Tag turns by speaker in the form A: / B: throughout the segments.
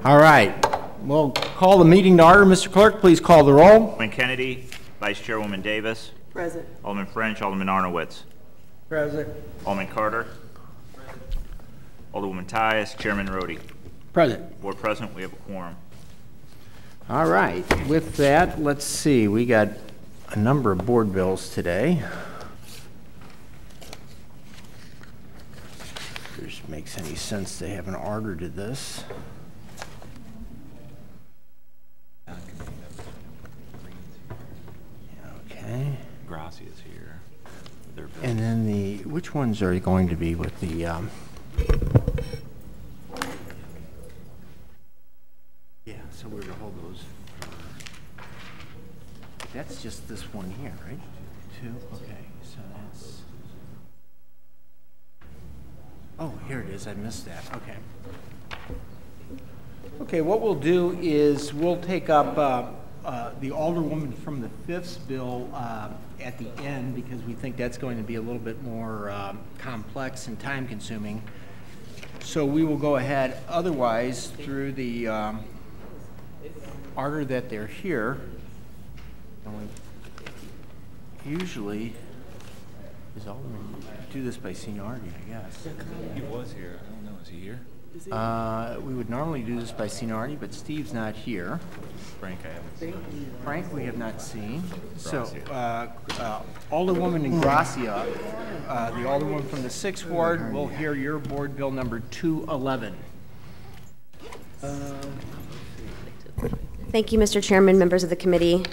A: All right, we'll call the meeting to order. Mr. Clerk, please call the roll.
B: Alderman Kennedy, Vice Chairwoman Davis.
C: Present.
B: Alderman French, Alderman Arnowitz.
A: Present.
B: Alderman Carter. Alderwoman Tyus, Chairman Rhodey.
A: Present.
B: Board President, we have a quorum.
A: All right, with that, let's see. We got a number of board bills today. If this makes any sense to have an order to this. Okay.
D: Ingrassia's here.
A: And then which ones are going to be with the, yeah, so we're gonna hold those. That's just this one here, right? Two, okay, so that's, oh, here it is, I missed that, okay. Okay, what we'll do is we'll take up the Alderwoman from the Fifths bill at the end, because we think that's going to be a little bit more complex and time consuming. So we will go ahead otherwise through the order that they're here. And we usually do this by seniority, I guess.
D: He was here. I don't know. Is he here?
A: We would normally do this by seniority, but Steve's not here.
D: Frank, I haven't seen.
A: Frank, we have not seen. So, Alderwoman Ingrassia, the Alderwoman from the 6th Ward, will hear your board bill number 211.
E: Thank you, Mr. Chairman, members of the committee.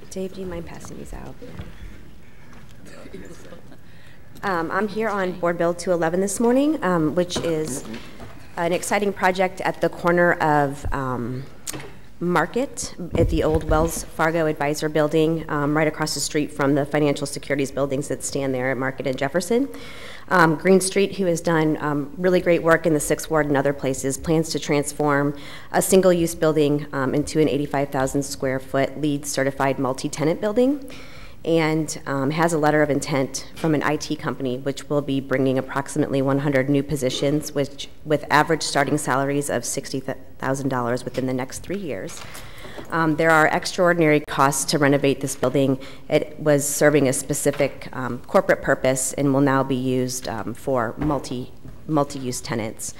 E: Dave, do you mind passing these out? I'm here on Board Bill 211 this morning, which is an exciting project at the corner of Market at the old Wells Fargo Advisor Building, right across the street from the financial securities buildings that stand there at Market and Jefferson. Green Street, who has done really great work in the 6th Ward and other places, plans to transform a single-use building into an 85,000 square foot LEED certified multi-tenant building, and has a letter of intent from an IT company which will be bringing approximately 100 new positions with average starting salaries of $60,000 within the next 3 years. There are extraordinary costs to renovate this building. It was serving a specific corporate purpose and will now be used for multi-use tenants.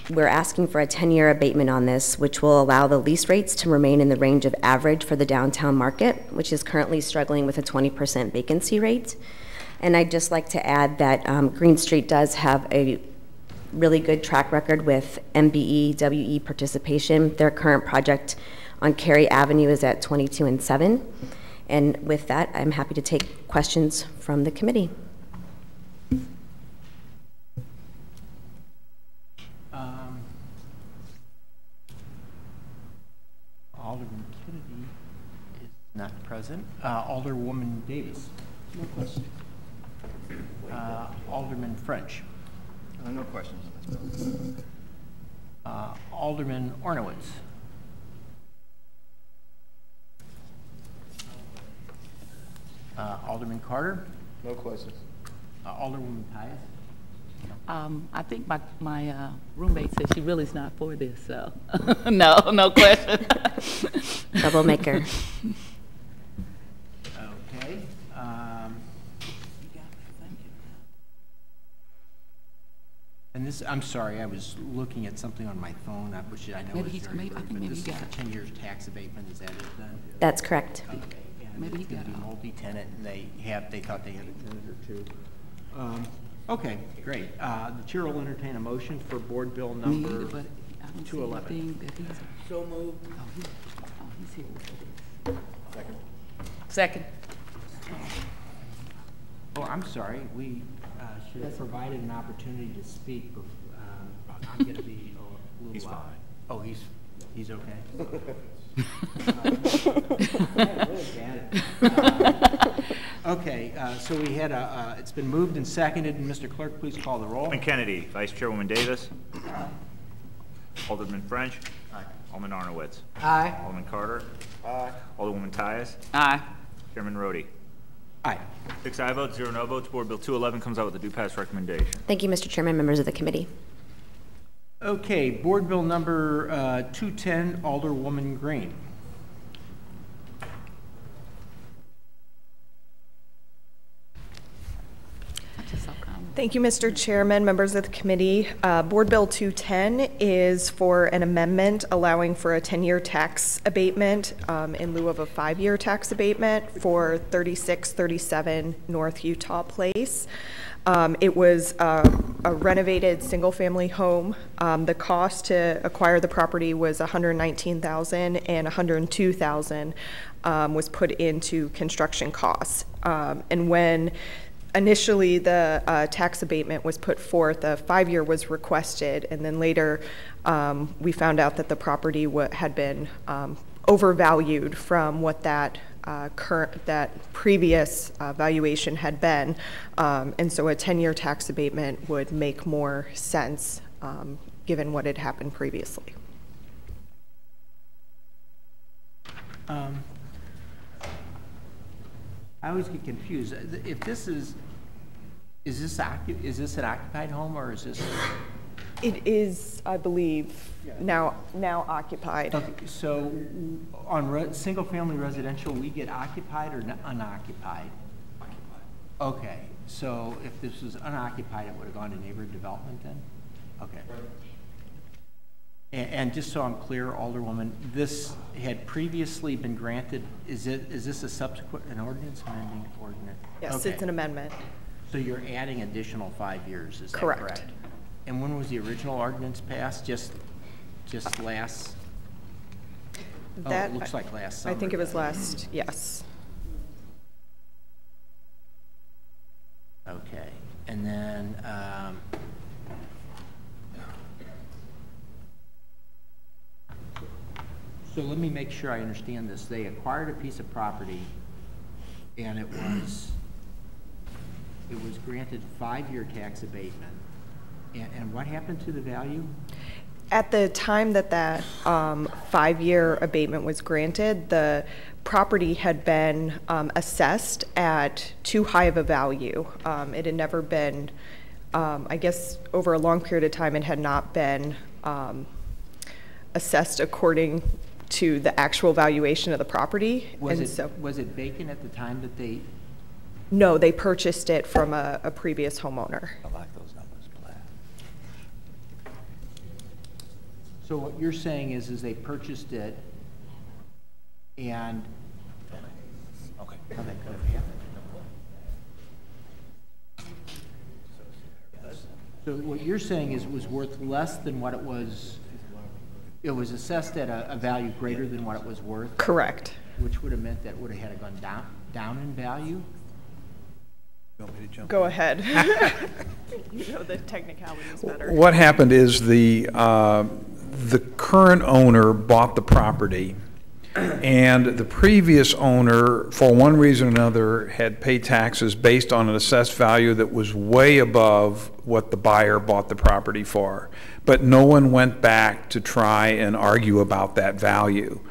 E: We're asking for a 10-year abatement on this, which will allow the lease rates to remain in the range of average for the downtown market, which is currently struggling with a 20% vacancy rate. And I'd just like to add that Green Street does have a really good track record with MBE, WE participation. Their current project on Cary Avenue is at 22 and 7. And with that, I'm happy to take questions from the committee.
A: Alderman Kennedy is not present. Alderwoman Davis.
C: No question.
A: Alderman French.
D: No questions on this bill.
A: Alderman Arnowitz. Alderman Carter.
D: No questions.
A: Alderwoman Tyus.
C: I think my roommate said she really is not for this, so no question.
E: Troublemaker.
A: Okay. And this, I'm sorry, I was looking at something on my phone, which I know is very rude, but this is a 10 years tax abatement. Is that it then?
E: That's correct.
A: Okay. And
C: Maybe
A: it's
C: he
A: going to
C: got
A: be
C: it.
A: multi-tenant, and they thought they had a tenant or two. Okay, great. The chair will entertain a motion for board bill number 211.
C: So moved. He's here. Second.
A: Oh, I'm sorry. We should have provided an opportunity to speak. I'm going to be a little
D: He's
A: loud.
D: fine.
A: Oh, he's okay. Okay, so we had it's been moved and seconded. Mr. Clerk, please call the roll.
B: Alderman Kennedy, Vice Chairwoman Davis. Alderman French.
D: Aye.
B: Alderman Arnowitz.
A: Aye.
B: Alderman Carter.
D: Aye.
B: Alderwoman Tyus.
C: Aye.
B: Chairman Rhodey.
A: Aye.
B: 6 aye votes, 0 no votes. Board Bill 211 comes out with a do pass recommendation.
E: Thank you, Mr. Chairman, members of the committee.
A: Okay, Board Bill number 210, Alderwoman Green.
F: Thank you, Mr. Chairman, members of the committee. Board Bill 210 is for an amendment allowing for a 10-year tax abatement in lieu of a 5-year tax abatement for 3637 North Utah Place. It was a renovated single-family home. The cost to acquire the property was $119,000, and $102,000 was put into construction costs. And when initially the tax abatement was put forth, a 5-year was requested, and then later we found out that the property had been overvalued from what that previous valuation had been, and so a 10-year tax abatement would make more sense given what had happened previously.
A: I always get confused. If this is this an occupied home, or is this?
F: It is, I believe, now occupied.
A: Okay, so on single-family residential, we get occupied or unoccupied? Occupied. Okay, so if this was unoccupied, it would have gone to neighborhood development then? Okay. Right. And just so I'm clear, Alderwoman, this had previously been granted. Is this a subsequent ordinance, amending ordinance?
F: Yes, okay. It's an amendment.
A: So you're adding additional 5 years, is that
F: correct?
A: Correct. And when was the original ordinance passed? Just last?
F: That,
A: it looks like last summer.
F: I think it was last, yes.
A: Okay, and then so let me make sure I understand this. They acquired a piece of property, and it was granted 5-year tax abatement. And what happened to the value?
F: At the time that that 5-year abatement was granted, the property had been assessed at too high of a value. It had never been, I guess over a long period of time, it had not been assessed according to the actual valuation of the property.
A: Was it vacant at the time that they?
F: No, they purchased it from a previous homeowner.
D: I like those numbers, Platt.
A: So what you're saying is they purchased it, and
D: Okay.
A: how that could have happened? So what you're saying is it was worth less than what it was. It was assessed at a value greater than what it was worth?
F: Correct.
A: Which would have meant that would have had to gone down in value?
D: You want me to jump
F: Go
D: in?
F: ahead. You know the technicalities better.
G: What happened is the current owner bought the property, and the previous owner, for one reason or another, had paid taxes based on an assessed value that was way above what the buyer bought the property for. But no one went back to try and argue about that value.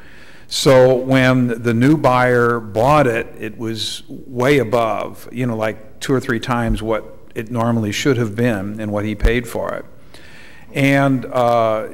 G: So when the new buyer bought it, it was way above, you know, like 2 or 3 times what it normally should have been and what he paid for it. And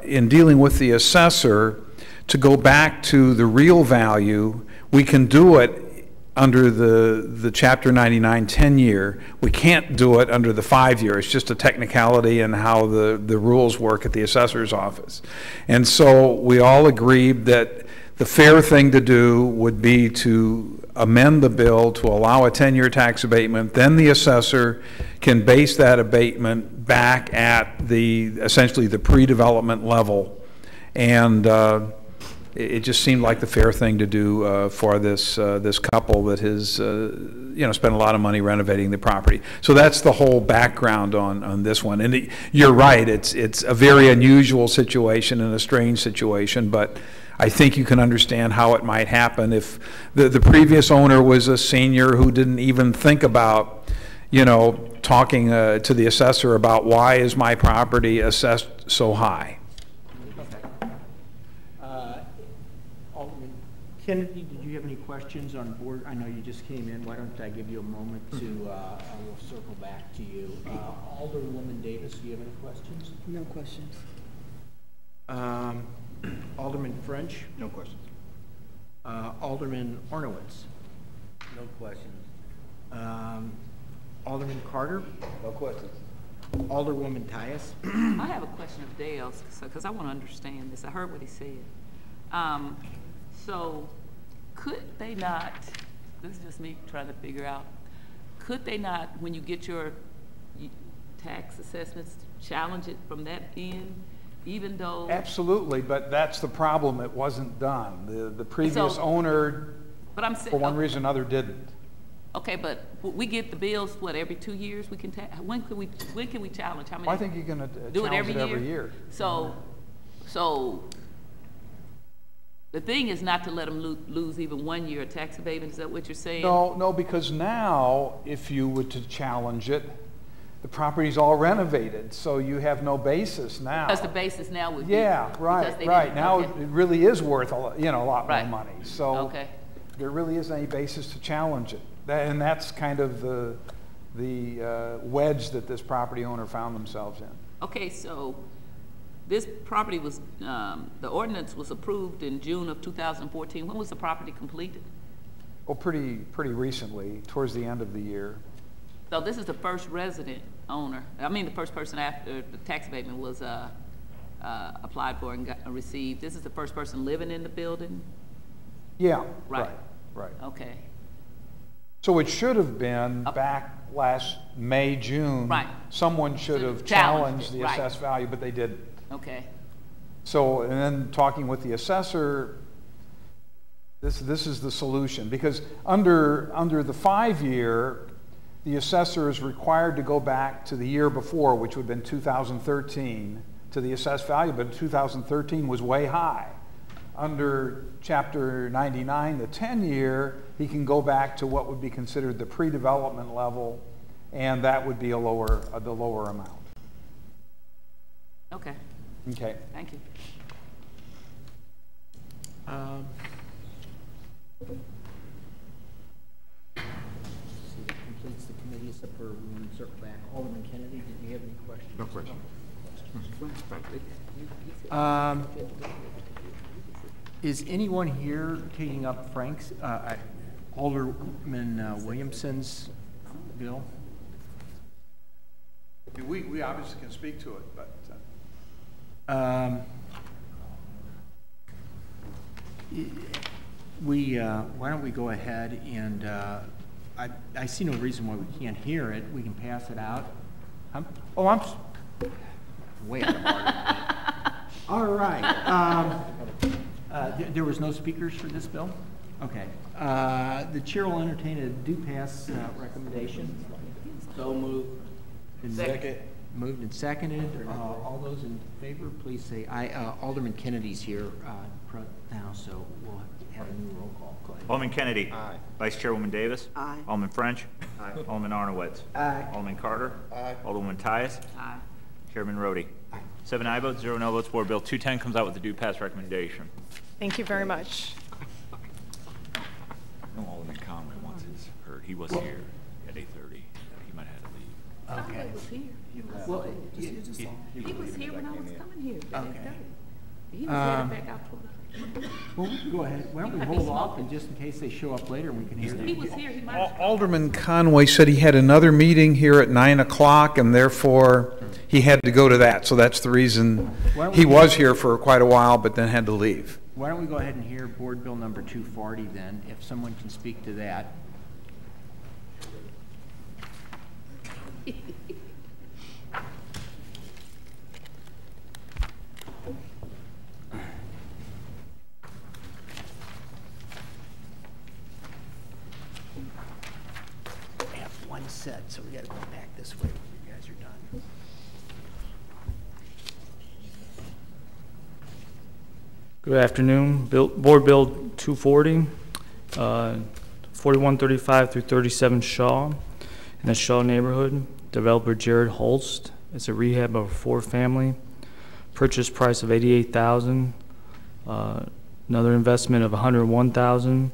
G: in dealing with the assessor, to go back to the real value, we can do it under the Chapter 99 10-year. We can't do it under the 5-year. It's just a technicality in how the rules work at the assessor's office. And so we all agreed that the fair thing to do would be to amend the bill to allow a 10-year tax abatement. Then the assessor can base that abatement back at essentially the pre-development level. And it just seemed like the fair thing to do for this couple that has spent a lot of money renovating the property. So that's the whole background on this one. And you're right, it's a very unusual situation and a strange situation, but I think you can understand how it might happen if the previous owner was a senior who didn't even think about, talking to the assessor about why is my property assessed so high.
A: Kennedy, did you have any questions on board? I know you just came in. Why don't I give you a moment to, I will circle back to you. Alderwoman Davis, do you have any questions?
C: No questions.
A: Alderman French?
D: No questions.
A: Alderman Ornowitz?
D: No questions.
A: Alderman Carter?
D: No questions.
A: Alderwoman Tyus?
C: I have a question of Dale's, because I want to understand this. I heard what he said. So could they not, this is just me trying to figure out, could they not, when you get your tax assessments, challenge it from that end, even though?
G: Absolutely, but that's the problem. It wasn't done. The previous owner,
C: but I'm saying,
G: for one reason or another, didn't.
C: Okay, but we get the bills, what, every 2 years? We can when can we challenge? How many?
G: Well, I think you're going to
C: do it
G: challenge it every year.
C: So the thing is not to let them lose even 1 year of tax abatement. Is that what you're saying?
G: No, because now, if you were to challenge it, the property's all renovated, so you have no basis now.
C: Because the basis now would be.
G: Yeah, right. Now it really is worth a lot more money. So there really isn't any basis to challenge it. And that's kind of the wedge that this property owner found themselves in.
C: Okay, so this property was, the ordinance was approved in June of 2014. When was the property completed?
G: Oh, pretty recently, towards the end of the year.
C: So this is the first resident owner. I mean, the first person after the tax abatement was applied for and received. This is the first person living in the building?
G: Yeah,
C: right.
G: Okay. So it should have been back last May, June.
C: Right.
G: Someone should have challenged the assessed value, but they didn't.
C: Okay.
G: So, and then talking with the assessor, this is the solution, because under the 5-year, the assessor is required to go back to the year before, which would have been 2013, to the assessed value, but 2013 was way high. Under Chapter 99, the 10-year, he can go back to what would be considered the pre-development level, and that would be the lower amount.
C: Okay.
G: Okay.
C: Thank you.
A: Completes the committee, except for one circle back. Alderman Kennedy, did you have any questions?
D: No questions.
A: Is anyone here taking up Frank's, Alderman Williamson's bill?
G: We obviously can speak to it, but...
A: why don't we go ahead and, I see no reason why we can't hear it. We can pass it out. I'm way out of order. All right. There was no speakers for this bill? Okay. The chair will entertain a do pass recommendation. So moved. Second. Moved and seconded. All those in favor, please say aye. Alderman Kennedy's here now, so we'll have a new roll call. Go ahead.
B: Alderman Kennedy.
D: Aye.
B: Vice Chairwoman Davis.
C: Aye.
B: Alderman French.
D: Aye.
B: Alderman Arnowitz.
A: Aye.
B: Alderman Carter.
D: Aye.
B: Alderwoman Tyus.
C: Aye.
B: Chairman Rhodey. 7 aye votes, 0 no votes. Board Bill 210 comes out with a do pass recommendation.
F: Thank you very much.
B: No, Alderman Conway wants his heard. He was here at 8:30. He might have had to leave.
A: Okay.
C: He was here.
A: Well,
C: He was here when I was coming here.
A: Okay.
C: He was headed back out toward
A: well, go ahead. Why don't we hold off, and just in case they show up later, we can hear
C: He
A: them.
C: was here. He might have.
G: Alderman Conway said he had another meeting here at 9 o'clock, and therefore he had to go to that. So that's the reason he was here for quite a while, but then had to leave.
A: Why don't we go ahead and hear Board Bill number 240 then, if someone can speak to that. We have one set, so we got to go back this way when you guys are done.
H: Good afternoon. Board Bill 240, 4135 through 37 Shaw, in the Shaw neighborhood. Developer Jared Holst. It's a rehab of a 4-family. Purchase price of $88,000. Another investment of $101,000.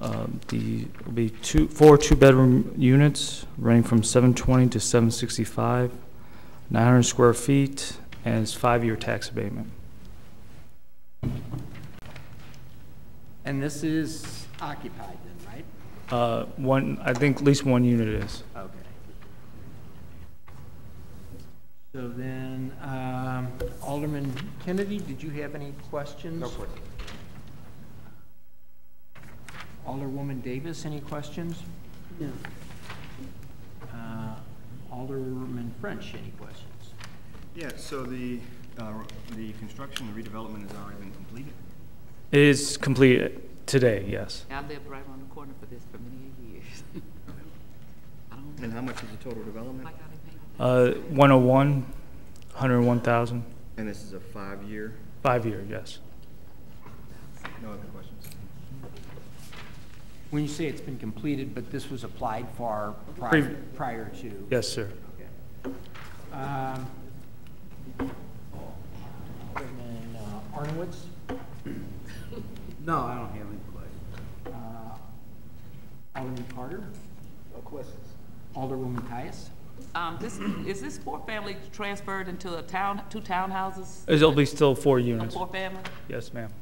H: Will be 4 two-bedroom units running from 720 to 765, 900 square feet, and it's 5-year tax abatement.
A: And this is occupied then, right?
H: I think at least one unit is.
A: Okay. So then, Alderman Kennedy, did you have any questions?
D: No questions.
A: Alderwoman Davis, any questions?
I: No.
A: Alderman French, any questions?
J: Yeah, so the construction, the redevelopment has already been completed?
H: It is completed today, yes.
C: I lived right around the corner for this for many years. I don't
J: And how much is the total development?
C: like how they pay.
H: 101,000.
J: And this is a 5-year?
H: 5-year, yes.
J: No other questions?
A: When you say it's been completed, but this was applied for prior to?
H: Yes, sir.
A: Okay. Alderman Arnowitz?
D: No, I don't have any questions.
A: Alderman Carter?
D: No questions.
A: Alderwoman Tyus?
C: Is this 4-family transferred into two townhouses?
H: It'll be still 4
C: A
H: units.
C: 4-family?
H: Yes, ma'am.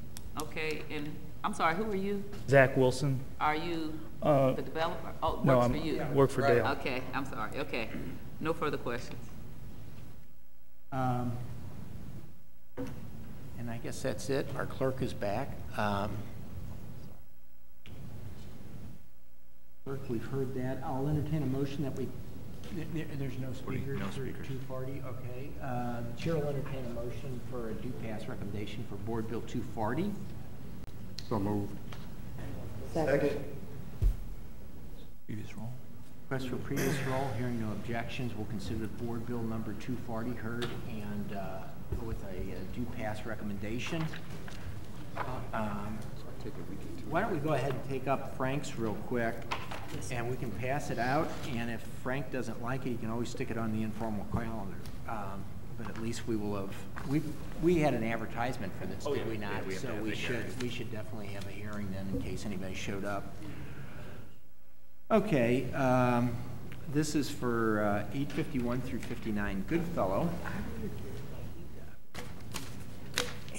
C: Okay, and I'm sorry, who are you?
H: Zach Wilson.
C: Are you the developer? Oh,
H: No,
C: works for you.
H: work for Dale.
C: Okay, I'm sorry, okay. No further questions.
A: And I guess that's it. Our clerk is back. Clerk, we've heard that. I'll entertain a motion that we, there's no speakers
B: No
A: for
B: speakers.
A: 240, okay. The chair will entertain a motion for a due pass recommendation for Board Bill 240.
D: So moved.
I: Second.
B: Previous roll.
A: Request for previous roll, hearing no objections, we'll consider Board Bill number 240 heard and go with a due pass recommendation. Why don't we go ahead and take up Frank's real quick, and we can pass it out, and if Frank doesn't like it, you can always stick it on the informal calendar. But at least we will have, we had an advertisement for this, did we not?
B: Yeah, we have to
A: So
B: have
A: we
B: the hearing.
A: we should definitely have a hearing then in case anybody showed up. Okay, this is for 851 through 59 Goodfellow.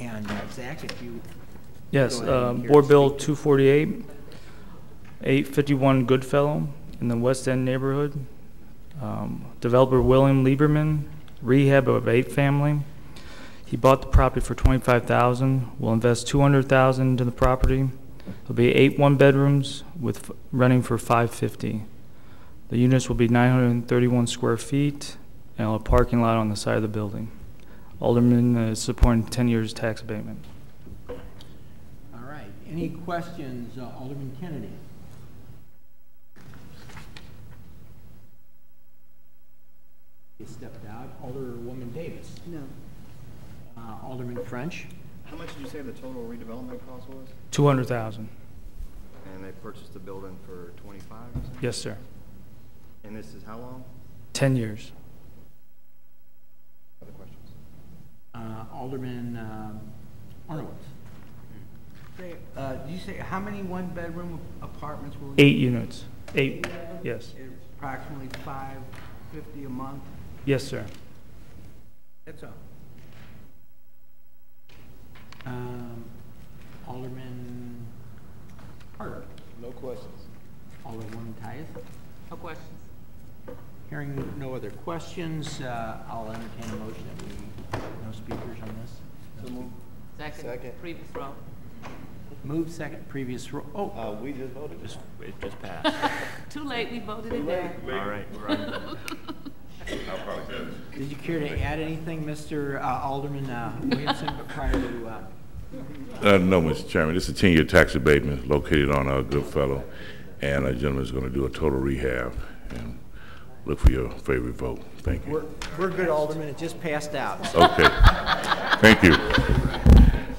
A: And Zach, if you
H: Yes,
A: go ahead and
H: Board
A: here
H: Bill
A: speak.
H: 248, 851 Goodfellow in the West End neighborhood. Developer William Lieberman, rehab of 8-family. He bought the property for $25,000. We'll invest $200,000 into the property. There'll be 8 one-bedrooms with running for $550. The units will be 931 square feet and a parking lot on the side of the building. Alderman is supporting 10 years tax abatement.
A: All right, any questions, Alderman Kennedy? You stepped out. Alderwoman Davis?
I: No.
A: Alderman French?
J: How much did you say the total redevelopment cost was?
H: $200,000.
J: And they purchased the building for 25, you said?
H: Yes, sir.
J: And this is how long?
H: 10 years.
J: Other questions?
A: Alderman Arnowitz?
D: Do you say, how many one-bedroom apartments will?
H: 8 units. 8, yes.
D: It's approximately $550 a month?
H: Yes, sir.
D: That's all.
A: Alderman Carter?
D: No questions.
A: Alderwoman Tyus?
C: No questions.
A: Hearing no other questions, I'll entertain a motion that we, no speakers on this.
D: So moved. Second.
C: Previous row.
A: Move second, previous roll. Oh,
D: We just voted.
B: It just passed.
C: Too late, we voted it down.
B: All right, we're on.
A: did you care to add anything, Mr. Alderman Williamson, prior to?
K: No, Mr. Chairman, this is a 10-year tax abatement located on Goodfellow, and a gentleman is going to do a total rehab, and look for your favorite vote. Thank you.
A: We're good, Alderman. It just passed out.
K: Okay. Thank you.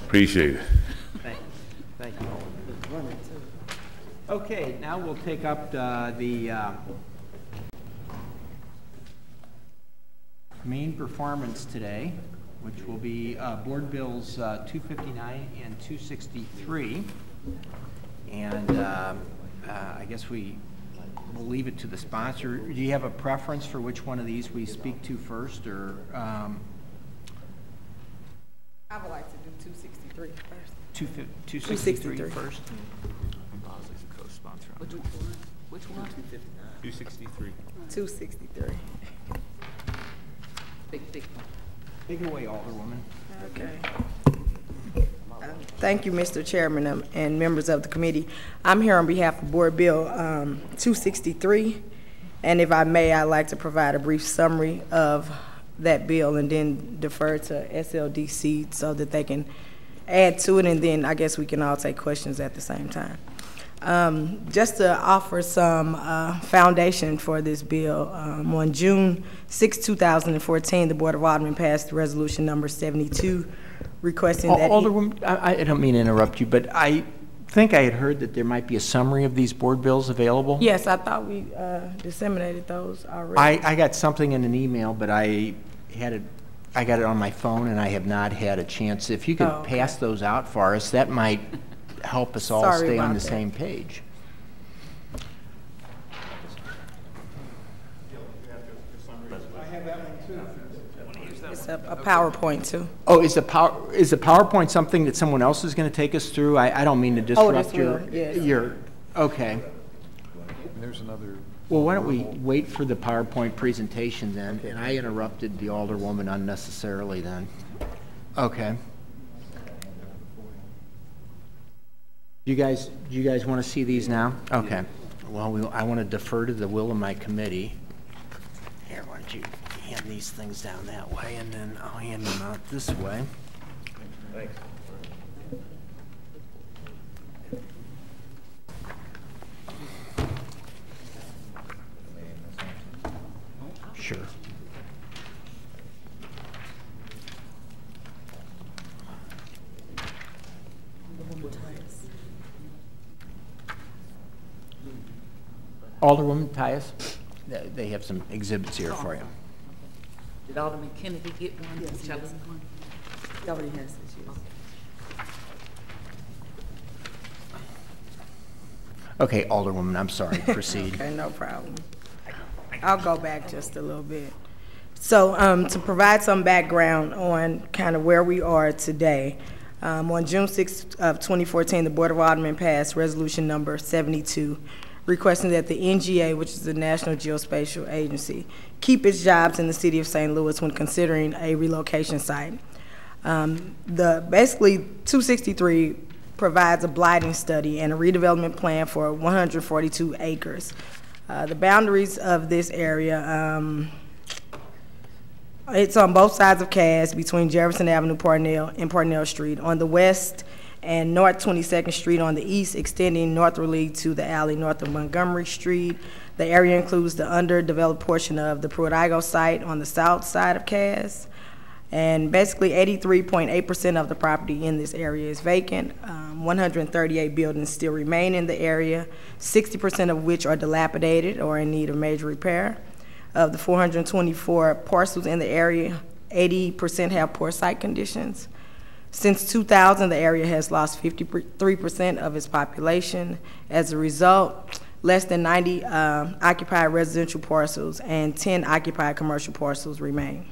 K: Appreciate it.
A: Thank you, Alderman. Okay, now we'll take up the main performance today. which will be Board Bills 259 and 263. And I guess we'll leave it to the sponsor. Do you have a preference for which one of these we speak to first, or?
I: I would like to do 263 first.
A: 263 first?
B: Bosley's a co-sponsor on
C: Which
B: it.
C: one? Which one?
B: 263.
I: 263.
C: Big one.
A: Take it away, Alderwoman.
I: Okay. Thank you, Mr. Chairman and members of the committee. I'm here on behalf of Board Bill 263, and if I may, I'd like to provide a brief summary of that bill and then defer to SLDC so that they can add to it, and then I guess we can all take questions at the same time. Just to offer some foundation for this bill, on June 6, 2014, the Board of Aldermen passed resolution number 72 requesting that...
A: Alderwoman, I don't mean to interrupt you, but I think I had heard that there might be a summary of these board bills available.
I: Yes, I thought we disseminated those already.
A: I got something in an email, but I got it on my phone, and I have not had a chance. If you could pass those out for us, that might help us all stay on the same page.
I: It's a PowerPoint too.
A: Oh, is the PowerPoint something that someone else is going to take us through? I don't mean to disrupt your. Okay.
G: There's another.
A: Well, why don't we wait for the PowerPoint presentation then? And I interrupted the Alderwoman unnecessarily then. Okay. Do you guys want to see these now? Okay. Well, I want to defer to the will of my committee. Here, why don't you hand these things down that way, and then I'll hand them out this way.
J: Thanks.
A: Sure. Alderwoman Tyus, they have some exhibits here for you.
C: Did Alderman Kennedy get one? Yes, he
I: already has this, yes.
A: Okay, Alderwoman, I'm sorry, proceed.
I: Okay, no problem. I'll go back just a little bit. So to provide some background on kind of where we are today, on June 6th of 2014, the Board of Aldermen passed resolution number 72, requesting that the NGA, which is the National Geospatial Agency, keep its jobs in the city of St. Louis when considering a relocation site. Basically, 263 provides a blighting study and a redevelopment plan for 142 acres. The boundaries of this area, it's on both sides of Cass between Jefferson Avenue and Parnell Street. On the west and North 22nd Street on the east, extending northerly to the alley north of Montgomery Street. The area includes the underdeveloped portion of the Pruitt-Igoe site on the south side of Cass. And basically 83.8% of the property in this area is vacant. 138 buildings still remain in the area, 60% of which are dilapidated or in need of major repair. Of the 424 parcels in the area, 80% have poor site conditions. Since 2000, the area has lost 53% of its population. As a result, less than 90 occupied residential parcels and 10 occupied commercial parcels remain.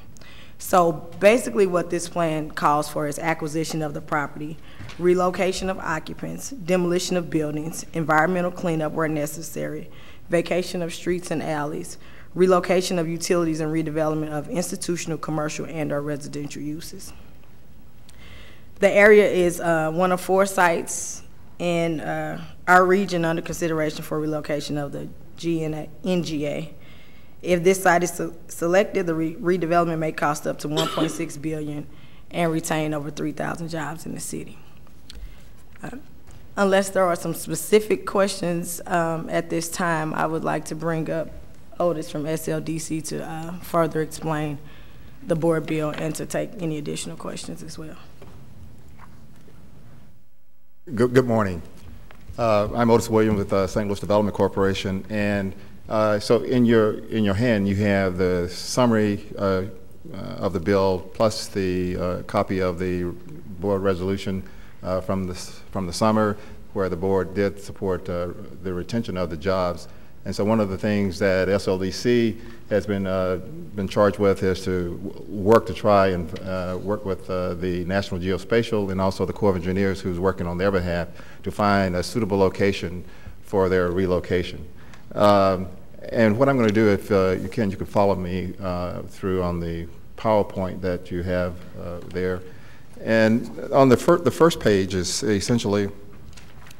I: So basically what this plan calls for is acquisition of the property, relocation of occupants, demolition of buildings, environmental cleanup where necessary, vacation of streets and alleys, relocation of utilities and redevelopment of institutional, commercial, and/or residential uses. The area is one of 4 sites in our region under consideration for relocation of the NGA. If this site is selected, the redevelopment may cost up to $1.6 billion and retain over 3,000 jobs in the city. Unless there are some specific questions at this time, I would like to bring up Otis from SLDC to further explain the board bill and to take any additional questions as well.
L: Good morning. I'm Otis Williams with St. Louis Development Corporation, and so in your hand you have the summary of the bill, plus the copy of the board resolution from the summer, where the board did support the retention of the jobs. And so one of the things that SLDC has been charged with is to work to try and work with the National Geospatial and also the Corps of Engineers, who's working on their behalf, to find a suitable location for their relocation. And what I'm going to do, if you can follow me through on the PowerPoint that you have there. And on the first page is essentially,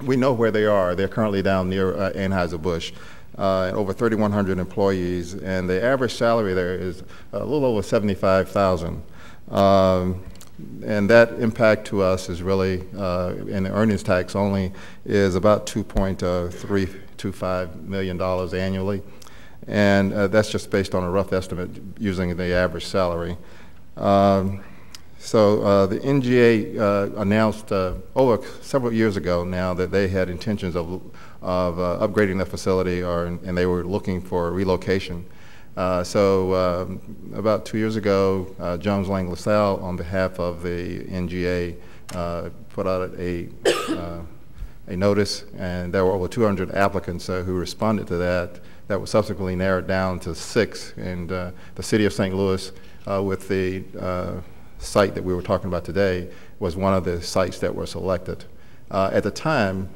L: we know where they are. They're currently down near Anheuser-Busch. Over 3,100 employees, and the average salary there is a little over $75,000. And that impact to us is really, in the earnings tax only, is about $2.325 million annually. And that's just based on a rough estimate using the average salary. So the NGA announced over several years ago now that they had intentions of upgrading the facility, and they were looking for relocation. So about 2 years ago, Jones Lang LaSalle, on behalf of the NGA, put out a notice, and there were over 200 applicants who responded to that. That was subsequently narrowed down to 6, and the city of St. Louis, with the site that we were talking about today, was one of the sites that were selected. At the time,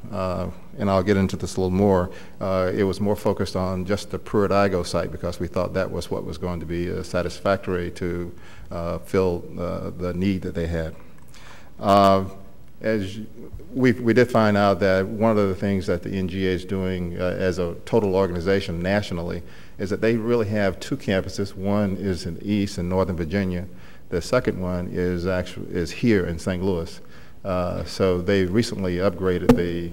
L: and I'll get into this a little more, it was more focused on just the Pruitt-Igoe site because we thought that was what was going to be satisfactory to fill the need that they had. As we did find out that one of the things that the NGA is doing as a total organization nationally is that they really have 2 campuses. One is in East and Northern Virginia. The second one is here in St. Louis. So they recently upgraded the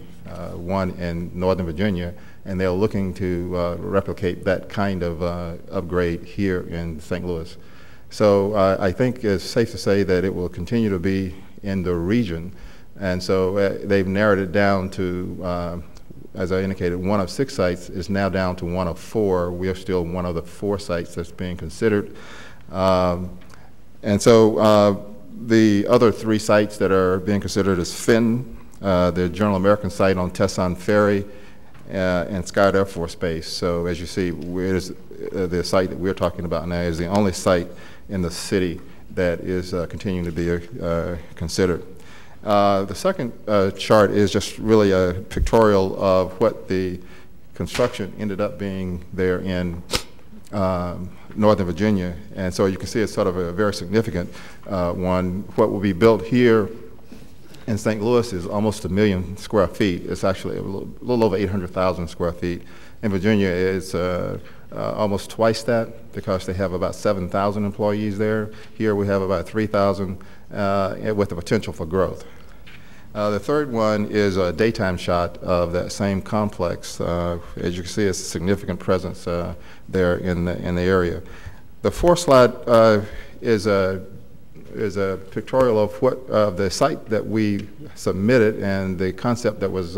L: one in Northern Virginia, and they're looking to replicate that kind of upgrade here in St. Louis. So I think it's safe to say that it will continue to be in the region, and so they've narrowed it down to, as I indicated, 1 of 6 sites is now down to 1 of 4. We are still one of the 4 sites that's being considered. And so the other 3 sites that are being considered is Fenton, the General American site on Tesson Ferry, and Scott Air Force Base. So as you see, the site that we're talking about now is the only site in the city that is continuing to be considered. The second chart is just really a pictorial of what the construction ended up being there in Northern Virginia, and so you can see it's sort of a very significant one. What will be built here in St. Louis is almost 1 million square feet. It's actually a little over 800,000 square feet. In Virginia, it's almost twice that because they have about 7,000 employees there. Here we have about 3,000 with the potential for growth. The third one is a daytime shot of that same complex. As you can see, it's a significant presence there in the area. The fourth slide is a pictorial of the site that we submitted and the concept that was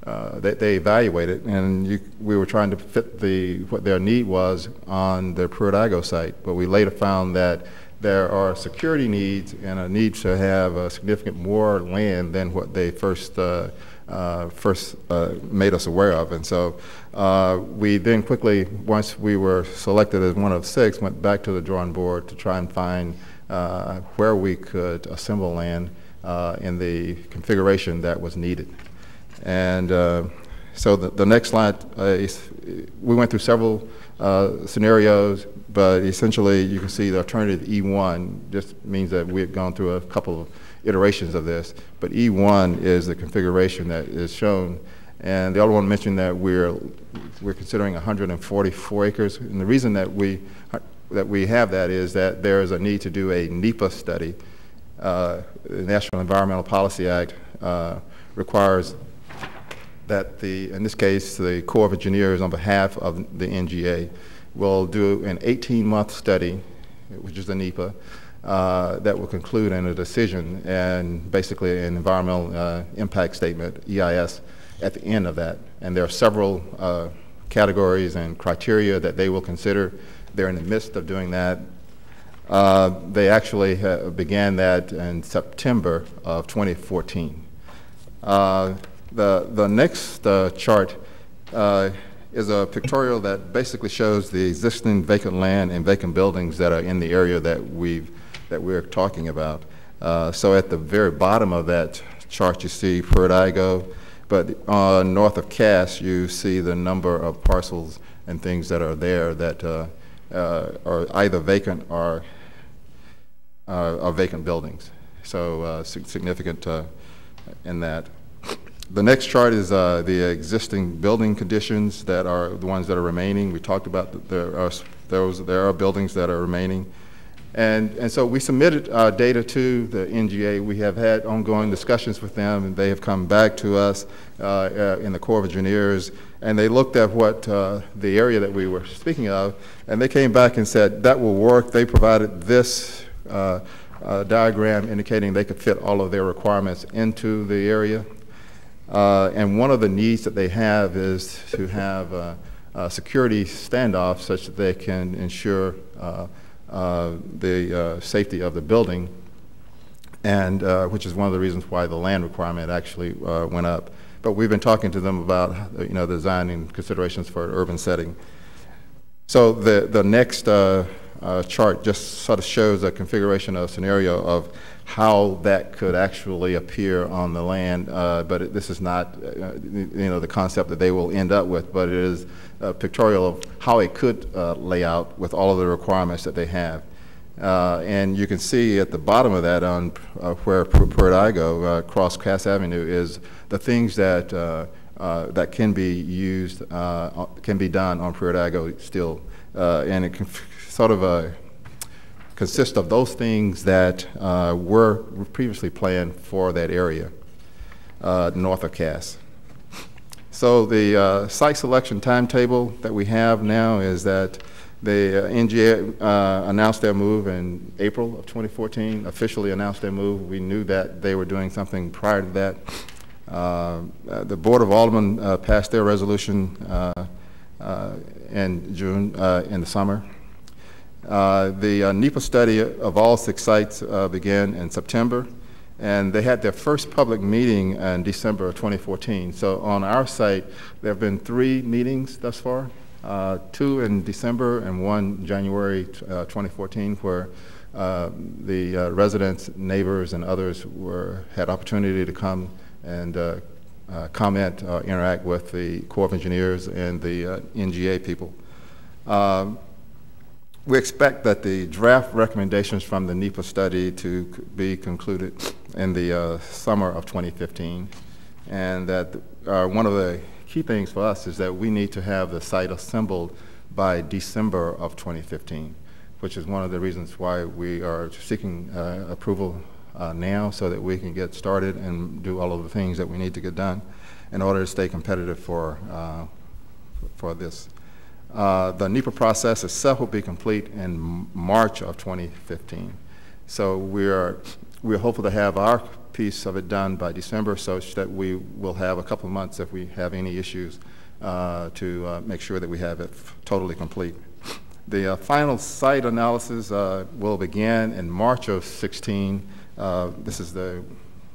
L: that they evaluated, and we were trying to fit what their need was on the Pruitt-Igoe site, but we later found that there are security needs and a need to have a significant more land than what they first made us aware of. And so we then quickly, once we were selected as 1 of 6, went back to the drawing board to try and find where we could assemble land in the configuration that was needed. And so the next slide, we went through several scenarios, but essentially you can see the alternative E1 just means that we've gone through a couple of iterations of this, but E1 is the configuration that is shown. And the other one mentioned that we're considering 144 acres, and the reason that we have that is that there is a need to do a NEPA study. The National Environmental Policy Act requires that in this case, the Corps of Engineers on behalf of the NGA will do an 18-month study, which is the NEPA, that will conclude in a decision and basically an environmental impact statement, EIS, at the end of that. And there are several categories and criteria that they will consider They're in the midst of doing that. They actually began that in September of 2014. The next chart is a pictorial that basically shows the existing vacant land and vacant buildings that are in the area that we're talking about. So at the very bottom of that chart, you see Peridigo, but north of Cass, you see the number of parcels and things that are there that are either vacant or vacant buildings. So significant in that. The next chart is the existing building conditions that are the ones that are remaining. We talked about that there are buildings that are remaining. And so we submitted data to the NGA. We have had ongoing discussions with them, and they have come back to us in the Corps of Engineers, and they looked at what the area that we were speaking of, and they came back and said that will work. They provided this diagram indicating they could fit all of their requirements into the area. And one of the needs that they have is to have a security standoff such that they can ensure the safety of the building, and which is one of the reasons why the land requirement actually went up. But we've been talking to them about the design and considerations for an urban setting. So the next chart just sort of shows a configuration of scenario of how that could actually appear on the land, but this is not the concept that they will end up with, but it is a pictorial of how it could lay out with all of the requirements that they have. And you can see at the bottom of that on where Peridigo across Cass Avenue is the things that that can be used, can be done on Peridigo still, and it can sort of consist of those things that were previously planned for that area north of Cass. So the site selection timetable that we have now is that the NGA announced their move in April of 2014, officially announced their move. We knew that they were doing something prior to that. The Board of Aldermen passed their resolution in June, in the summer. The NEPA study of all 6 sites began in September, and they had their first public meeting in December of 2014. So on our site, there have been 3 meetings thus far, 2 in December and 1 January 2014, where the residents, neighbors, and others had opportunity to come and comment, interact with the Corps of Engineers and the NGA people. We expect that the draft recommendations from the NEPA study to be concluded in the summer of 2015, and that one of the key things for us is that we need to have the site assembled by December of 2015, which is one of the reasons why we are seeking approval now, so that we can get started and do all of the things that we need to get done in order to stay competitive for this. The NEPA process itself will be complete in March of 2015. So we're hopeful to have our piece of it done by December, such that we will have a couple of months if we have any issues to make sure that we have it totally complete. The final site analysis will begin in March of 16. This is the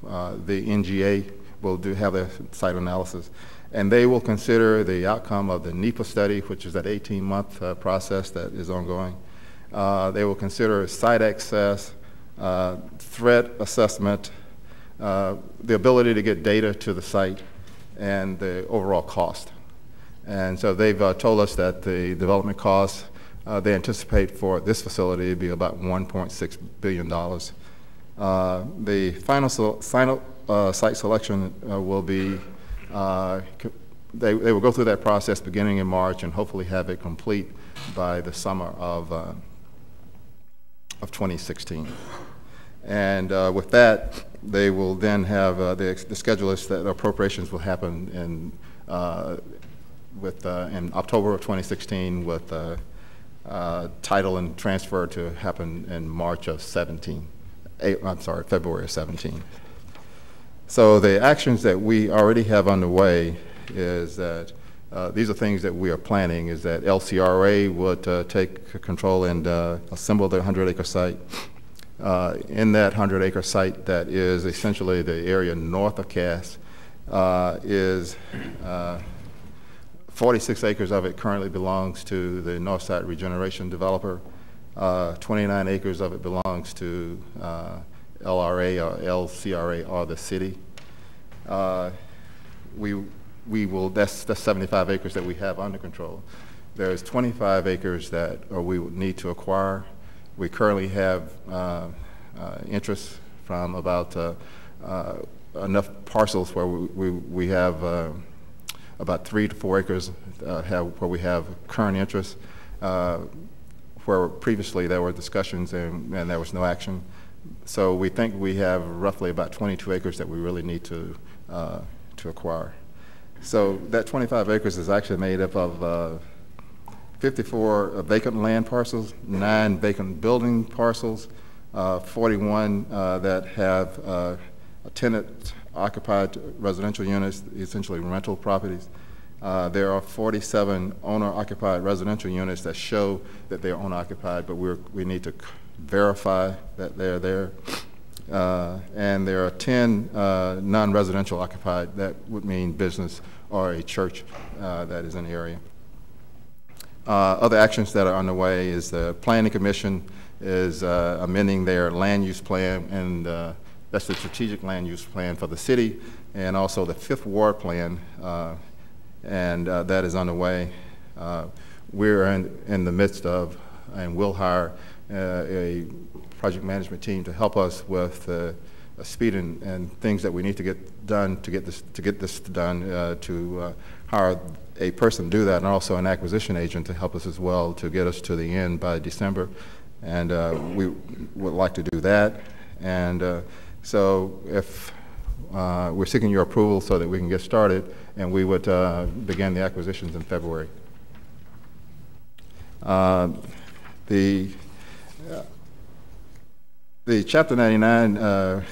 L: NGA will have their site analysis, and they will consider the outcome of the NEPA study, which is that 18-month process that is ongoing. They will consider site access, threat assessment, the ability to get data to the site, and the overall cost. And so they've told us that the development costs they anticipate for this facility to be about $1.6 billion. The final site selection will be, they will go through that process beginning in March and hopefully have it complete by the summer of 2016. And with that, they will then have, the schedule is that appropriations will happen in October of 2016, with title and transfer to happen in March of 17. February of 17. So the actions that we already have underway is that these are things that we are planning, is that LCRA would take control and assemble the 100-acre site. In that 100-acre site that is essentially the area north of Cass, is 46 acres of it currently belongs to the Northside Regeneration developer. 29 acres of it belongs to LRA or LCRA or the city. We will, that's 75 acres that we have under control. There's 25 acres that we would need to acquire. We currently have interest from about enough parcels where we have about 3 to 4 acres where we have current interest, where previously there were discussions and there was no action. So we think we have roughly about 22 acres that we really need to acquire. So that 25 acres is actually made up of 54 vacant land parcels, 9 vacant building parcels, 41 that have tenant-occupied residential units, essentially rental properties. There are 47 owner-occupied residential units that show that they're owner-occupied, but we need to verify that they're there. And there are 10 non-residential occupied. That would mean business or a church that is in the area. Other actions that are underway is the Planning Commission is amending their land use plan, and that's the strategic land use plan for the city, and also the 5th Ward plan, and that is underway. We're in the midst of, and we'll hire a project management team to help us with speed and things that we need to get done to get this done, to hire a person to do that, and also an acquisition agent to help us as well to get us to the end by December. And we would like to do that. And so if we're seeking your approval so that we can get started, and we would begin the acquisitions in February. The Chapter 99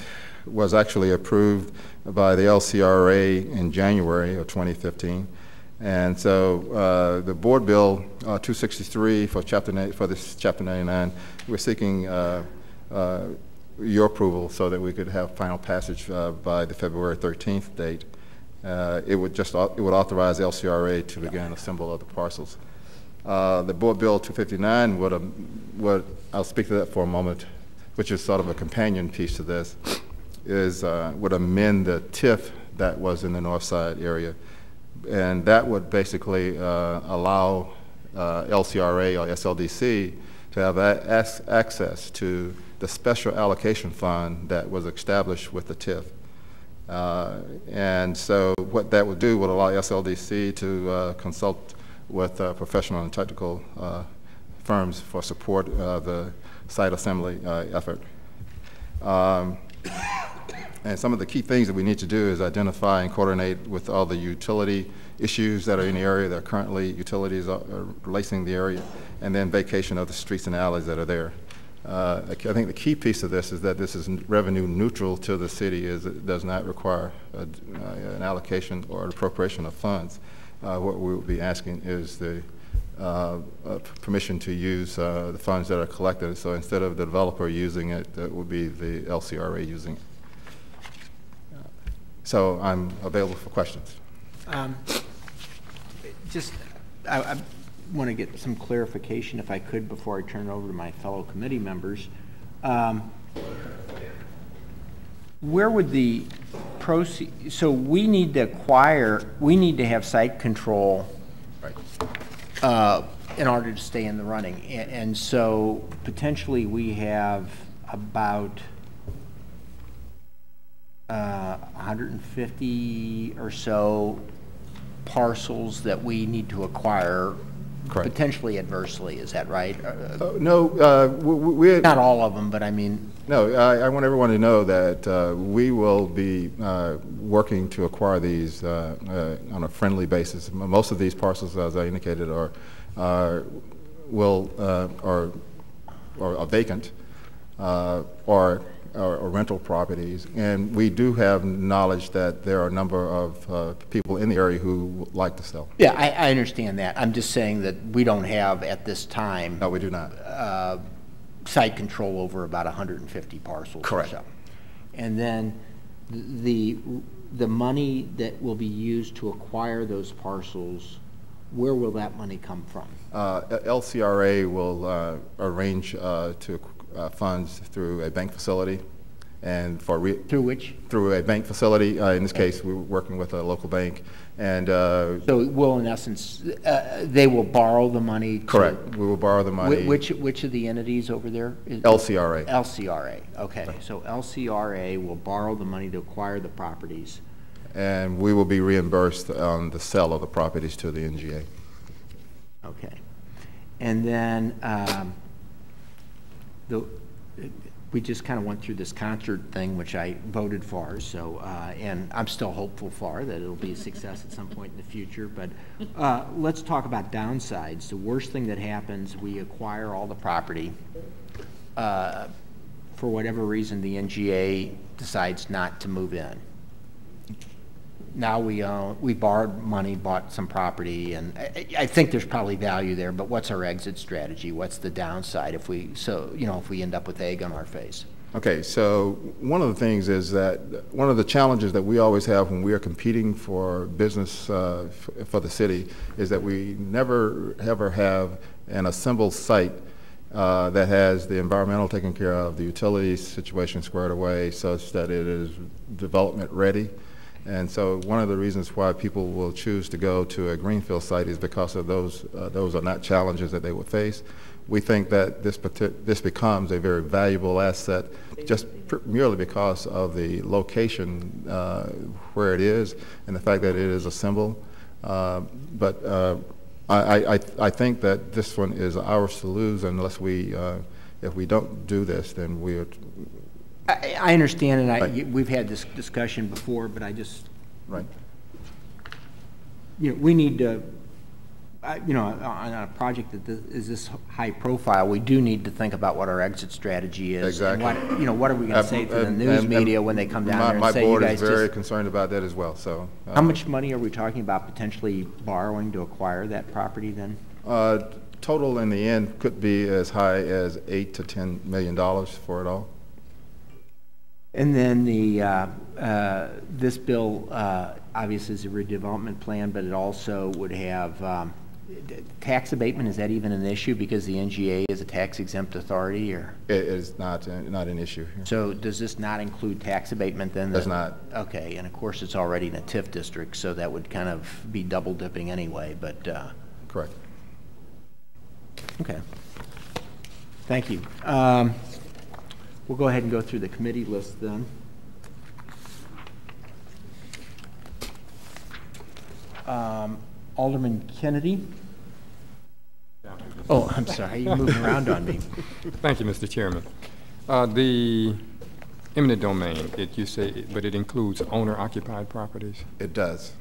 L: was actually approved by the LCRA in January of 2015. And so the Board Bill 263 for this Chapter 99, we're seeking your approval so that we could have final passage by the February 13th date. It would authorize LCRA to begin assemble other parcels. The Board Bill 259 I'll speak to that for a moment, which is sort of a companion piece to this, would amend the TIF that was in the north side area. And that would basically allow LCRA or SLDC to have access to the special allocation fund that was established with the TIF. And so what that would do would allow SLDC to consult with professional and technical firms for support of the site assembly effort. And some of the key things that we need to do is identify and coordinate with all the utility issues that are in the area. There are currently utilities lacing the area, and then vacation of the streets and alleys that are there. I think the key piece of this is that this is revenue neutral to the city, as it does not require an allocation or an appropriation of funds. What we will be asking is the permission to use the funds that are collected. So instead of the developer using it, that would be the LCRA using it. So I'm available for questions.
A: I want to get some clarification, if I could, before I turn it over to my fellow committee members. Where would the proceed? So we need to have site control, right, in order to stay in the running. And so potentially we have about 150 or so parcels that we need to acquire. Correct. Potentially adversely, is that right?
L: No,
A: not all of them, but I mean.
L: No, I want everyone to know that we will be working to acquire these on a friendly basis. Most of these parcels, as I indicated, are vacant or or rental properties. And we do have knowledge that there are a number of people in the area who would like to sell.
A: Yeah, I understand that. I'm just saying that we don't have at this time.
L: No, we do not.
A: Site control over about 150 parcels.
L: Correct.
A: Or so. And then the money that will be used to acquire those parcels, where will that money come from?
L: LCRA will arrange to funds through a bank facility, and
A: through which?
L: Through a bank facility. In this case, we're working with a local bank, and
A: so it will, in essence, they will borrow the money.
L: Correct. We will borrow the money.
A: Which of the entities over there?
L: LCRA.
A: LCRA. Okay. So LCRA will borrow the money to acquire the properties,
L: and we will be reimbursed on the sale of the properties to the NGA.
A: Okay. And then we just kind of went through this concert thing, which I voted for, so, and I'm still hopeful for that it'll be a success at some point in the future. But let's talk about downsides. The worst thing that happens, we acquire all the property. For whatever reason, the NGA decides not to move in. Now we borrowed money, bought some property, and I think there's probably value there, but what's our exit strategy? What's the downside if we end up with egg on our face?
L: Okay, so one of the things is that one of the challenges that we always have when we are competing for business for the city is that we never ever have an assembled site that has the environmental taken care of, the utilities situation squared away such that it is development ready. And so one of the reasons why people will choose to go to a greenfield site is because of those are not challenges that they would face. We think that this becomes a very valuable asset just merely because of the location where it is and the fact that it is assembled. But I think that this one is ours to lose unless if we don't do this, then we're.
A: I understand, and we've had this discussion before, but I just,
L: right.
A: We need to, on a project that is this high profile, we do need to think about what our exit strategy is.
L: Exactly.
A: And what are we going to say to the news media when they come down there and say, you guys
L: my board is very concerned about that as well. So,
A: how much money are we talking about potentially borrowing to acquire that property then?
L: Total in the end could be as high as $8 to $10 million for it all.
A: And then this bill obviously is a redevelopment plan, but it also would have tax abatement. Is that even an issue because the NGA is a tax exempt authority, or? It is not an issue here. So does this not include tax abatement then?
L: Does not.
A: Okay, and of course it's already in a TIF district, so that would kind of be double dipping anyway, but.
L: Correct.
A: Okay. Thank you. We'll go ahead and go through the committee list then. Alderman Kennedy. Oh, I'm sorry, you're moving around on me.
M: Thank you, Mr. Chairman. The eminent domain, you say, but it includes owner-occupied properties?
L: It does.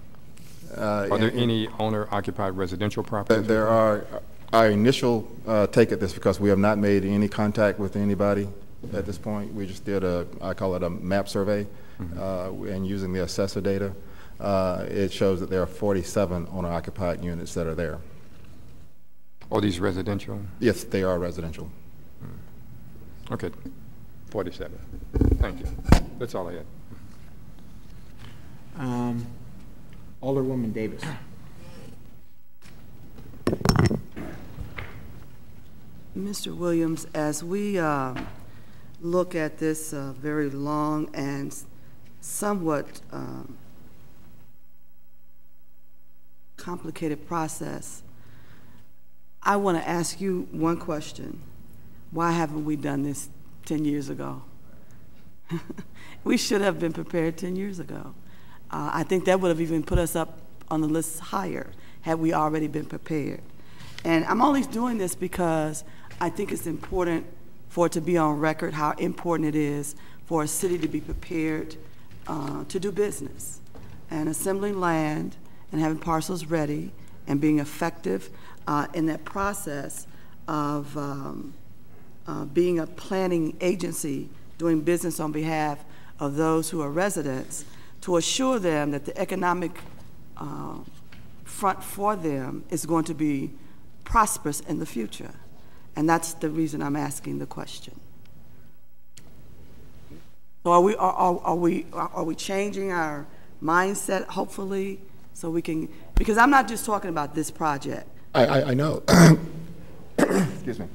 M: Are there any owner-occupied residential properties?
L: There are. Our initial take at this, because we have not made any contact with anybody at this point. We just did I call it a map survey, and using the assessor data, it shows that there are 47 owner-occupied units that are there.
M: Are these residential?
L: Yes, they are residential.
M: Okay, 47. Thank you. That's all I had.
A: Alderwoman Davis.
N: Mr. Williams, as we look at this very long and somewhat complicated process, I want to ask you one question. Why haven't we done this 10 years ago? We should have been prepared 10 years ago. I think that would have even put us up on the list higher had we already been prepared. And I'm only doing this because I think it's important for it to be on record how important it is for a city to be prepared to do business. And assembling land and having parcels ready and being effective in that process of being a planning agency doing business on behalf of those who are residents to assure them that the economic front for them is going to be prosperous in the future. And that's the reason I'm asking the question. So are we changing our mindset, hopefully, so we can, because I'm not just talking about this project.
L: I know. Excuse me.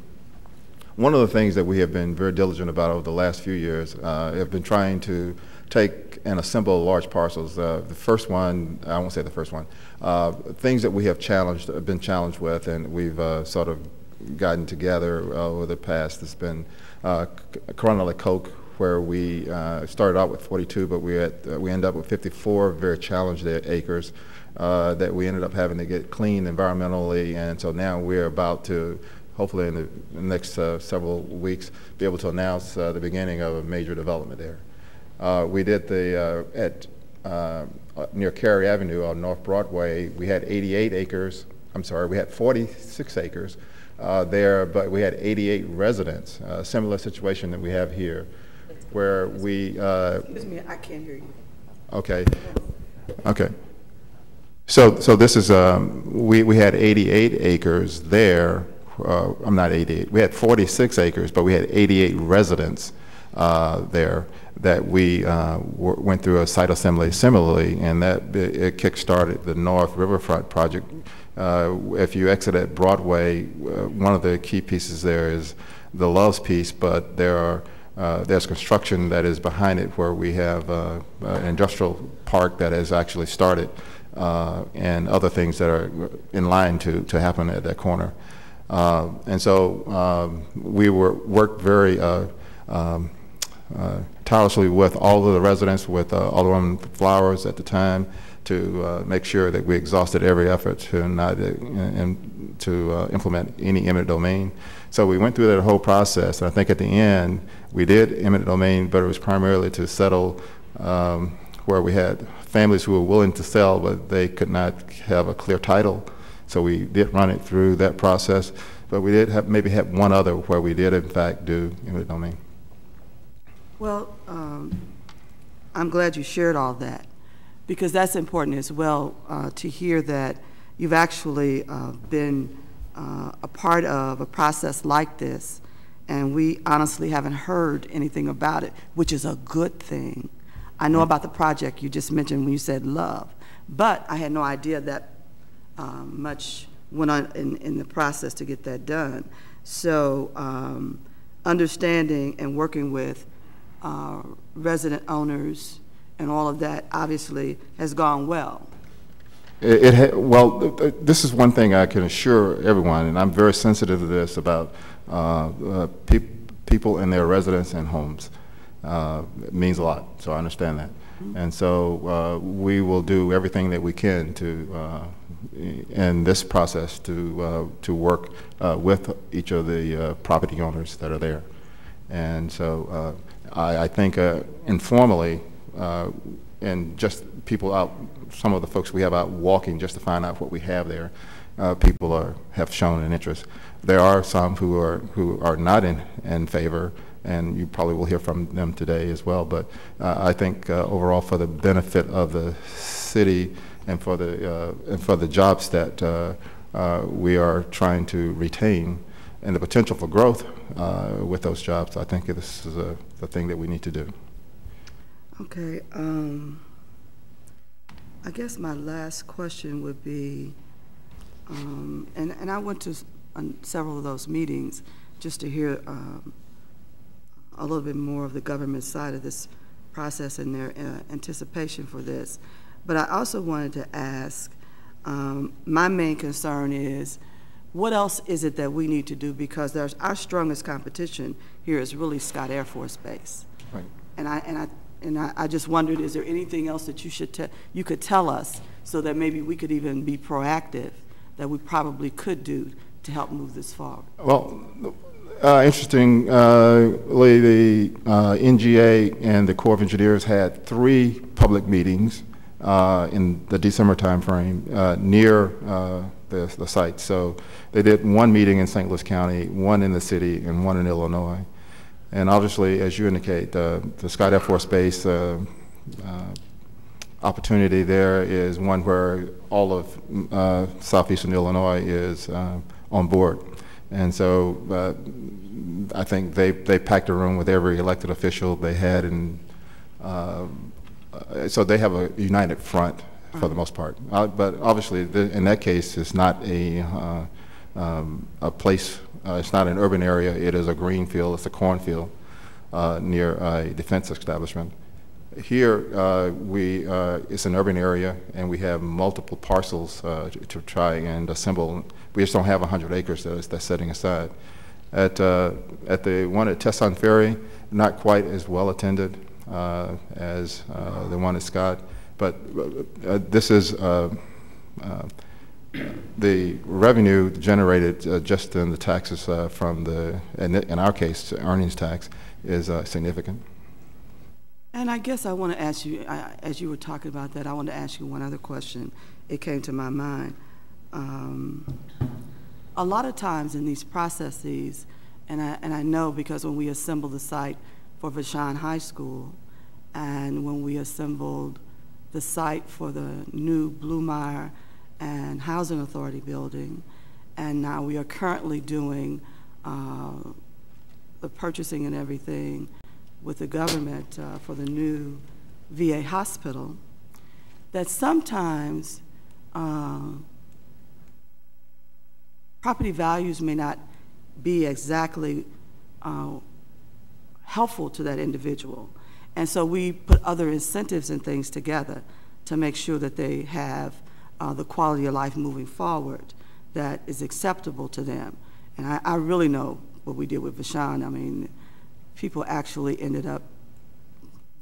L: One of the things that we have been very diligent about over the last few years have been trying to take and assemble large parcels. The first one, I won't say the first one, things that we have been challenged with, and we've sort of gotten together over the past. It's been Coronel Coke, where we started out with 42, but we ended up with 54 very challenged acres that we ended up having to get cleaned environmentally, and so now we're about to, hopefully in the next several weeks, be able to announce the beginning of a major development there. We did near Cary Avenue on North Broadway, we had 88 acres, I'm sorry, we had 46 acres there, but we had 88 residents, a similar situation that we have here, where we...
N: Excuse me, I can't hear you.
L: Okay. Okay. So this is, we had 88 acres there. I'm not 88. We had 46 acres, but we had 88 residents there that we went through a site assembly similarly, and that it kick-started the North Riverfront project. If you exit at Broadway, one of the key pieces there is the Loves piece, but there's construction that is behind it where we have an industrial park that has actually started, and other things that are in line to happen at that corner. And so we worked very tirelessly with all of the residents, with Alderwoman Flowers at the time, to make sure that we exhausted every effort to not to implement any eminent domain. So we went through that whole process, and I think at the end we did eminent domain, but it was primarily to settle where we had families who were willing to sell, but they could not have a clear title. So we did run it through that process, but we did have maybe have one other where we did in fact do eminent domain.
N: Well, I'm glad you shared all that, because that's important as well, to hear that you've actually been a part of a process like this, and we honestly haven't heard anything about it, which is a good thing. I know about the project you just mentioned when you said Love, but I had no idea that much went on in the process to get that done. So understanding and working with resident owners and all of that obviously has gone well.
L: Well, this is one thing I can assure everyone, and I'm very sensitive to this about people and their residence and homes. It means a lot, so I understand that. Mm-hmm. And so we will do everything that we can to, in this process, to work with each of the property owners that are there. And so I think informally, and just people out, some of the folks we have out walking just to find out what we have there, people have shown an interest. There are some who are not in favor, and you probably will hear from them today as well. But I think overall, for the benefit of the city and for the jobs that we are trying to retain and the potential for growth with those jobs, I think this is the thing that we need to do.
N: Okay. I guess my last question would be, and I went to several of those meetings just to hear a little bit more of the government side of this process and their anticipation for this. But I also wanted to ask, my main concern is, what else is it that we need to do? Because our strongest competition here is really Scott Air Force Base.
L: Right.
N: And I just wondered, is there anything else that you could tell us so that maybe we could even be proactive that we probably could do to help move this forward?
L: Well, interestingly, the NGA and the Corps of Engineers had 3 public meetings in the December timeframe near the site. So they did one meeting in St. Louis County, one in the city, and one in Illinois. And obviously, as you indicate, the Scott Air Force Base opportunity there is one where all of southeastern Illinois is on board. And so I think they packed a room with every elected official they had, and so they have a united front for the most part. But obviously, in that case, it's not a place, it's not an urban area, it is a green field, it's a cornfield near a defense establishment. Here, it's an urban area, and we have multiple parcels to try and assemble. We just don't have 100 acres that's setting aside. At the one at Tesson Ferry, not quite as well attended as the one at Scott, but this is the revenue generated just in the taxes from in our case, earnings tax, is significant.
N: And I guess I want to ask you, as you were talking about that, I want to ask you one other question. It came to my mind. A lot of times in these processes, and I know because when we assembled the site for Vashon High School, and when we assembled the site for the new Blumeyer and Housing Authority building, and now we are currently doing the purchasing and everything with the government for the new VA hospital, that sometimes property values may not be exactly helpful to that individual. And so we put other incentives and things together to make sure that they have the quality of life moving forward that is acceptable to them. And I really know what we did with Vashon. I mean, people actually ended up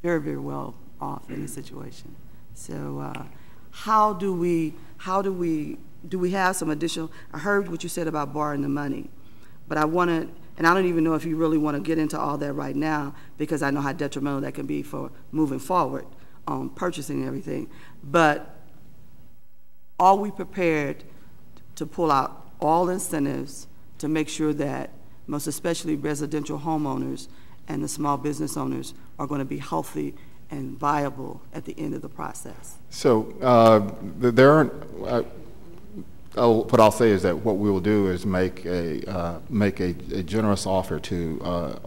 N: very, very well off in the situation. So do we have some additional, I heard what you said about borrowing the money, but I want to, and I don't even know if you really want to get into all that right now, because I know how detrimental that can be for moving forward on purchasing and everything. But are we prepared to pull out all incentives to make sure that most especially residential homeowners and the small business owners are going to be healthy and viable at the end of the process? So
L: there aren't, what I'll say is that what we will do is make a generous offer to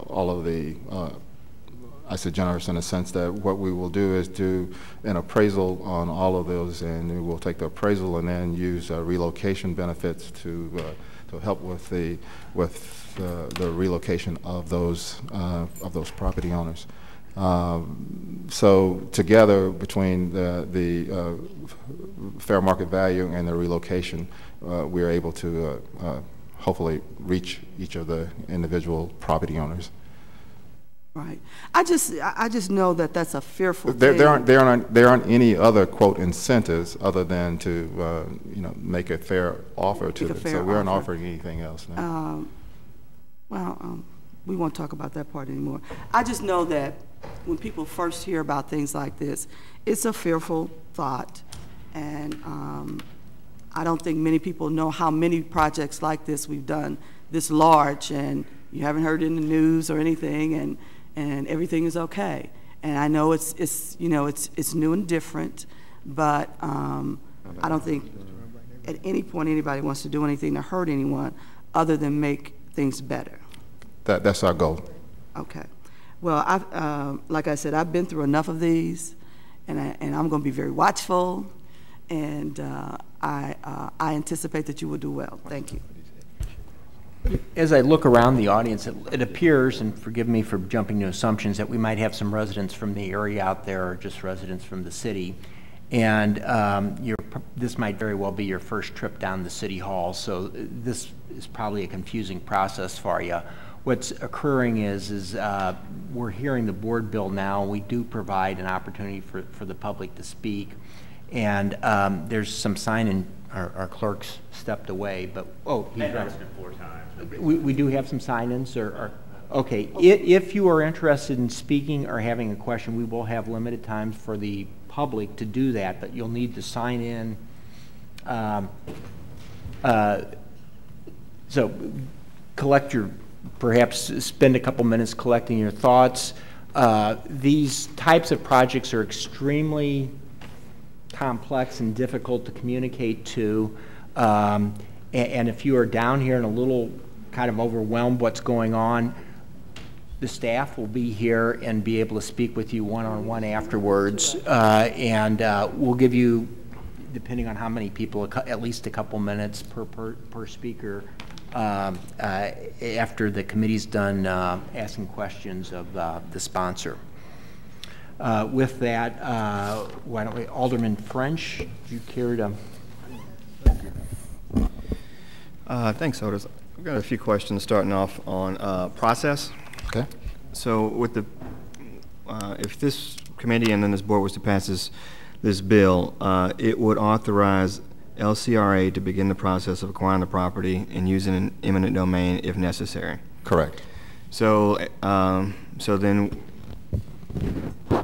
L: all of the, I say generous in the sense that what we will do is do an appraisal on all of those, and we'll take the appraisal and then use relocation benefits to help with the relocation of those property owners. So together, between the fair market value and the relocation, we are able to hopefully reach each of the individual property owners.
N: Right. I just know that that's a fearful thing.
L: There aren't any other quote incentives other than to make a fair offer to them. So we aren't offering anything else now.
N: We won't talk about that part anymore. I just know that when people first hear about things like this, it's a fearful thought, and I don't think many people know how many projects like this we've done this large, and you haven't heard it in the news or anything, and everything is okay. And I know it's new and different, but I don't think at any point anybody wants to do anything to hurt anyone other than make things better.
L: That's our goal.
N: Okay. Well, like I said, I've been through enough of these, and I'm going to be very watchful, and I anticipate that you will do well. Thank you.
A: As I look around the audience, it appears, and forgive me for jumping to assumptions, that we might have some residents from the area out there, or just residents from the city. And this might very well be your first trip down to City Hall, so this is probably a confusing process for you. What's occurring is we're hearing the board bill now. We do provide an opportunity for the public to speak. And there's some sign-in, our clerks stepped away, but, he's right.
B: 4 times.
A: We do have some sign-ins, okay. If you are interested in speaking or having a question, we will have limited time for the public to do that, but you'll need to sign in. So collect your perhaps spend a couple minutes collecting your thoughts. These types of projects are extremely complex and difficult to communicate to. And if you are down here and a little kind of overwhelmed what's going on, the staff will be here and be able to speak with you one-on-one afterwards. We'll give you, depending on how many people, at least a couple minutes per speaker after the committee's done asking questions of the sponsor. With that, why don't we, Alderman French, do you care to?
J: Thanks, Otis. I've got a few questions starting off on process.
L: Okay.
J: So with the, if this committee and then this board was to pass this bill, it would authorize LCRA to begin the process of acquiring the property and using an eminent domain if necessary.
L: Correct.
J: So, so then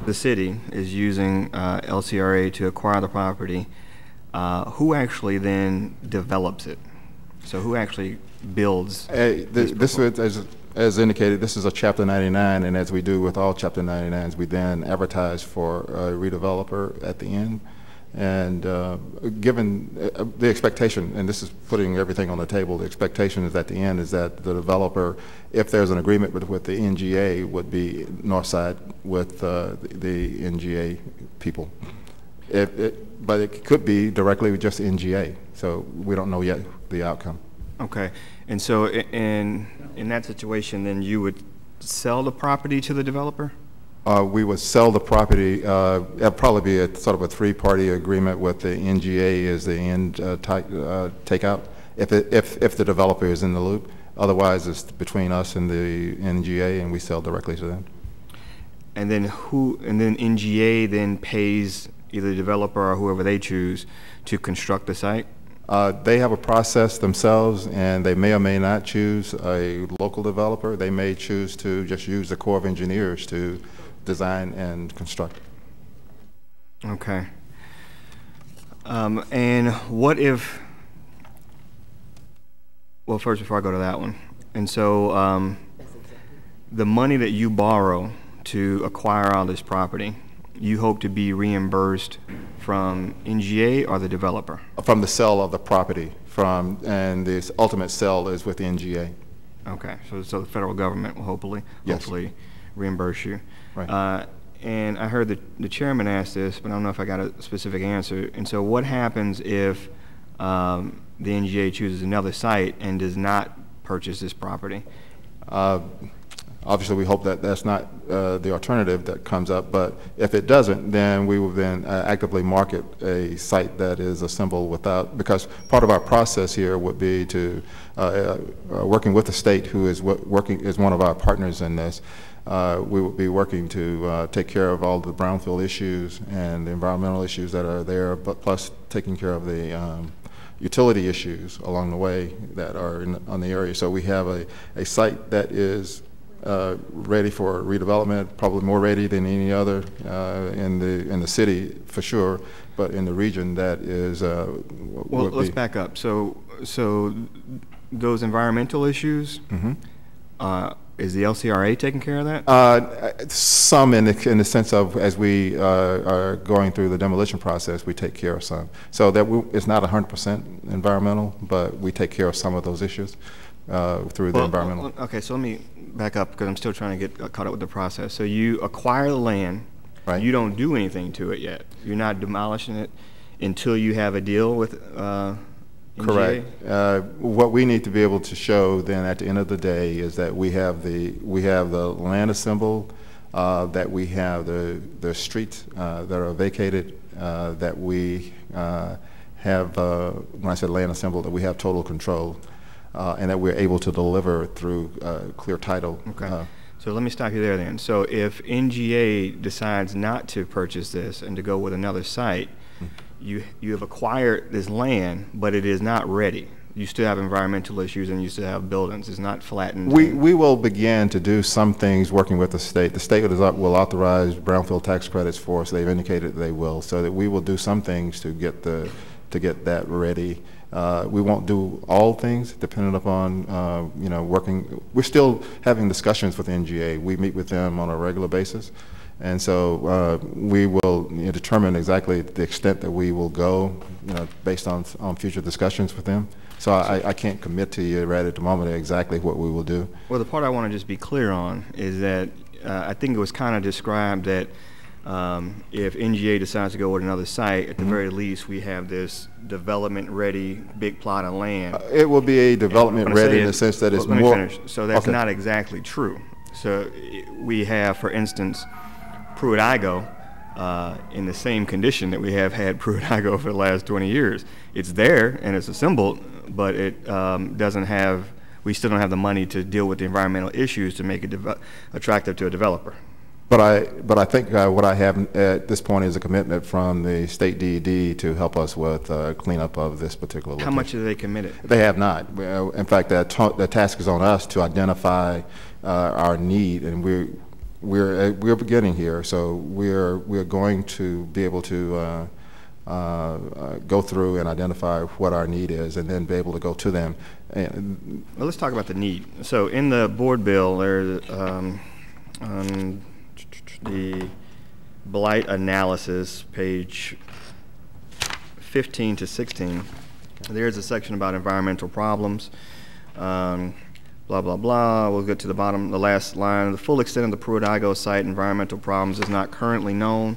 J: the city is using LCRA to acquire the property. Who actually then develops it? So who actually builds? As indicated, this is a Chapter 99, and as we do with all Chapter 99s, we then advertise for a redeveloper at the end. And given the expectation, and this is putting everything on the table, the expectation is at the end is that the developer, if there's an agreement with the NGA, would be Northside with the NGA people. But it could be directly with just NGA, so we don't know yet the outcome. Okay, and so in that situation, then you would sell the property to the developer?
L: We would sell the property. It'd probably be a sort of a three-party agreement with the NGA as the end takeout, if the developer is in the loop. Otherwise, it's between us and the NGA, and we sell directly to them.
J: And then NGA then pays either the developer or whoever they choose to construct the site?
L: They have a process themselves, and they may or may not choose a local developer. They may choose to just use the Corps of Engineers to design and construct.
J: Okay. And what if, well, first, before I go to that one, and so the money that you borrow to acquire all this property, you hope to be reimbursed from NGA or the developer?
L: From the sale of the property, and the ultimate sale is with the NGA.
J: Okay, so the federal government will hopefully reimburse you.
L: Right.
J: And I heard the chairman ask this, but I don't know if I got a specific answer. And so what happens if the NGA chooses another site and does not purchase this property?
L: Obviously, we hope that that's not the alternative that comes up, but if it doesn't, then we will then actively market a site that is assembled without, because part of our process here would be to, working with the state, who is is one of our partners in this, we will be working to take care of all the brownfield issues and the environmental issues that are there, but plus taking care of the utility issues along the way that are on the area. So we have a site that is ready for redevelopment, probably more ready than any other in the city for sure, but in the region that is.
J: Well, let's back up. So those environmental issues, is the LCRA taking care of that?
L: Some in the sense of, as we are going through the demolition process, we take care of some. So that it's not 100% environmental, but we take care of some of those issues through the environmental.
J: Okay, so let me back up because I'm still trying to get caught up with the process. So you acquire the land,
L: right?
J: You don't do anything to it yet. You're not demolishing it until you have a deal with NGA?
L: Correct. What we need to be able to show then at the end of the day is that we have the land assembled, that we have the streets that are vacated, that we have, when I said land assembled, that we have total control. And that we're able to deliver through clear title.
J: Okay. So let me stop you there then. So if NGA decides not to purchase this and to go with another site, you have acquired this land, but it is not ready. You still have environmental issues and you still have buildings. It's not flattened.
L: We will begin to do some things working with the state. The state will authorize brownfield tax credits for us. They've indicated they will, so that we will do some things to get the to get that ready. We won't do all things depending upon, you know, working. We're still having discussions with NGA. We meet with them on a regular basis. And so we will, you know, determine exactly the extent that we will go, you know, based on future discussions with them. So I can't commit to you right at the moment exactly what we will do.
J: Well, the part I want to just be clear on is that I think it was kind of described that if NGA decides to go with another site, at the very least, we have this development-ready big plot of land.
L: It will be a development-ready in the sense that it's
J: let me
L: more.
J: finish. So that's
L: okay.
J: not exactly true. So we have, for instance, Pruitt-Igoe in the same condition that we have had Pruitt-Igoe for the last 20 years. It's there and it's assembled, but it doesn't have. We still don't have the money to deal with the environmental issues to make it attractive to a developer.
L: But I think what I have at this point is a commitment from the state DED to help us with cleanup of this particular location.
J: How much have they committed?
L: They have not. In fact, the task is on us to identify our need, and we're beginning here. So we're going to be able to go through and identify what our need is, and then be able to go to them. And
J: well, let's talk about the need. So in the board bill, there's the blight analysis, page 15 to 16. There's a section about environmental problems. Blah, blah, blah. We'll get to the bottom, the last line. The full extent of the Pruitt-Igoe site environmental problems is not currently known,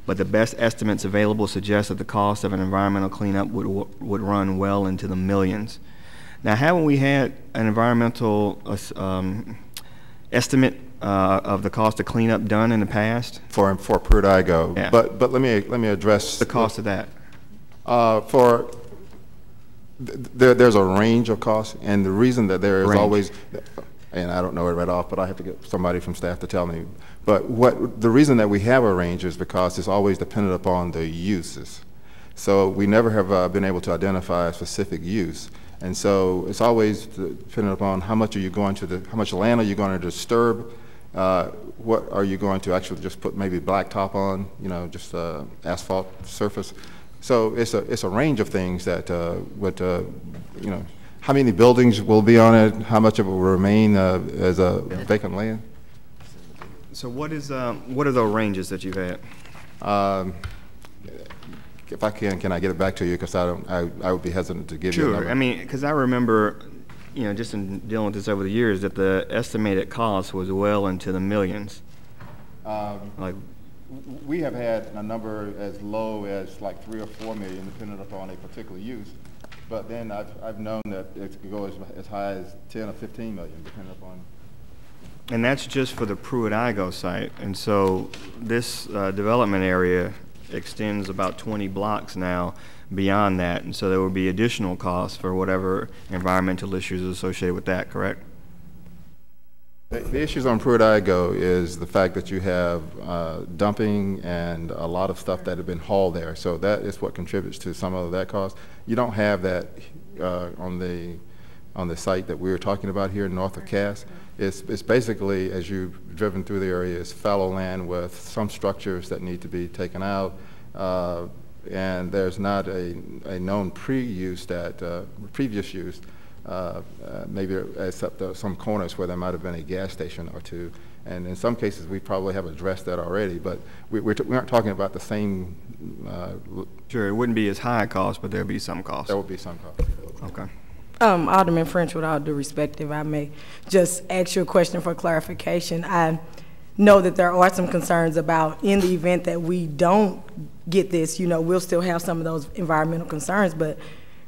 J: but the best estimates available suggest that the cost of an environmental cleanup would run well into the millions. Now, haven't we had an environmental estimate of the cost of cleanup done in the past?
L: For Pruitt-Igoe.
J: Yeah.
L: But let me address
J: the cost of that.
L: There's a range of costs, and the reason that there is always, and I don't know it right off, but I have to get somebody from staff to tell me. But the reason that we have a range is because it's always dependent upon the uses. So we never have been able to identify a specific use. And so it's always dependent upon how much are you going to how much land are you going to disturb, what are you going to actually just put maybe blacktop on, you know, just asphalt surface. So it's a range of things that would, you know, how many buildings will be on it, how much of it will remain as a vacant land.
J: So what are the ranges that you've had?
L: If I can I get it back to you, because I would be hesitant to give you a number.
J: Sure. I mean, because I remember, you know, just in dealing with this over the years, that the estimated cost was well into the millions. Like,
L: we have had a number as low as like 3 or 4 million, depending upon a particular use. But then I've known that it could go as high as 10 or 15 million, depending upon.
J: And that's just for the Pruitt-Igoe site. And so this development area extends about 20 blocks now beyond that. And so there will be additional costs for whatever environmental issues associated with that, correct?
L: The issues on Pruitt-Igoe is the fact that you have dumping and a lot of stuff that have been hauled there. So that is what contributes to some of that cost. You don't have that on the site that we were talking about here north of Cass. It's basically, as you've driven through the area, it's fallow land with some structures that need to be taken out, and there's not a known previous use, maybe except some corners where there might have been a gas station or two. And in some cases, we probably have addressed that already, but we aren't talking about the same.
J: Sure, it wouldn't be as high a cost, but there'd be some cost.
L: There would be some cost.
J: Okay.
I: Alderman French, with all due respect, if I may just ask you a question for clarification. I know that there are some concerns about, in the event that we don't get this, you know, we'll still have some of those environmental concerns, but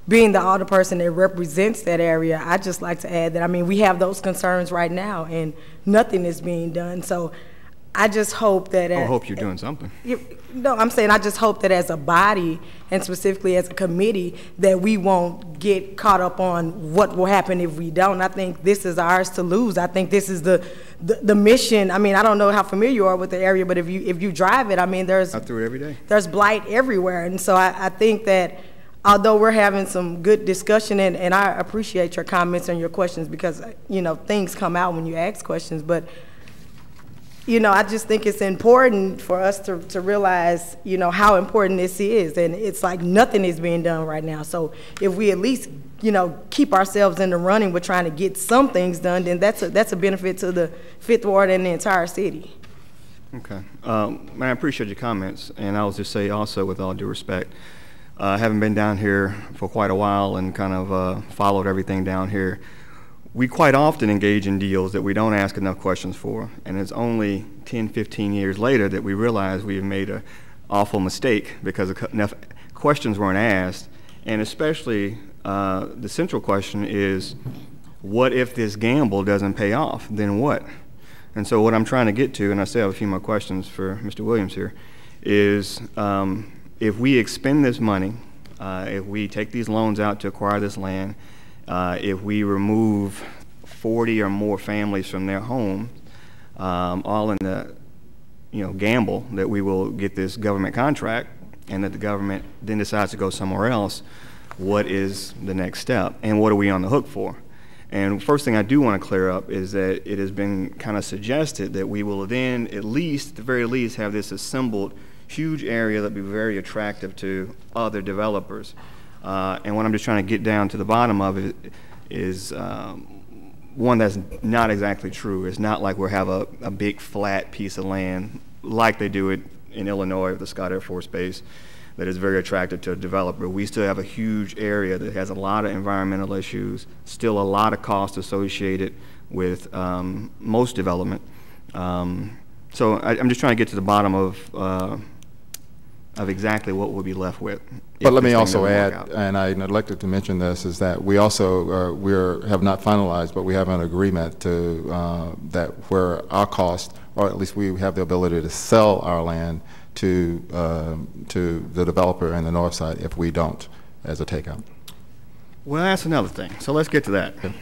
I: being the alderperson that represents that area, I'd just like to add that, I mean, we have those concerns right now and nothing is being done. So I just hope that—
J: I hope you're doing something.
I: No, I'm saying I just hope that as a body, and specifically as a committee, that we won't get caught up on what will happen if we don't. I think this is ours to lose. I think this is the mission. I mean, I don't know how familiar you are with the area, but if you drive it, I mean, I
J: through it every day.
I: There's blight everywhere. And so I think that although we're having some good discussion, and I appreciate your comments and your questions, because, you know, things come out when you ask questions, but you know, I just think it's important for us to realize, you know, how important this is. And it's like nothing is being done right now. So if we at least, you know, keep ourselves in the running with trying to get some things done, then that's a benefit to the Fifth Ward and the entire city.
J: Okay. I appreciate your comments. And I'll just say also, with all due respect, having been down here for quite a while and kind of followed everything down here, we quite often engage in deals that we don't ask enough questions for, and it's only 10, 15 years later that we realize we have made an awful mistake because enough questions weren't asked, and especially the central question is, what if this gamble doesn't pay off? Then what? And so what I'm trying to get to, and I still have a few more questions for Mr. Williams here, is if we expend this money, if we take these loans out to acquire this land, if we remove 40 or more families from their home, all in the gamble that we will get this government contract and that the government then decides to go somewhere else, what is the next step and what are we on the hook for? And first thing I do want to clear up is that it has been kind of suggested that we will then at the very least, have this assembled huge area that will be very attractive to other developers. And what I'm just trying to get down to the bottom of it is one that's not exactly true. It's not like we'll have a big flat piece of land like they do it in Illinois with the Scott Air Force Base that is very attractive to a developer. We still have a huge area that has a lot of environmental issues, still a lot of costs associated with most development. So I'm just trying to get to the bottom of exactly what we'll be left with.
L: But let me also add, and I neglected to mention this, is that we also have not finalized, but we have an agreement to that where our cost, or at least we have the ability to sell our land to the developer in the north side if we don't, as a takeout.
J: Well, that's another thing. So let's get to that. Okay.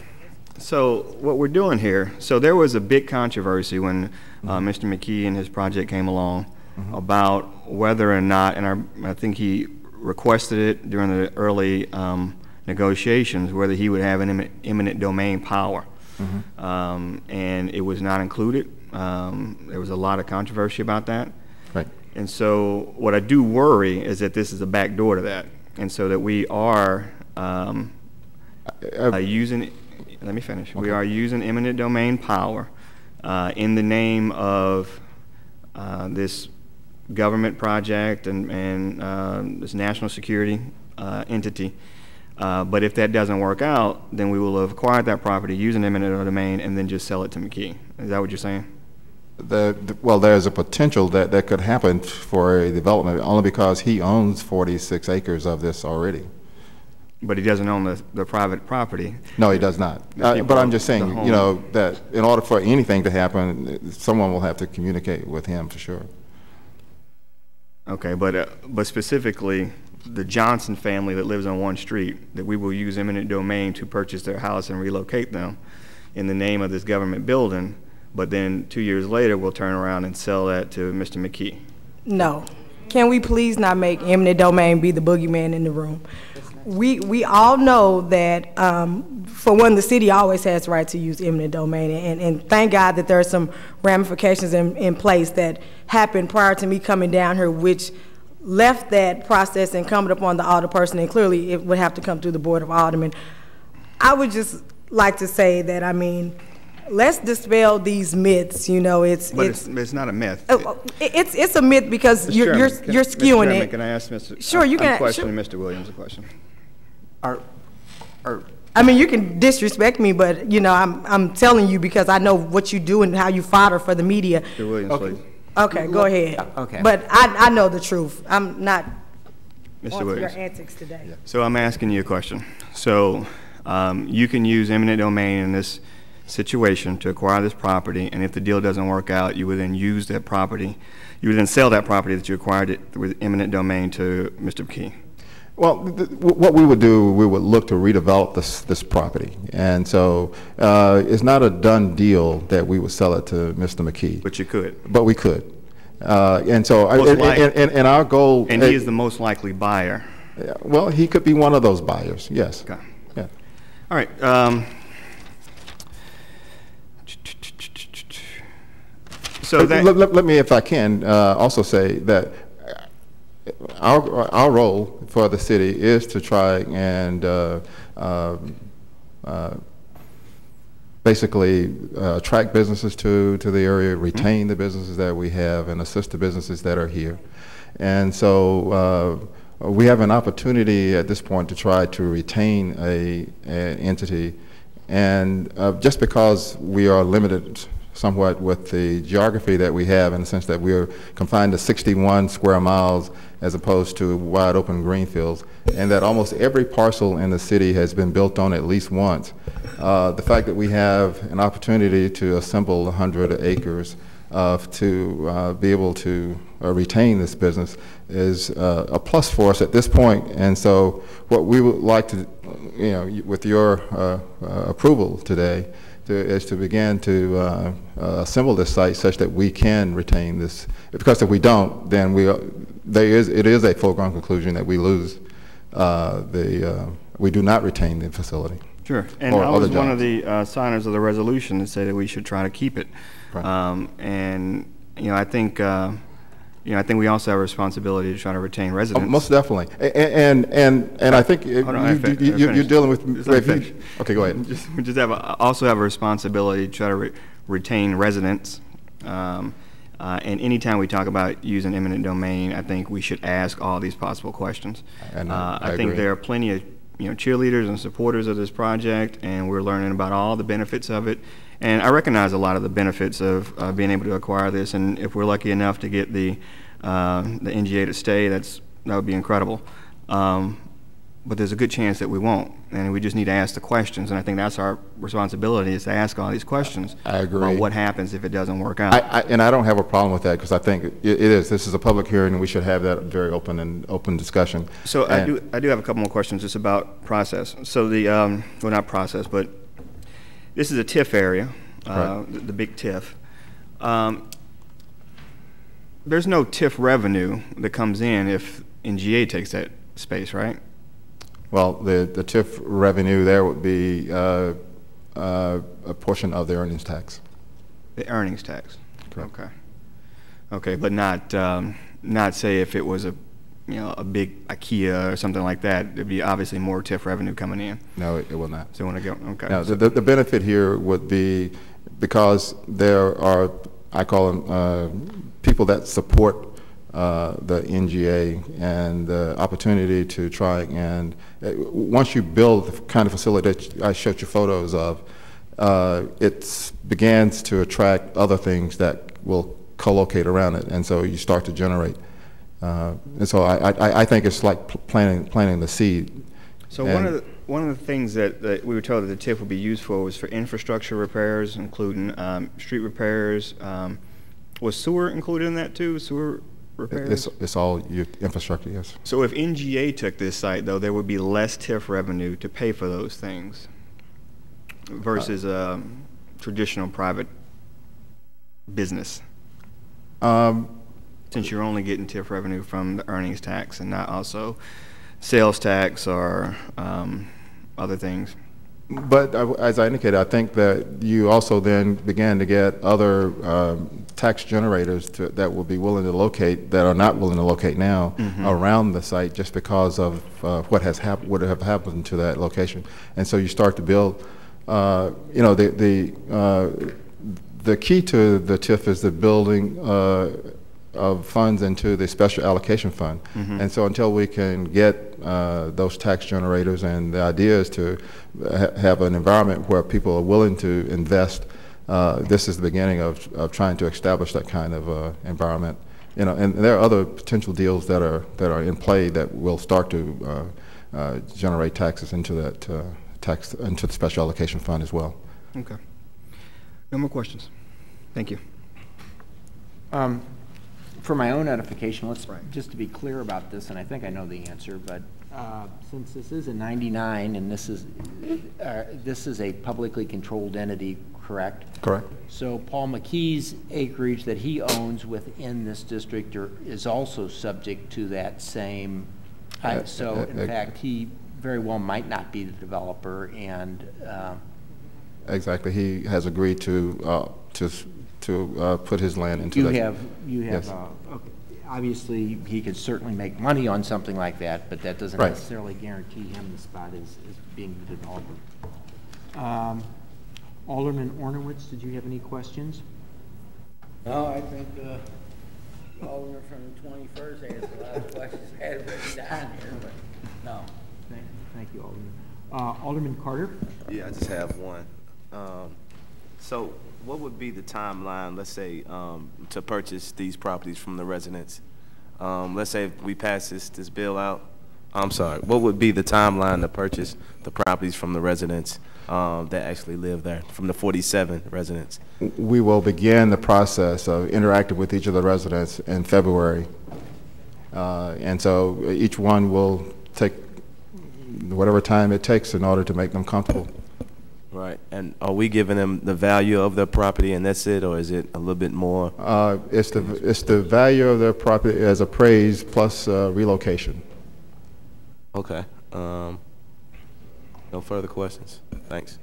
J: So what we're doing here, so there was a big controversy when Mr. McKee and his project came along about whether or not, and I think he requested it during the early negotiations, whether he would have an eminent domain power. And it was not included. There was a lot of controversy about that.
L: Right.
J: And so what I do worry is that this is a back door to that. And so that we are using, let me finish. Okay. We are using eminent domain power in the name of this government project and this national security entity. But if that doesn't work out, then we will have acquired that property using eminent domain and then just sell it to McKee. Is that what you're saying?
L: Well, there's a potential that could happen for a development only because he owns 46 acres of this already.
J: But he doesn't own the private property.
L: No, he does not. But I'm just saying, you know, that in order for anything to happen, someone will have to communicate with him for sure.
J: Okay, but specifically, the Johnson family that lives on one street, that we will use eminent domain to purchase their house and relocate them in the name of this government building, but then 2 years later, we'll turn around and sell that to Mr. McKee.
I: No. Can we please not make eminent domain be the boogeyman in the room? We all know that, for one, the city always has the right to use eminent domain, and thank God that there are some ramifications in place that happened prior to me coming down here, which left that process incumbent upon the alderperson, and clearly it would have to come through the Board of Aldermen. I would just like to say that, I mean, let's dispel these myths. You know, it's
J: not a myth.
I: It's a myth because you're skewing it.
J: Can I ask Mr.
I: Sure, you can.
J: I'm questioning Mr. Williams a question.
I: I mean, you can disrespect me, but you know, I'm telling you because I know what you do and how you fodder for the media.
J: Mr. Williams, please.
I: Okay, go ahead.
A: Yeah, okay.
I: But I know the truth. I'm not
J: Mr.
I: on to
J: Williams.
I: your antics today. Yeah.
J: So I'm asking you a question. So you can use eminent domain in this situation to acquire this property, and if the deal doesn't work out, you would then use that property. You would then sell that property that you acquired it with eminent domain to Mr. McKee.
L: Well, what we would do, we would look to redevelop this property, and so it's not a done deal that we would sell it to Mr. McKee.
J: But you could.
L: But we could, and so and our goal.
J: And he is the most likely buyer.
L: Well, he could be one of those buyers. Yes.
J: Okay.
L: Yeah.
J: All right. So that,
L: let me, if I can, also say that our role for the city is to try and basically attract businesses to the area, retain the businesses that we have, and assist the businesses that are here. And so we have an opportunity at this point to try to retain an entity, and just because we are limited somewhat with the geography that we have, in the sense that we are confined to 61 square miles as opposed to wide open green fields, and that almost every parcel in the city has been built on at least once. The fact that we have an opportunity to assemble 100 acres to be able to retain this business is a plus for us at this point. And so what we would like to, with your approval today, is to begin to assemble this site such that we can retain this. Because if we don't, then it is a foregone conclusion that we lose we do not retain the facility.
J: Sure, and I was one of the signers of the resolution that said that we should try to keep it. Right. And I think we also have a responsibility to try to retain residents.
L: Oh, most definitely, and I think you're dealing with. Okay, go ahead.
J: We just also have a responsibility to try to retain residents. And anytime we talk about using eminent domain, I think we should ask all these possible questions. And I think
L: agree.
J: There are plenty of cheerleaders and supporters of this project, and we're learning about all the benefits of it. And I recognize a lot of the benefits of being able to acquire this, and if we're lucky enough to get the NGA to stay, that would be incredible. But there's a good chance that we won't, and we just need to ask the questions, and I think that's our responsibility, is to ask all these questions.
L: I agree.
J: About what happens if it doesn't work out.
L: And I don't have a problem with that, because I think this is a public hearing, and we should have that very open discussion.
J: So I do have a couple more questions just about process. So well, not process, but this is a TIF area, right. The big TIF. There's no TIF revenue that comes in if NGA takes that space, right? Well, the TIF revenue there would be a portion of the earnings tax. The earnings tax. Correct. Okay. Okay, but not say if it was a big IKEA or something like that, there'd be obviously more TIF revenue coming in. No, it will not. So you want to go? Okay. No, the benefit here would be, because there are, I call them people that support the NGA, and the opportunity to try and, once you build the kind of facility that I showed you photos of, it begins to attract other things that will co-locate around it, and so you start to generate. And so I think it's like planting the seed. So one of the things that we were told that the TIF would be used for was for infrastructure repairs, including street repairs. Was sewer included in that too? Sewer repairs? It's all infrastructure, yes. So if NGA took this site, though, there would be less TIF revenue to pay for those things versus traditional private business. Since you're only getting TIF revenue from the earnings tax and not also sales tax or other things. But as I indicated, I think that you also then began to get other tax generators that will be willing to locate, that are not willing to locate now, around the site, just because of what would have happened to that location. And so you start to build. The key to the TIF is the building of funds into the special allocation fund. And so until we can get those tax generators, and the idea is to have an environment where people are willing to invest, this is the beginning of trying to establish that kind of environment. And there are other potential deals that are in play that will start to generate taxes into that into the special allocation fund as well. Okay. No more questions. Thank you.
A: For my own edification, just to be clear about this, and I think I know the answer, but since this is a 99 and this is a publicly controlled entity, correct? Correct. So Paul McKee's acreage that he owns within this district is also subject to that same. So in fact, he very well might not be the developer, and exactly, he has agreed to
L: to put his land into that.
A: You have,
L: Yes.
A: okay. Obviously, he could certainly make money on something like that, but that doesn't
L: Right.
A: necessarily guarantee him the spot as being the developer. Alderman Ornowitz, did you have any questions?
D: No, I think Alderman from the 21st asked a lot of questions I had written down here, but no.
A: Thank you, Alderman. Alderman Carter?
O: Yeah, I just have one. So what would be the timeline, let's say, to purchase these properties from the residents? Let's say if we pass this bill out, I'm sorry, what would be the timeline to purchase the properties from the residents that actually live there, from the 47 residents?
L: We will begin the process of interacting with each of the residents in February. And so each one will take whatever time it takes in order to make them comfortable.
O: Right. And are we giving them the value of their property and that's it, or is it a little bit more?
L: It's the value of their property as appraised plus relocation.
O: Okay. No further questions. Thanks.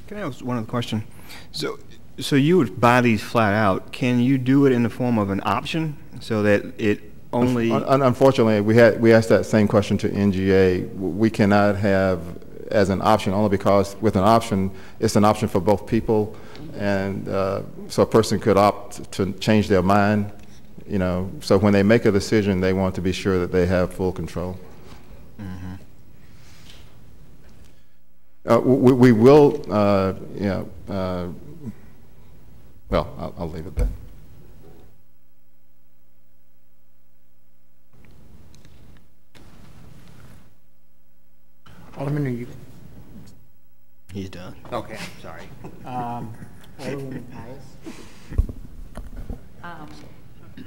J: Can I ask one other question? So you would buy these flat out. Can you do it in the form of an option so that it only?
L: Unfortunately, we asked that same question to NGA. We cannot have as an option only because with an option, it's an option for both people, and so a person could opt to change their mind. You know, so when they make a decision, they want to be sure that they have full control. We will, well, I'll leave it there.
A: Alderman, are you?
J: He's done.
A: Okay, sorry. Alderwoman Pius?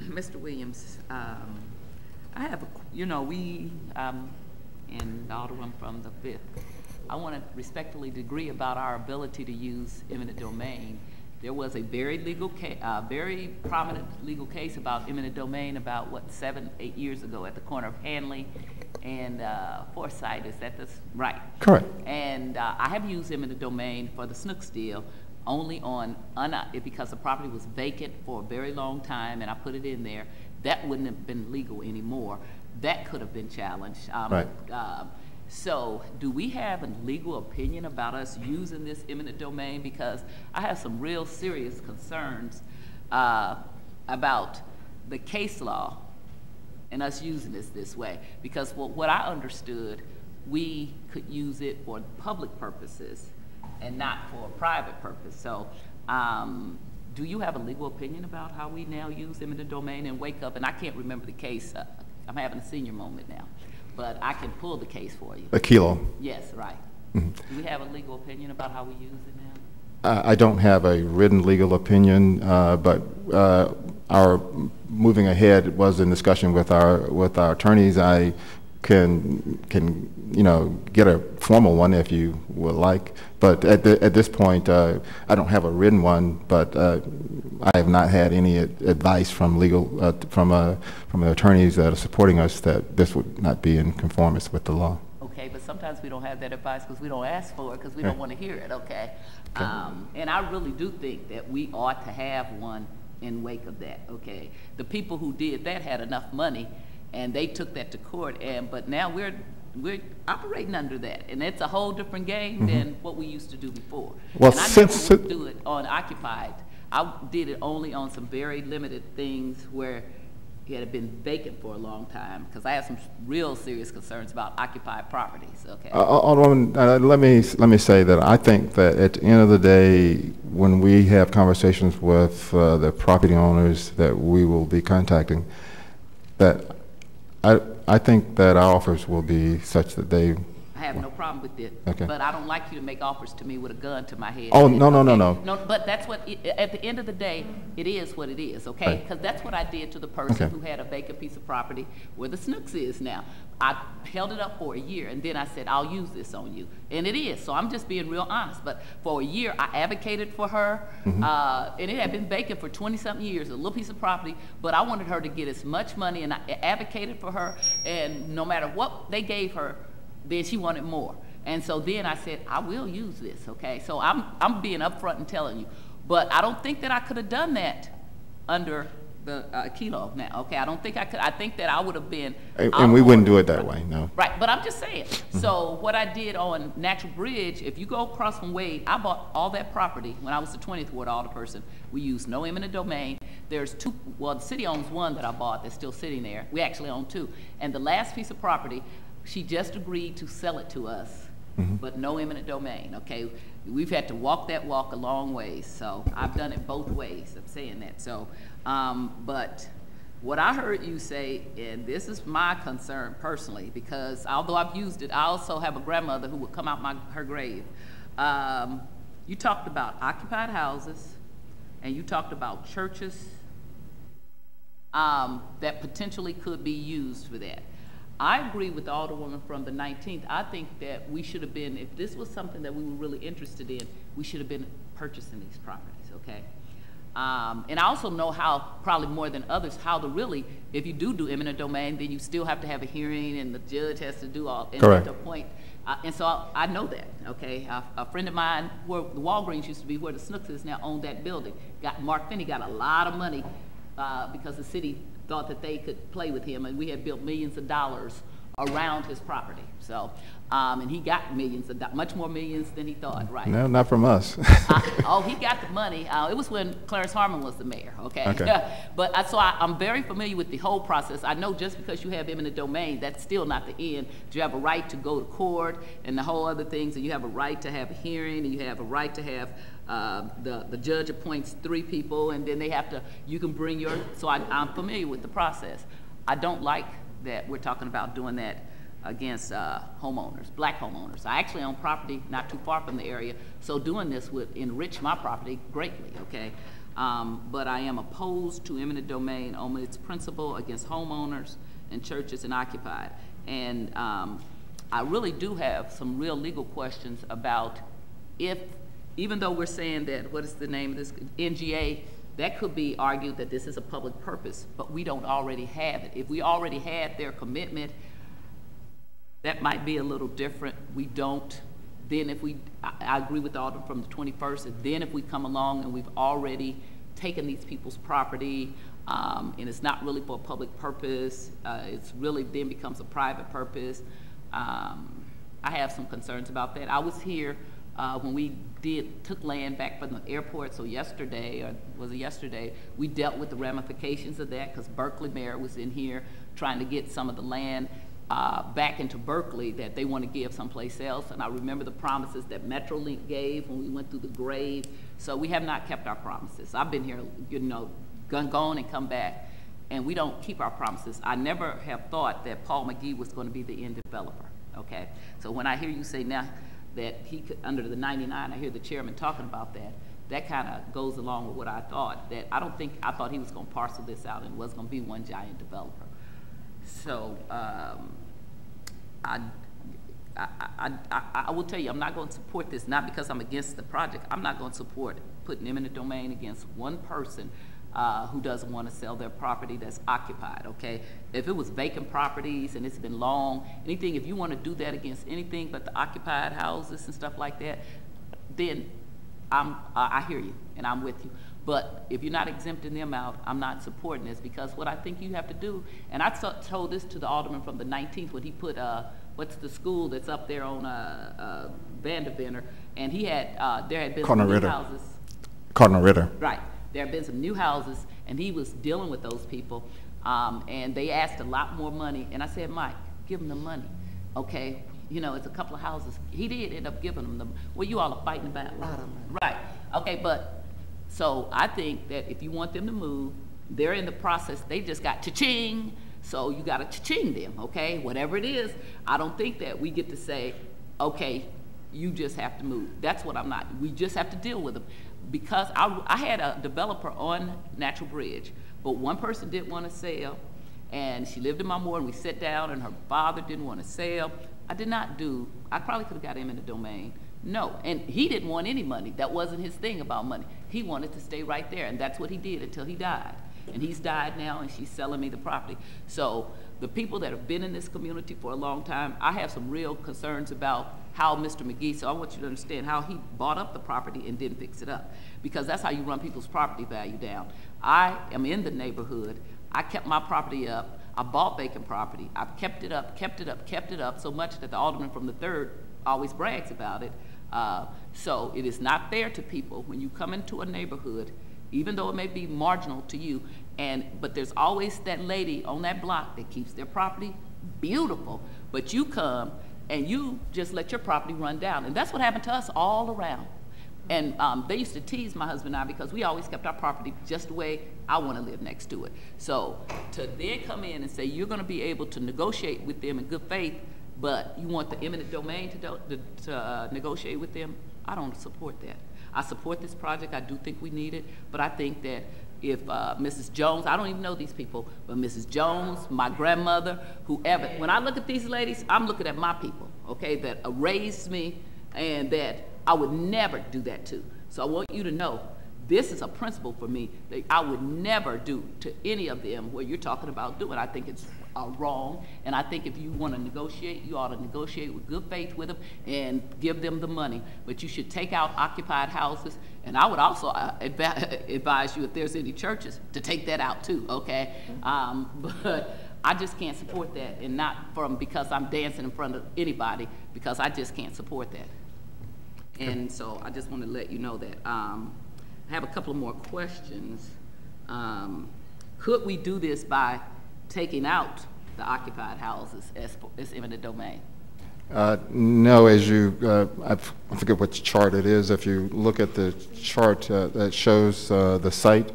C: Mr. Williams, I have, we, and the Alderman from the 5th, I want to respectfully disagree about our ability to use eminent domain. There was a very very prominent legal case about eminent domain about, 7, 8 years ago at the corner of Hanley and Forsyth. Is that right?
L: Correct.
C: And I have used eminent domain for the Snooks deal only on, because the property was vacant for a very long time and I put it in there. That wouldn't have been legal anymore. That could have been challenged.
L: Right.
C: So do we have a legal opinion about us using this eminent domain? Because I have some real serious concerns about the case law and us using this way. Because what I understood, we could use it for public purposes and not for a private purpose. So do you have a legal opinion about how we now use eminent domain and wake up? And I can't remember the case. I'm having a senior moment now. But I can pull the case for you.
L: A kilo.
C: Yes, right.
L: Mm-hmm.
C: Do we have a legal opinion about how we use it now?
L: I don't have a written legal opinion, but our moving ahead was in discussion with our attorneys. I can get a formal one if you would like, but at this point I don't have a written one, but I have not had any advice from legal from the attorneys that are supporting us that this would not be in conformance with the law.
C: Okay, but sometimes we don't have that advice because we don't ask for it because we don't want to hear it. Okay, and I really do think that we ought to have one in wake of that. Okay, the people who did that had enough money and they took that to court, but now we're operating under that, and it's a whole different game than what we used to do before.
L: Well,
C: and I never would do it on occupied. I did it only on some very limited things where it had been vacant for a long time, because I have some real serious concerns about occupied properties. Okay.
L: Alderwoman, let me say that I think that at the end of the day, when we have conversations with the property owners that we will be contacting, that I think that our offers will be such that they.
C: I have no problem with it,
L: okay.
C: But I don't like you to make offers to me with a gun to my head.
L: Oh, no.
C: No, but that's what, at the end of the day, it is what it is, okay? Because that's what I did to the person who had a vacant piece of property where the Snooks is now. I held it up for a year, and then I said, I'll use this on you. And it is, so I'm just being real honest. But for a year, I advocated for her, and it had been vacant for 20-something years, a little piece of property, but I wanted her to get as much money, and I advocated for her, and no matter what they gave her, then she wanted more. And so then I said, I will use this, okay? So I'm being upfront and telling you. But I don't think that I could have done that under the kilo now, okay? I don't think I could. I think that I would have been.
L: And we wouldn't do it that way, no.
C: Right, but I'm just saying. So what I did on Natural Bridge, if you go across from Wade, I bought all that property when I was the 20th Ward alderperson. We used no eminent domain. There's two, well, the city owns one that I bought that's still sitting there. We actually own two. And the last piece of property, she just agreed to sell it to us, but no eminent domain, okay? We've had to walk that walk a long ways, so I've done it both ways of saying that. So, but what I heard you say, and this is my concern personally, because although I've used it, I also have a grandmother who would come out her grave. You talked about occupied houses, and you talked about churches that potentially could be used for that. I agree with the Alderwoman from the 19th. I think that we should have been, if this was something that we were really interested in, we should have been purchasing these properties, okay? And I also know how, probably more than others, how to really, if you do eminent domain, then you still have to have a hearing and the judge has to do all, and at the point, and so I know that, okay? A friend of mine, where the Walgreens used to be, where the Snooks is now, owned that building. Mark Finney got a lot of money because the city thought that they could play with him, and we had built millions of dollars around his property. So, and he got millions of dollars, much more millions than he thought, right?
L: No, not from us.
C: Oh, he got the money. It was when Clarence Harmon was the mayor, okay? But so I'm very familiar with the whole process. I know just because you have eminent domain, that's still not the end. You have a right to go to court and the whole other things, and you have a right to have a hearing, and you have a right to have the judge appoints 3 people, and then they have to, you can bring your, so I'm familiar with the process. I don't like that we're talking about doing that against homeowners, black homeowners. I actually own property not too far from the area, so doing this would enrich my property greatly, okay? But I am opposed to eminent domain on its principle against homeowners and churches and occupied. And I really do have some real legal questions about if, even though we're saying that, what is the name of this, NGA, that could be argued that this is a public purpose, but we don't already have it. If we already had their commitment, that might be a little different. We don't. Then if we, I agree with the Alderman from the 21st, and then if we come along and we've already taken these people's property, and it's not really for a public purpose, it's really then becomes a private purpose, I have some concerns about that. I was here when we took land back from the airport, so yesterday, or was it yesterday, we dealt with the ramifications of that because Berkeley mayor was in here trying to get some of the land back into Berkeley that they want to give someplace else. And I remember the promises that Metrolink gave when we went through the grave. So we have not kept our promises. I've been here, you know, gone and come back, and we don't keep our promises. I never have thought that Paul McGee was going to be the end developer, okay? So when I hear you say now that he could, under the 99, I hear the chairman talking about that, that kind of goes along with what I thought, that I thought he was going to parcel this out and was going to be one giant developer. So I will tell you, I'm not going to support this, not because I'm against the project. I'm not going to support putting eminent domain against one person who doesn't want to sell their property that's occupied, okay? If it was vacant properties and it's been long, anything, if you want to do that against anything but the occupied houses and stuff like that, then I hear you and I'm with you. But if you're not exempting them out, I'm not supporting this, because what I think you have to do, and I told this to the Alderman from the 19th when he put, what's the school that's up there on Vanderbilt, and he had, there had been some new houses.
L: Cardinal Ritter.
C: Right. There have been some new houses, and he was dealing with those people, and they asked a lot more money. And I said, Mike, give them the money, okay? You know, it's a couple of houses. He did end up giving them the, well, you all are fighting about. Right. Okay, but, so I think that if you want them to move, they're in the process. They just got cha-ching, so you got to cha-ching them, okay? Whatever it is, I don't think that we get to say, okay, you just have to move. That's what I'm not. We just have to deal with them. Because I had a developer on Natural Bridge, but one person didn't want to sell, and she lived in my ward, and we sat down, and her father didn't want to sell. I probably could have got him in the domain. No, and he didn't want any money. That wasn't his thing about money. He wanted to stay right there, and that's what he did until he died. and he's died now, and she's selling me the property. So the people that have been in this community for a long time, I have some real concerns about how Mr. McGee, so I want you to understand how he bought up the property and didn't fix it up, because that's how you run people's property value down. I am in the neighborhood. I kept my property up. I bought vacant property. I've kept it up, kept it up, kept it up, so much that the alderman from the 3rd always brags about it. So it is not fair to people when you come into a neighborhood, even though it may be marginal to you, but there's always that lady on that block that keeps their property beautiful, but you come and you just let your property run down. And that's what happened to us all around. And they used to tease my husband and I because we always kept our property just the way I want to live next to it. So to then come in and say you're going to be able to negotiate with them in good faith, but you want the eminent domain to negotiate with them, I don't support that. I support this project. I do think we need it, but I think that if Mrs. Jones, I don't even know these people, but Mrs. Jones, my grandmother, whoever, when I look at these ladies, I'm looking at my people, okay, that raised me and that I would never do that to. So I want you to know, this is a principle for me that I would never do to any of them what you're talking about doing. I think it's wrong, and I think if you want to negotiate, you ought to negotiate with good faith with them and give them the money. But you should take out occupied houses, and I would also advise you, if there's any churches, to take that out too, okay? But I just can't support that, and not because I'm dancing in front of anybody, because I just can't support that. And so I just want to let you know that. I have a couple of more questions. Could we do this by taking out the occupied houses as eminent domain?
L: No, as you, I forget which chart it is. If you look at the chart that shows the site,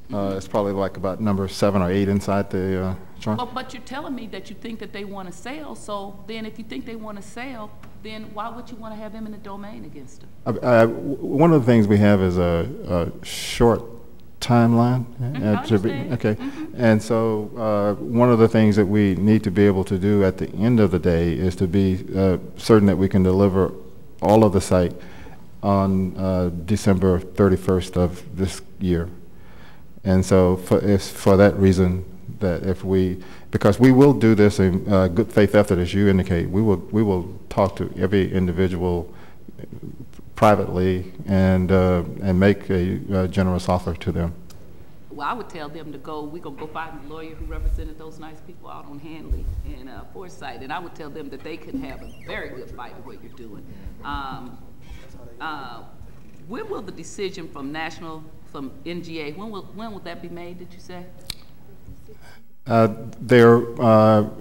L: it's probably like about number 7 or 8 inside the chart.
C: But you're telling me that you think that they want to sell, so then if you think they want to sell, then why would you want to have eminent domain against them?
L: One of the things we have is a short timeline. Okay. And so one of the things that we need to be able to do at the end of the day is to be certain that we can deliver all of the site on December 31st of this year. And so it's for that reason that because we will do this in good faith effort, as you indicate, we will talk to every individual privately and make a generous offer to them.
C: Well, I would tell them to go, we're going to go find a lawyer who represented those nice people out on Hanley and Forsyth, and I would tell them that they could have a very good fight with what you're doing. When will the decision from NGA, when will that be made, did you say?
L: There,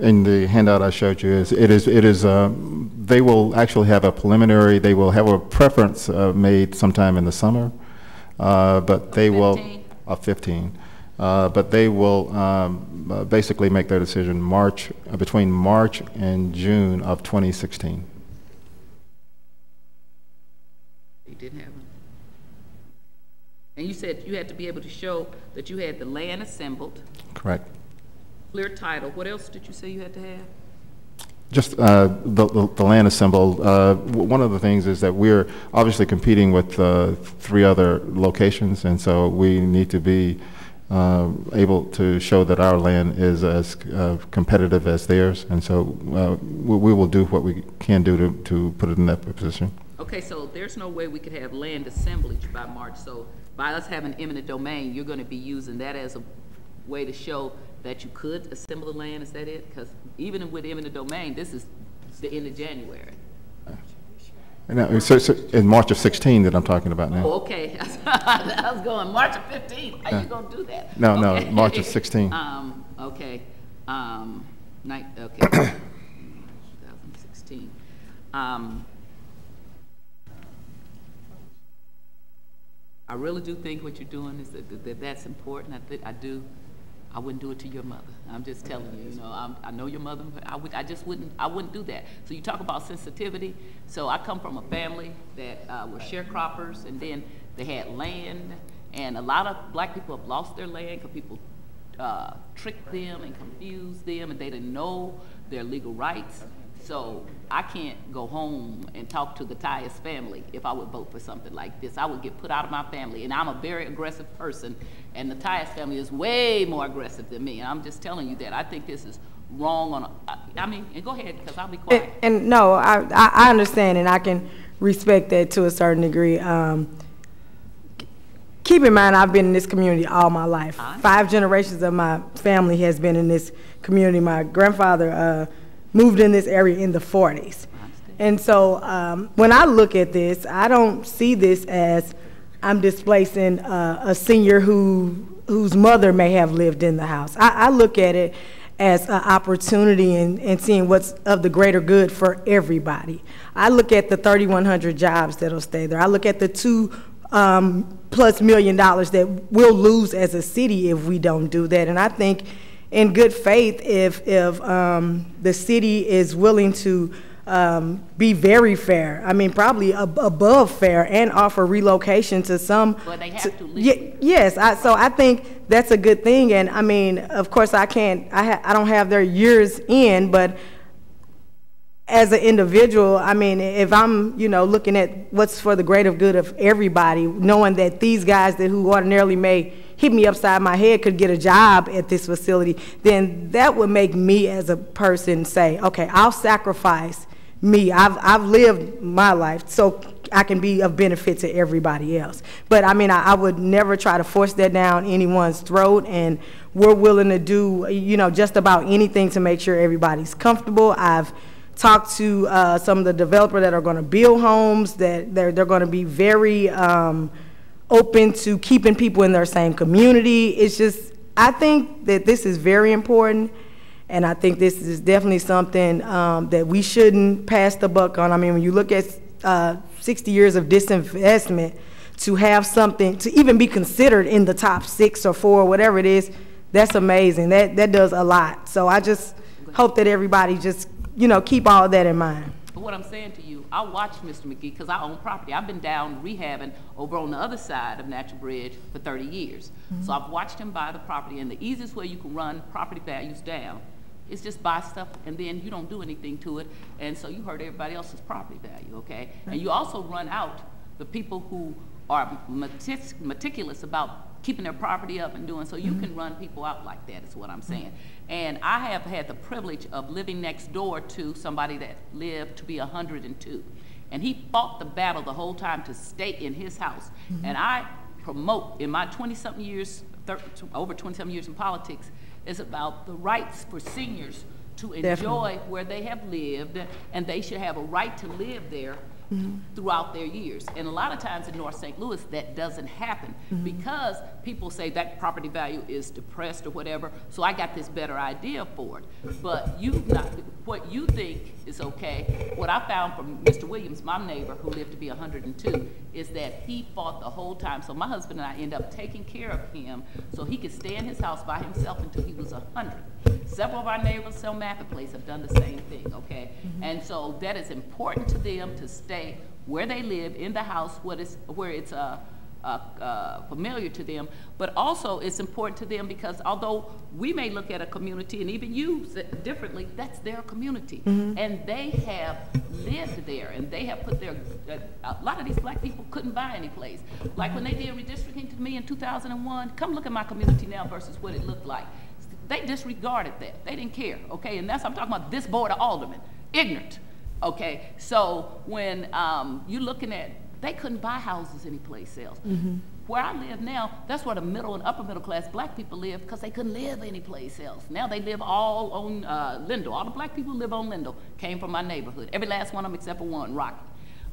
L: in the handout I showed you, they will actually have a preliminary, they will have a preference made sometime in the summer, but they will, 15, but they will basically make their decision between March and June of 2016.
C: You didn't have them. And you said you had to be able to show that you had the land assembled.
L: Correct.
C: Clear title. What else did you say you had to have?
L: Just the land assembled. One of the things is that we're obviously competing with 3 other locations, and so we need to be able to show that our land is as competitive as theirs, and so we will do what we can do to put it in that position.
C: Okay, so there's no way we could have land assemblage by March, so by us having eminent domain, you're going to be using that as a way to show that you could assemble the land, is that it? Because even with eminent domain, this is the end of January.
L: No, so in March of 16 that I'm talking about now.
C: Oh, okay. I was going March of 15. How you going to do that?
L: No,
C: okay.
L: No, March of 16.
C: Okay. Okay. 2016. I really do think what you're doing is that's important. I wouldn't do it to your mother. I'm just telling you, you know, I know your mother, I wouldn't do that. So you talk about sensitivity. So I come from a family that were sharecroppers, and then they had land, and a lot of black people have lost their land because people tricked them and confused them, and they didn't know their legal rights. So I can't go home and talk to the Tyus family if I would vote for something like this. I would get put out of my family, and I'm a very aggressive person, and the Tyus family is way more aggressive than me. And I'm just telling you that. I think this is wrong on I mean, and go ahead, because I'll be quiet.
I: And no, I understand, and I can respect that to a certain degree. Keep in mind, I've been in this community all my life. 5 generations of my family has been in this community. My grandfather moved in this area in the 40s. And so when I look at this, I don't see this as I'm displacing a senior whose mother may have lived in the house. I look at it as an opportunity and seeing what's of the greater good for everybody. I look at the 3,100 jobs that'll stay there. I look at the $2+ million that we'll lose as a city if we don't do that. And I think in good faith, if the city is willing to be very fair, I mean, probably above fair, and offer relocation to some.
C: But they have to live.
I: Yes, so I think that's a good thing. And I mean, of course, I don't have their years in, but as an individual, I mean, if I'm, looking at what's for the greater good of everybody, knowing that these guys who ordinarily may hit me upside my head could get a job at this facility, then that would make me as a person say, okay, I'll sacrifice me. I've lived my life so I can be of benefit to everybody else. But I mean, I would never try to force that down anyone's throat, and we're willing to do, just about anything to make sure everybody's comfortable. I've talked to some of the developers that are going to build homes, that they're going to be very open to keeping people in their same community. It's just, I think that this is very important, and I think this is definitely something that we shouldn't pass the buck on. I mean, when you look at 60 years of disinvestment, to have something, to even be considered in the top 6 or 4, whatever it is, that's amazing. That does a lot. So I just hope that everybody just keep all of that in mind.
C: But what I'm saying to you, I watched Mr. McGee because I own property. I've been down rehabbing over on the other side of Natural Bridge for 30 years. So I've watched him buy the property, and the easiest way you can run property values down is just buy stuff, and then you don't do anything to it, and so you hurt everybody else's property value, okay? And you also run out the people who are meticulous about keeping their property up and doing, so you can run people out like that, is what I'm saying. And I have had the privilege of living next door to somebody that lived to be 102. And he fought the battle the whole time to stay in his house. And I promote, in my 20-something years, over 20-something years in politics, is about the rights for seniors to enjoy where they have lived, and they should have a right to live there throughout their years. And a lot of times in North St. Louis, that doesn't happen because people say that property value is depressed or whatever, so I got this better idea for it. But what you think is okay, what I found from Mr. Williams, my neighbor who lived to be 102, is that he fought the whole time. So my husband and I end up taking care of him so he could stay in his house by himself until he was 100. Several of our neighbors on Marketplace have done the same thing, okay? And so that is important to them to stay where they live in the house, where it's familiar to them, but also it's important to them because although we may look at a community, and even you differently, that's their community. And they have lived there, and they have put their, a lot of these black people couldn't buy any place. Like when they did redistricting to me in 2001, come look at my community now versus what it looked like. They disregarded that. They didn't care, okay? And that's, I'm talking about this board of aldermen, ignorant, okay? So when you're looking at, they couldn't buy houses anyplace else. Where I live now, that's where the middle and upper middle class black people live because they couldn't live anyplace else. Now they live all on Lindell. All the black people who live on Lindell came from my neighborhood. Every last one of them except for one, Rocky.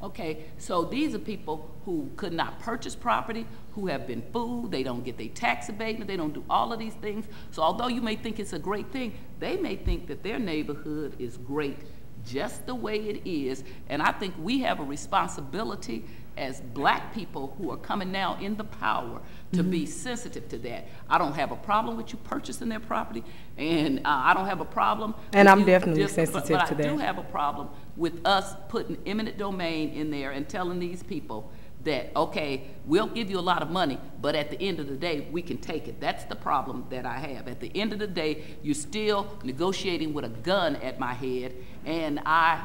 C: Okay, so these are people who could not purchase property, who have been fooled, they don't get their tax abatement, they don't do all of these things. So although you may think it's a great thing, they may think that their neighborhood is great just the way it is. And I think we have a responsibility as black people who are coming now in the power to be sensitive to that. I don't have a problem with you purchasing their property, and I don't have a problem.
I: And I'm definitely sensitive to that.
C: But I do have a problem with us putting eminent domain in there and telling these people that, okay, we'll give you a lot of money, but at the end of the day, we can take it. That's the problem that I have. At the end of the day, you're still negotiating with a gun at my head, and I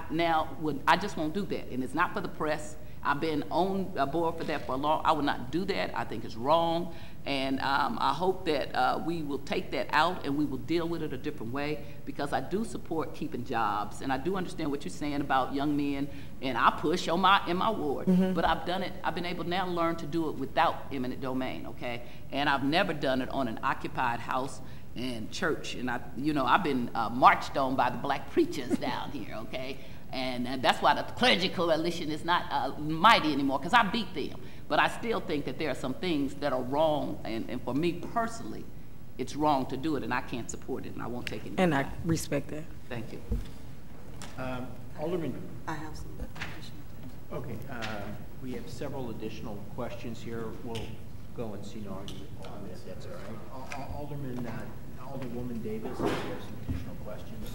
C: just won't do that. And it's not for the press. I've been on a board for that for a long. I would not do that. I think it's wrong. And I hope that we will take that out and we will deal with it a different way, because I do support keeping jobs, and I do understand what you're saying about young men, and I push in my ward. But I've done it. I've been able to now learn to do it without eminent domain. Okay, and I've never done it on an occupied house and church. And I've been marched on by the black preachers down here. Okay. And that's why the clergy coalition is not mighty anymore, because I beat them. But I still think that there are some things that are wrong, and for me personally, it's wrong to do it, and I can't support it, and I won't take it.
I: And I respect that.
C: Thank you.
A: Alderman.
N: I have some additional.
A: Okay, we have several additional questions here. We'll go and see on this. That's all right. Alderwoman Davis, if you have some additional questions.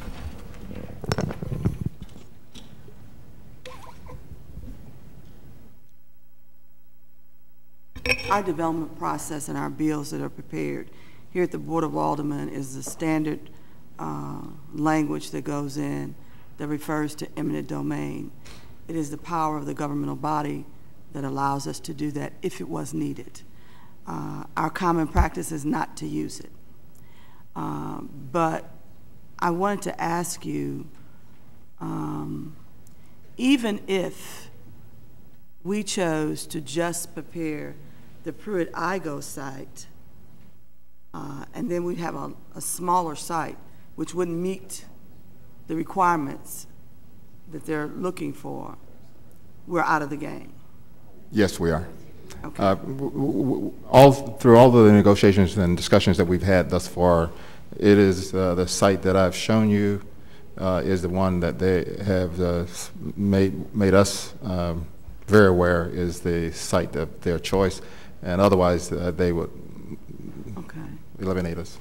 N: Our development process and our bills that are prepared here at the Board of Aldermen is the standard language that goes in that refers to eminent domain. It is the power of the governmental body that allows us to do that if it was needed. Our common practice is not to use it. But I wanted to ask you, even if we chose to just prepare the Pruitt-Igoe site, and then we'd have a smaller site which wouldn't meet the requirements that they're looking for, we're out of the game.
L: Yes, we are.
N: Okay.
L: Through all the negotiations and discussions that we've had thus far, it is the site that I've shown you is the one that they have made us very aware is the site of their choice, and otherwise they would eliminate us.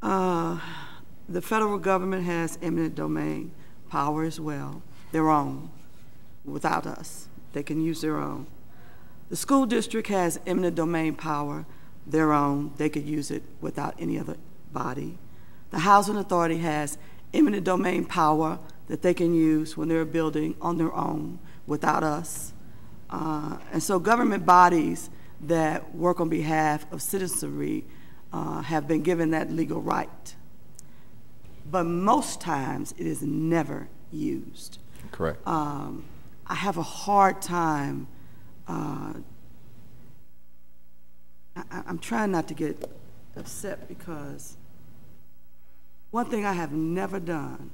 N: The federal government has eminent domain power as well, their own, without us. They can use their own. The school district has eminent domain power, their own. They could use it without any other body. The housing authority has eminent domain power that they can use when they're building on their own without us. And so government bodies that work on behalf of citizenry have been given that legal right. But most times it is never used.
L: Correct.
N: I have a hard time, I'm trying not to get upset, because one thing I have never done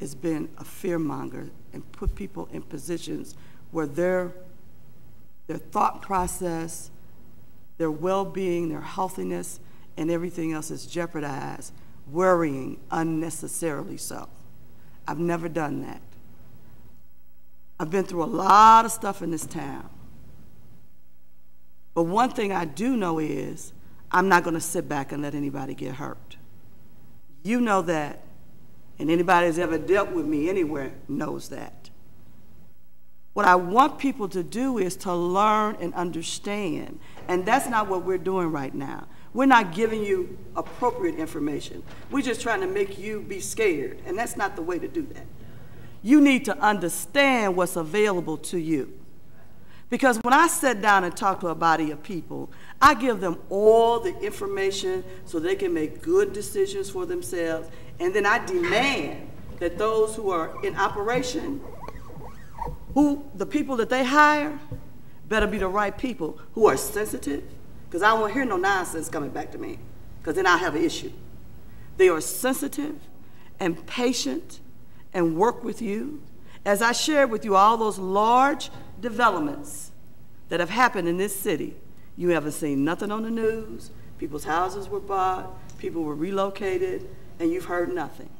N: is been a fearmonger and put people in positions where their thought process, their well-being, their healthiness, and everything else is jeopardized, worrying unnecessarily so. I've never done that. I've been through a lot of stuff in this town. But one thing I do know is I'm not going to sit back and let anybody get hurt. You know that, and anybody who's ever dealt with me anywhere knows that. What I want people to do is to learn and understand, and that's not what we're doing right now. We're not giving you appropriate information. We're just trying to make you be scared, and that's not the way to do that. You need to understand what's available to you. Because when I sit down and talk to a body of people, I give them all the information so they can make good decisions for themselves, and then I demand that those who are in operation, the people that they hire, better be the right people who are sensitive, because I don't want to hear no nonsense coming back to me, because then I have an issue. They are sensitive and patient and work with you. As I shared with you all those large developments that have happened in this city, you haven't seen nothing on the news. People's houses were bought, people were relocated, and you've heard nothing.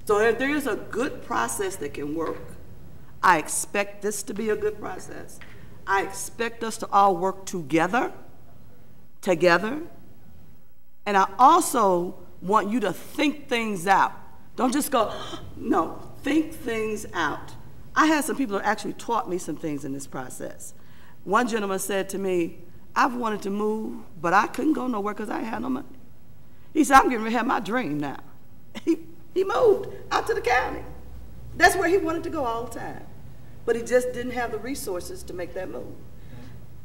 N: So if there is a good process that can work, I expect this to be a good process. I expect us to all work together. And I also want you to think things out. Don't just go, no, think things out. I had some people that actually taught me some things in this process. One gentleman said to me, I've wanted to move, but I couldn't go nowhere because I had no money. He said, I'm getting ready to have my dream now. He moved out to the county. That's where he wanted to go all the time. But he just didn't have the resources to make that move.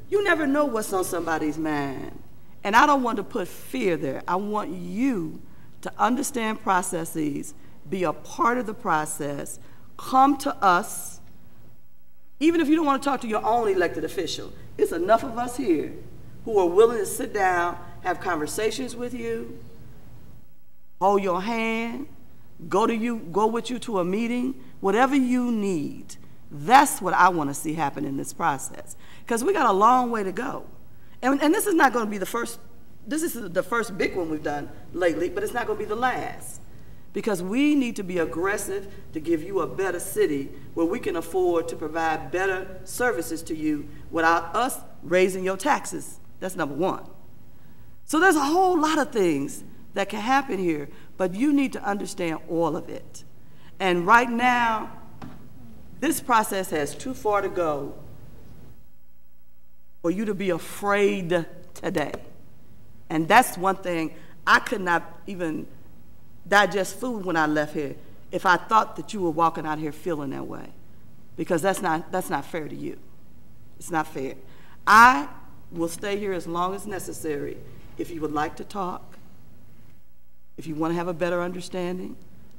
N: You never know what's on somebody's mind. And I don't want to put fear there. I want you to understand processes, be a part of the process, come to us. Even if you don't want to talk to your own elected official, it's enough of us here who are willing to sit down, have conversations with you, hold your hand, go with you to a meeting, whatever you need. That's what I want to see happen in this process. Because we got a long way to go. And this is not going to be the first, this is the first big one we've done lately, but it's not going to be the last. Because we need to be aggressive to give you a better city where we can afford to provide better services to you without us raising your taxes. That's number one. So there's a whole lot of things that can happen here, but you need to understand all of it. And right now, this process has too far to go for you to be afraid today. And that's one thing, I could not even digest food when I left here if I thought that you were walking out here feeling that way, because that's not fair to you. It's not fair. I will stay here as long as necessary if you would like to talk, if you want to have a better understanding.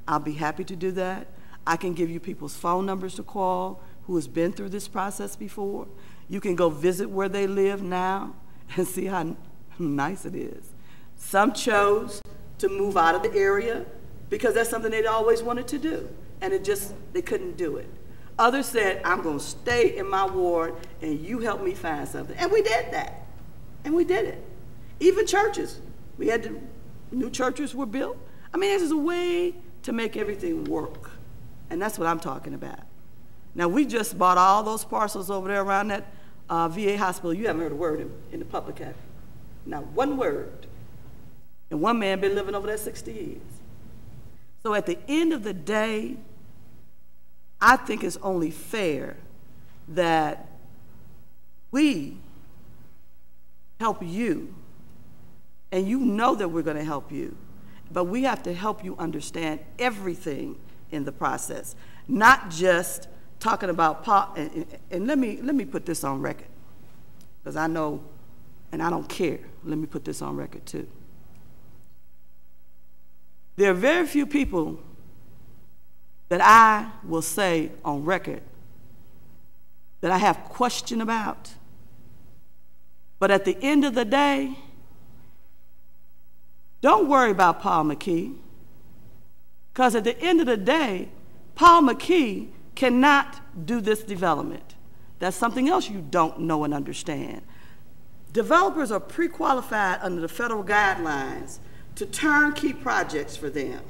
N: I'll be happy to do that. I can give you people's phone numbers to call who has been through this process before. You can go visit where they live now and see how nice it is. Some chose to move out of the area because that's something they'd always wanted to do, and they couldn't do it. Others said, I'm going to stay in my ward and you help me find something. And we did that, and we did it. Even churches, new churches were built. I mean, there's a way to make everything work, and that's what I'm talking about. Now, we just bought all those parcels over there around that VA hospital. You haven't heard a word in the public, have you? Not one word. And one man been living over there 60 years. So at the end of the day, I think it's only fair that we help you, and you know that we're going to help you, but we have to help you understand everything in the process, not just talking about and let me put this on record, because I know, and I don't care. Let me put this on record too. There are very few people that I will say on record that I have question about. But at the end of the day, don't worry about Paul McKee, because at the end of the day, Paul McKee cannot do this development. That's something else you don't know and understand. Developers are pre-qualified under the federal guidelines to turnkey projects for them.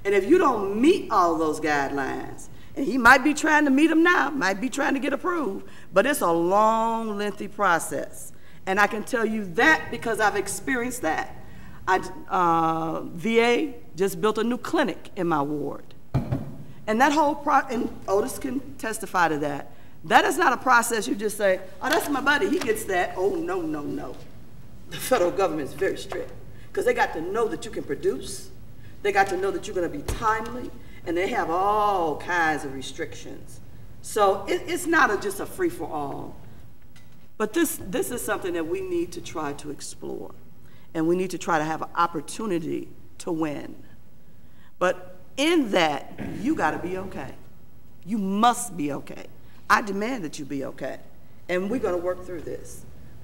N: And if you don't meet all those guidelines, and he might be trying to meet them now, might be trying to get approved, but it's a long, lengthy process. And I can tell you that because I've experienced that. VA just built a new clinic in my ward. And that whole and Otis can testify to that. That is not a process you just say, oh, that's my buddy, he gets that. Oh, no, no, no. The federal government is very strict, because they got to know that you can produce, they got to know that you're going to be timely, and they have all kinds of restrictions. So it's not just a free-for-all. But this is something that we need to try to explore, and we need to try to have an opportunity to win. But in that, you got to be okay. You must be okay. I demand that you be okay, and we're going to work through this.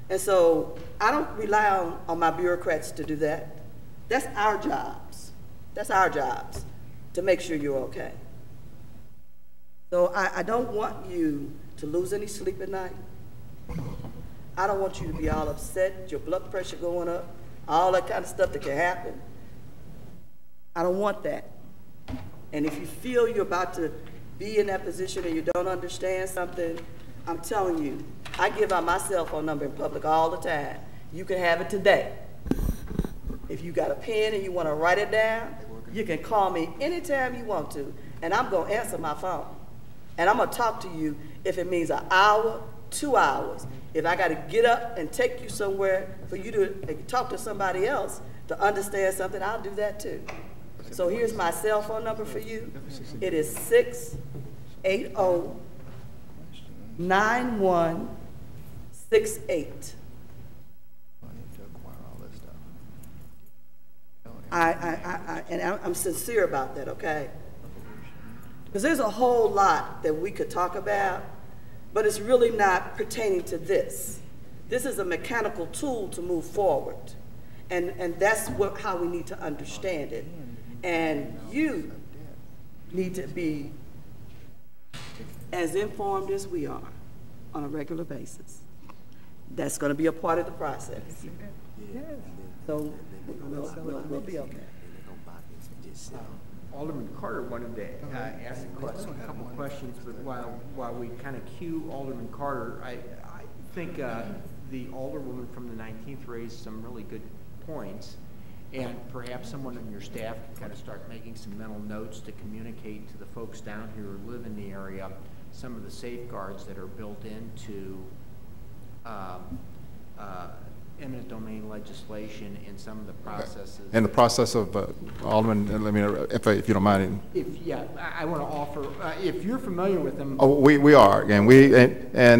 N: And so I don't rely on my bureaucrats to do that. That's our jobs. That's our jobs, to make sure you're okay. So I don't want you to lose any sleep at night. I don't want you to be all upset, your blood pressure going up, all that kind of stuff that can happen. I don't want that. And if you feel you're about to be in that position and you don't understand something, I'm telling you, I give out my cell phone number in public all the time. You can have it today. If you got a pen and you want to write it down, you can call me anytime you want to, and I'm going to answer my phone. And I'm gonna talk to you if it means an hour, 2 hours. If I gotta get up and take you somewhere for you to talk to somebody else to understand something, I'll do that too. So here's my cell phone number for you. It is 680-9168. And I'm sincere about that, okay? Because there's a whole lot that we could talk about, but it's really not pertaining to this. This is a mechanical tool to move forward. And that's how we need to understand it. And you need to be as informed as we are on a regular basis. That's going to be a part of the process. So we'll be okay.
A: Alderman Carter wanted to ask a couple questions, but while we kind of cue Alderman Carter, I think the Alderwoman from the 19th raised some really good points, and perhaps someone on your staff can kind of start making some mental notes to communicate to the folks down here who live in the area some of the safeguards that are built into eminent domain legislation and some of the processes.
L: In the process of, Alderman, let me know if you don't mind.
A: I want to offer, if you're familiar with them.
L: Oh, we are, and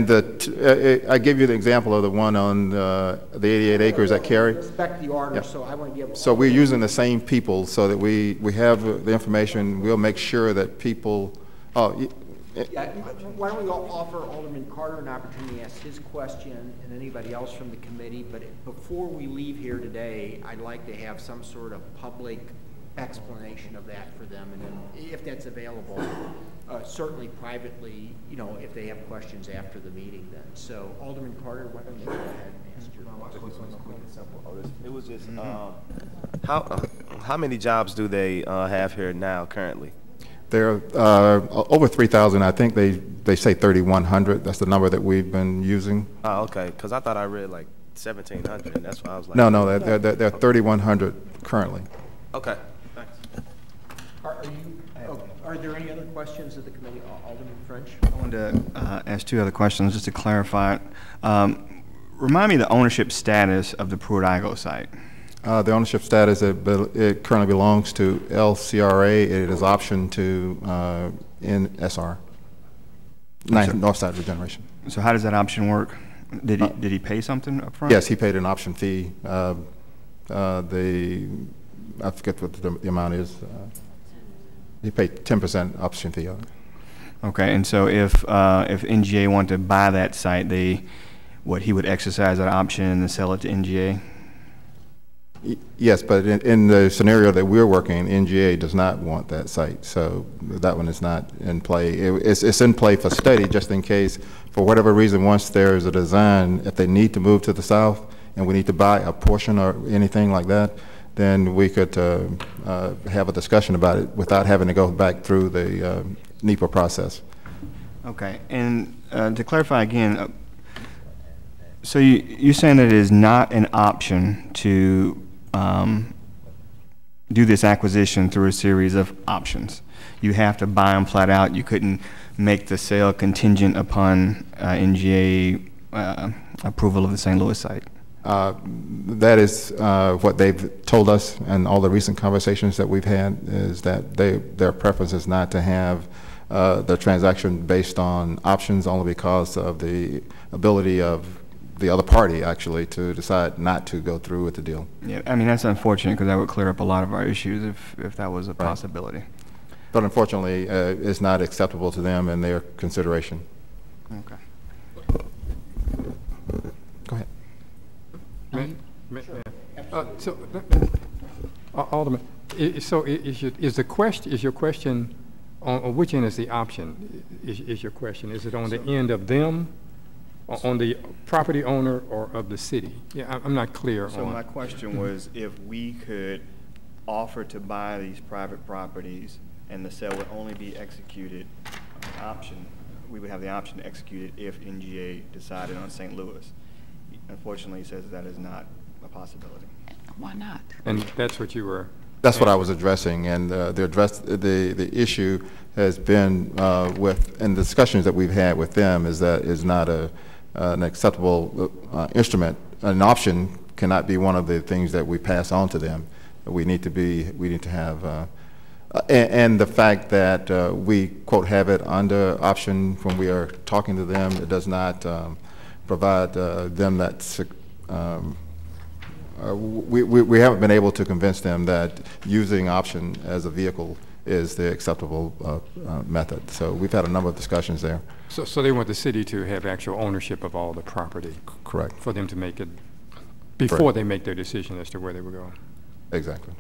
L: I gave you the example of the one on the 88 acres at Cary.
A: Respect the order, so I want to be able to.
L: So we're using the same people so that we have the information. We'll make sure that people.
A: Why don't we all offer Alderman Carter an opportunity to ask his question and anybody else from the committee, but before we leave here today, I'd like to have some sort of public explanation of that for them, and then if that's available, certainly privately, if they have questions after the meeting then. So Alderman Carter, why don't you go ahead and ask your question.
O: It was just, how many jobs do they have here now currently?
L: There are over 3,000. I think they say 3,100. That's the number that we've been using.
O: Oh, okay. Because I thought I read like 1,700, and that's why I was like.
L: No, there are 3,100 currently.
O: Okay. Thanks.
A: Are there any other questions of the committee? Alderman French?
J: I wanted to ask two other questions just to clarify. Remind me the ownership status of the Pruitt-Igoe site.
L: The ownership status, it currently belongs to LCRA. It is optioned to NSR, Northside Regeneration.
J: So how does that option work? Did he pay something up front?
L: Yes, he paid an option fee. I forget what the amount is. He paid 10% option fee on it.
J: Okay, and so if NGA wanted to buy that site, he would exercise that option and sell it to NGA?
L: Yes, but in the scenario that we're working, NGA does not want that site, so that one is not in play. It's in play for study, just in case, for whatever reason, once there's a design, if they need to move to the south and we need to buy a portion or anything like that, then we could have a discussion about it without having to go back through the NEPA process. Okay,
J: and to clarify again, so you're saying that it is not an option to do this acquisition through a series of options. You have to buy them flat out. You couldn't make the sale contingent upon NGA approval of the St. Louis site.
L: That is what they've told us, and all the recent conversations that we've had is that their preference is not to have the transaction based on options, only because of the ability of the other party actually to decide not to go through with the deal.
J: Yeah, I mean, that's unfortunate because that would clear up a lot of our issues if that was a possibility.
L: But unfortunately, it's not acceptable to them in their consideration.
J: Okay.
L: Go ahead.
M: Alderman, is your question on which end is the option? Is your question, is it on the end of them, on the property owner, or of the city? Yeah, I'm not clear.
J: So my question was, if we could offer to buy these private properties and the sale would only be executed, we would have the option to execute it if NGA decided on St. Louis. Unfortunately, he says that is not a possibility.
C: Why not?
M: And that's what you were
L: That's what I was addressing, and the issue has been in discussions that we've had with them is that is not an acceptable instrument. An option cannot be one of the things that we pass on to them. We need to have, and the fact that we quote have it under option when we are talking to them, it does not provide them that. We haven't been able to convince them that using option as a vehicle is the acceptable method. So we've had a number of discussions there.
M: So they want the city to have actual ownership of all the property.
L: Correct.
M: For them to make it, before they make their decision as to where they would go.
L: Exactly.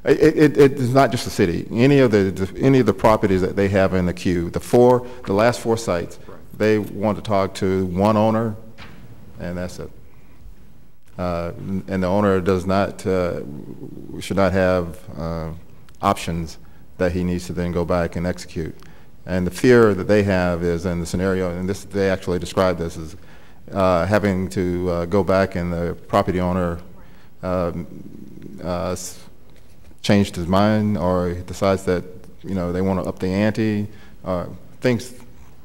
L: It is not just the city. Any of the properties that they have in the queue, the last 4 sites, they want to talk to one owner, and that's it. And the owner does not should not have options that he needs to then go back and execute. And the fear that they have is in the scenario, and this they actually describe this as having to go back and the property owner changed his mind or decides that they want to up the ante, things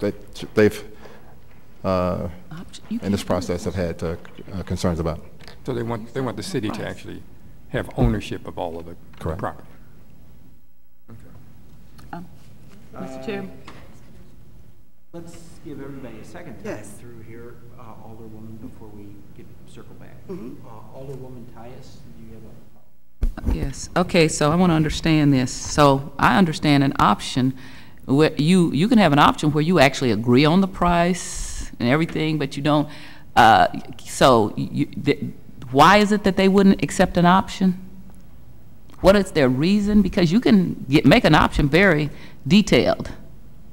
L: that they've in this process have had concerns about.
M: So they want the city to actually have ownership of all of the property.
C: Okay. Mr. Chairman.
A: Let's give everybody a second time through here, Alderwoman, before we circle back. Alderwoman Tyus, do you have a?
C: Yes. Okay. So I want to understand this. So I understand an option where you can have an option where you actually agree on the price and everything, but you don't. Why is it that they wouldn't accept an option? What is their reason? Because you can make an option very detailed.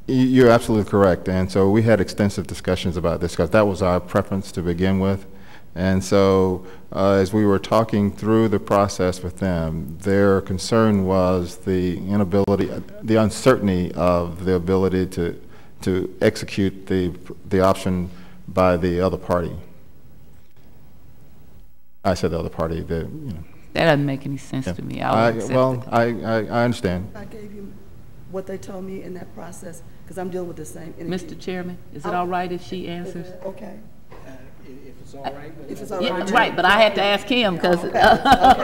L: You're absolutely correct. And so we had extensive discussions about this because that was our preference to begin with. And so as we were talking through the process with them, their concern was the inability, the uncertainty of the ability to execute the option by the other party. I said the other party. That
C: doesn't make any sense to me.
L: I understand.
N: I gave you what they told me in that process because I'm dealing with the same entity.
C: Mr. Chairman, is it all right if she answers?
N: Okay.
A: If it's all right.
N: If it's all right.
C: Right, but I had to ask him because.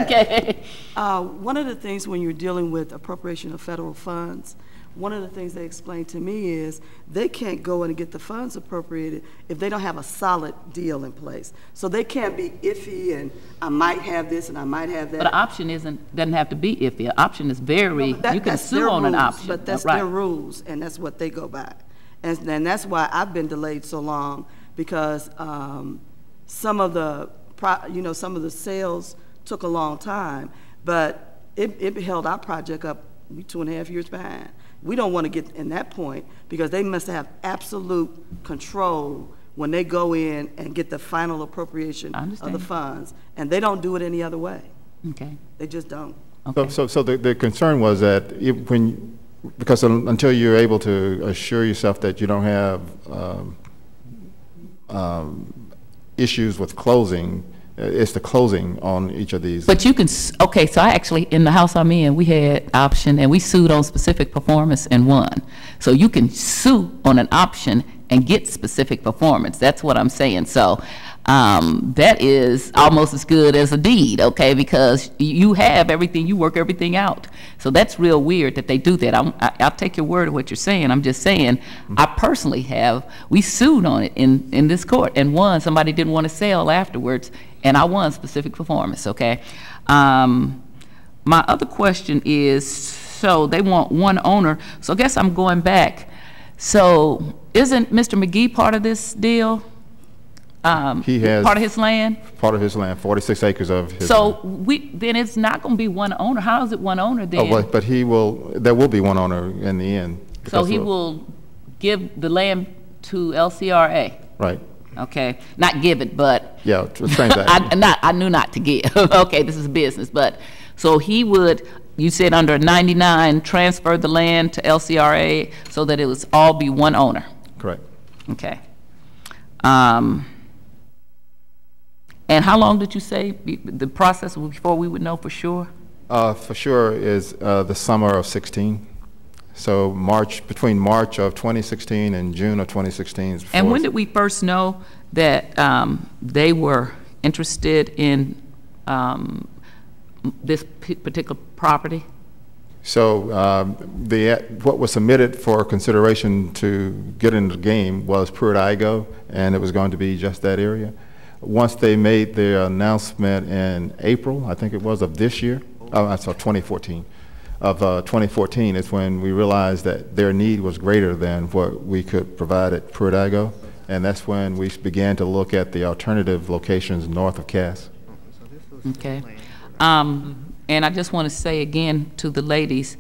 C: Okay.
N: One of the things when you're dealing with appropriation of federal funds, one of the things they explained to me is they can't go in and get the funds appropriated if they don't have a solid deal in place. So they can't be iffy and I might have this and I might have that.
C: But an option doesn't have to be iffy. An option is very, you can sue on an option.
N: But that's their rules and that's what they go by. And that's why I've been delayed so long because some of the sales took a long time, but it held our project up 2.5 years behind. We don't want to get in that point because they must have absolute control when they go in and get the final appropriation of the funds, and they don't do it any other way.
C: Okay.
N: They just don't.
C: Okay.
L: So the concern was that because until you're able to assure yourself that you don't have issues with closing, it's the closing on each of these.
C: But you can, okay, so I actually, in the house I'm in, we had option and we sued on specific performance and won. So you can sue on an option and get specific performance. That's what I'm saying. So that is almost as good as a deed, okay, because you have everything, you work everything out. So that's real weird that they do that. I'll take your word of what you're saying. I'm just saying, I personally we sued on it in this court and won. Somebody didn't want to sell afterwards, and I won specific performance, okay? My other question is, so they want one owner. So I guess I'm going back. So isn't Mr. McGee part of this deal?
L: He has
C: part of his land?
L: Part of his land, 46 acres of his
C: land. Then it's not going to be one owner. How is it one owner then?
L: Oh, but there will be one owner in the end.
C: So he will give the land to LCRA?
L: Right.
C: Okay, not give it, but.
L: Yeah, same thing.
C: I knew not to give. Okay, this is business, but, so he would, you said under 99, transfer the land to LCRA so that it was all be one owner?
L: Correct.
C: Okay. And how long did you say the process was before we would know for sure?
L: For sure is the summer of 16. So between March of 2016 and June of 2016. Is
C: and when did we first know that they were interested in this particular property?
L: So what was submitted for consideration to get into the game was Pruitt-Igoe, and it was going to be just that area. Once they made their announcement in April, I think it was, of this year, I saw 2014. Of 2014 is when we realized that their need was greater than what we could provide at Pruitt-Igoe, and that's when we began to look at the alternative locations north of Cass.
C: Okay. And I just want to say again to the ladies,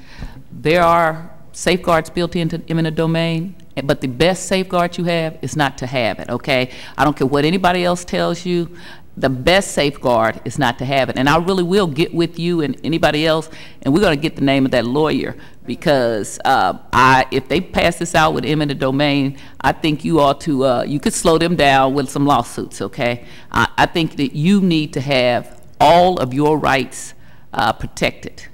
C: there are safeguards built into eminent domain, but the best safeguard you have is not to have it, okay? I don't care what anybody else tells you. The best safeguard is not to have it. And I really will get with you and anybody else, and we're going to get the name of that lawyer, because if they pass this out with eminent domain, I think you ought to, you could slow them down with some lawsuits, okay? I think that you need to have all of your rights protected.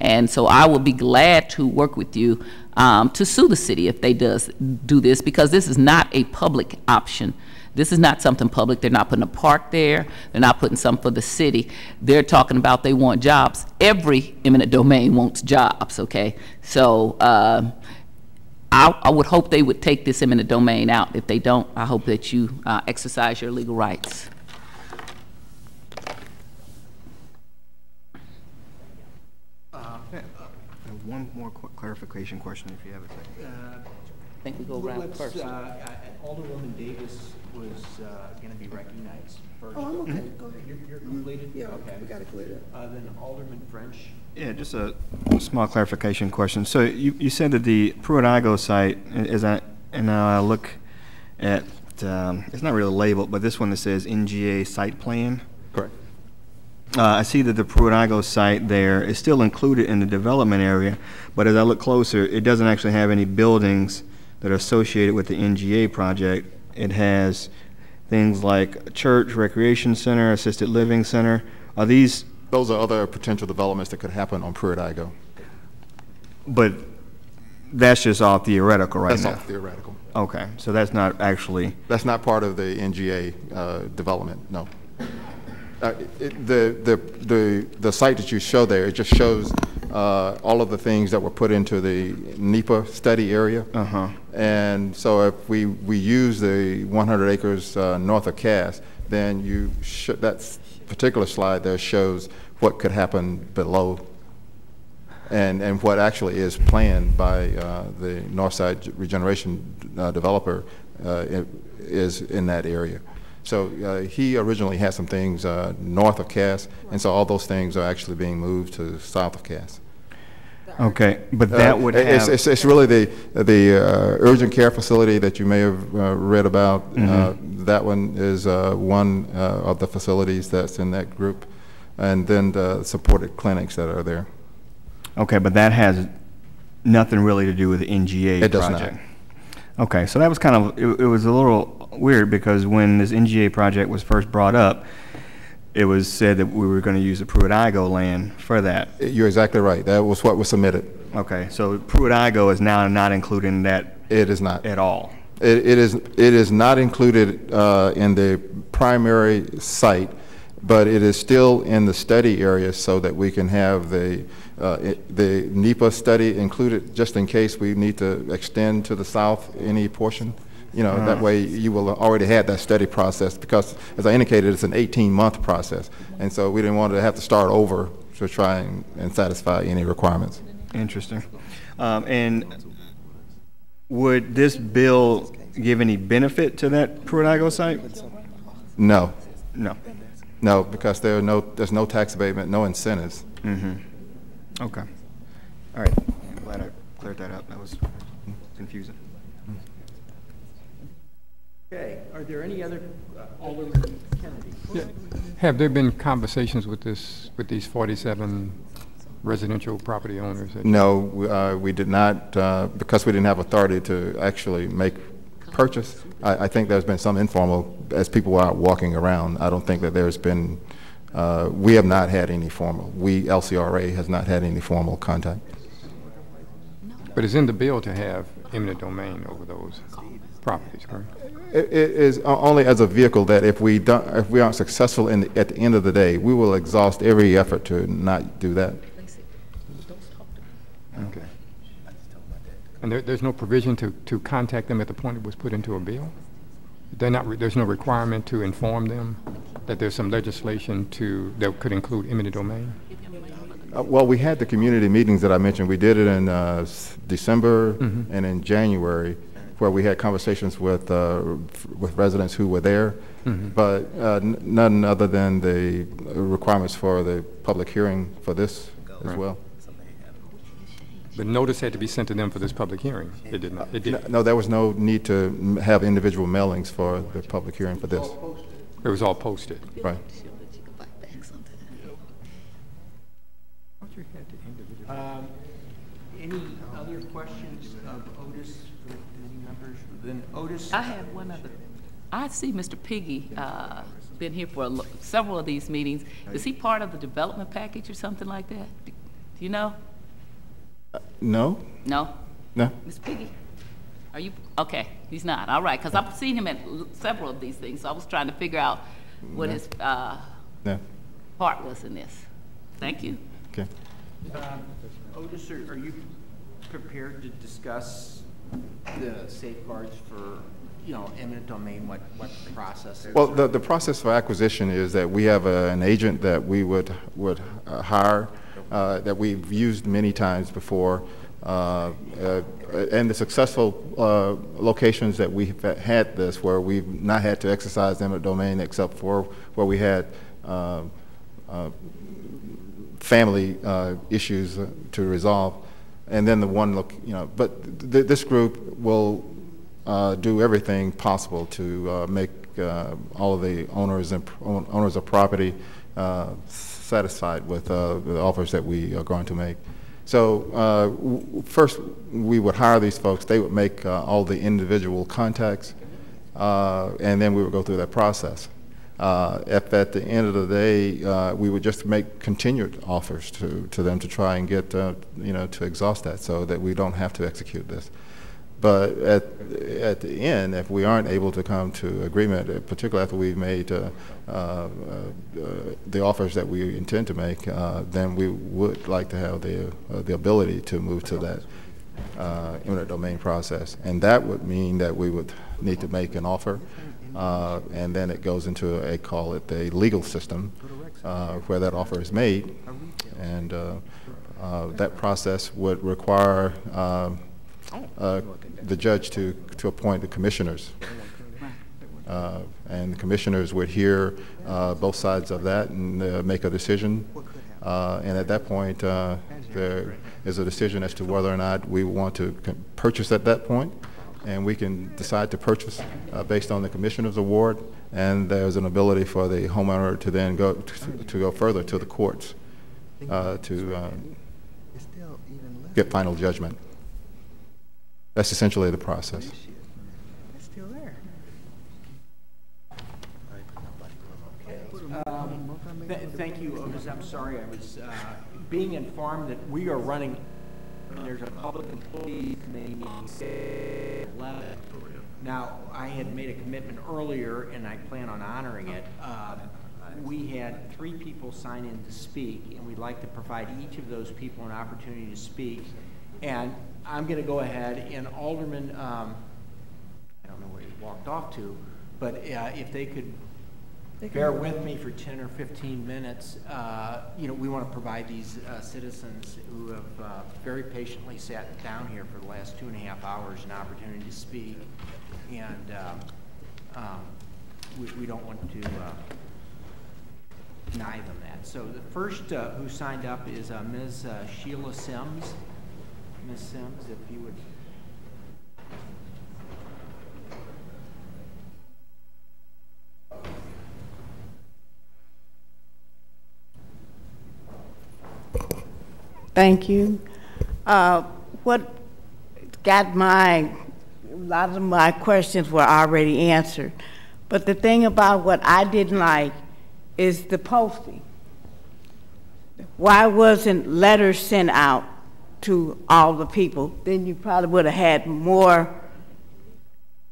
C: And so I will be glad to work with you to sue the city if they do this, because this is not a public option. This is not something public. They're not putting a park there. They're not putting something for the city. They're talking about they want jobs. Every eminent domain wants jobs, okay? So I would hope they would take this eminent domain out. If they don't, I hope that you exercise your legal rights.
J: One more clarification question, if you have a second.
C: I think we go around first.
A: Alderwoman Davis was going to be recognized first.
I: Oh, I'm okay. Go ahead.
A: You're completed?
I: Yeah,
A: okay.
I: We got it cleared up.
A: Then Alderman French.
J: Yeah, just a small clarification question. So you said that the Pruitt-Igoe site, and I look at, it's not really labeled, but this one that says NGA site plan.
L: Correct.
J: I see that the Pruitt-Igoe site there is still included in the development area, but as I look closer, it doesn't actually have any buildings that are associated with the NGA project. It has things like a church, recreation center, assisted living center. Are these?
L: Those are other potential developments that could happen on Pruitt-Igoe.
J: But that's just all theoretical right now?
L: That's all theoretical.
J: Okay, so that's not actually?
L: That's not part of the NGA development, no. The site that you show there, it just shows all of the things that were put into the NEPA study area. And so if we use the 100 acres north of Cass, then that particular slide there shows what could happen below and what actually is planned by the Northside Regeneration developer is in that area. So he originally had some things north of Cass, and so all those things are actually being moved to south of Cass.
J: Okay, but that would have...
L: It's really the urgent care facility that you may have read about. That one is one of the facilities that's in that group, and then the supported clinics that are there.
J: Okay, but that has nothing really to do with the NGA
L: it
J: project.
L: Does not.
J: Okay, so that was kind of, it was a little weird, because when this NGA project was first brought up, it was said that we were going to use the Pruitt-Igoe land for that.
L: You're exactly right. That was what was submitted.
J: Okay, so Pruitt-Igoe is now not included in that.
L: It is not
J: at all.
L: It is not included in the primary site, but it is still in the study area so that we can have the NEPA study included, just in case we need to extend to the south any portion. You know, that way you will already have that study process, because as I indicated, it's an 18-month process. And so we didn't want to have to start over to try and satisfy any requirements.
J: Interesting. And would this bill give any benefit to that Pruitt-Igoe site?
L: No.
J: No.
L: No, because there's no tax abatement, no incentives.
J: Okay. All right. I'm glad I cleared that up. That was confusing.
A: Okay. Are there any other Alderman Kennedy?
M: Yeah. Have there been conversations with these 47 residential property owners?
L: No, we did not, because we didn't have authority to actually make purchase. I think there's been some informal as people are out walking around, I don't think that there's been, we have not had any formal, LCRA has not had any formal contact.
M: But it's in the bill to have eminent domain over those properties, correct?
L: It is only as a vehicle that if we aren't successful at the end of the day, we will exhaust every effort to not do that.
M: Okay. And there's no provision to contact them at the point it was put into a bill? There's no requirement to inform them that there's some legislation that could include eminent domain?
L: Well, we had the community meetings that I mentioned. We did it in December and in January, where we had conversations with residents who were there, but none other than the requirements for the public hearing for this as well.
M: The notice had to be sent to them for this public hearing. It did not. It did.
L: No, there was no need to have individual mailings for the public hearing for this.
M: It was all posted.
L: Right.
A: Any other questions of Otis for any members? Then Otis.
C: I have one other. I see Mr. Piggy been here for several of these meetings. Is he part of the development package or something like that? Do you know?
L: No.
C: No?
L: No.
C: Mr. Piggy? Are you? Okay, he's not. All right, because I've seen him at several of these things, so I was trying to figure out what his part was in this. Thank you.
L: Okay.
A: Otis, are you prepared to discuss the safeguards for, eminent domain, what the process is?
L: Well, the process for acquisition is that we have an agent that we would hire, that we've used many times before, and the successful locations that we've had this, where we've not had to exercise eminent domain except for where we had family issues to resolve, and then the one look, but this group will do everything possible to make all of the owners of property satisfied with the offers that we are going to make. So first, we would hire these folks. They would make all the individual contacts, and then we would go through that process. If at the end of the day, we would just make continued offers to them to try and get, to exhaust that, so that we don't have to execute this. But at the end, if we aren't able to come to agreement, particularly after we've made the offers that we intend to make, then we would like to have the ability to move to that eminent domain process. And that would mean that we would need to make an offer, and then it goes into call it the legal system, where that offer is made, and that process would require the judge to appoint the commissioners, and the commissioners would hear both sides of that and make a decision, and at that point there is a decision as to whether or not we want to purchase at that point, and we can decide to purchase based on the commissioner's award, and there's an ability for the homeowner to then go further to the courts to get final judgment. That's essentially the process.
I: It's still there.
A: Thank you, Otis. I'm sorry. I was being informed that we are running. There's a public employees committee meeting at 11. Now, I had made a commitment earlier, and I plan on honoring it. We had 3 people sign in to speak, and we'd like to provide each of those people an opportunity to speak. And I'm going to go ahead, and Alderman, I don't know where he walked off to, but if they could bear with me for 10 or 15 minutes, we want to provide these citizens who have very patiently sat down here for the last 2.5 hours an opportunity to speak, and we don't want to deny them that. So the first who signed up is Ms. Sheila Sims. Ms. Sims, if you would.
P: Thank you. What got a lot of my questions were already answered, But the thing about what I didn't like is the posting. Why wasn't letters sent out to all the people? Then you probably would have had more,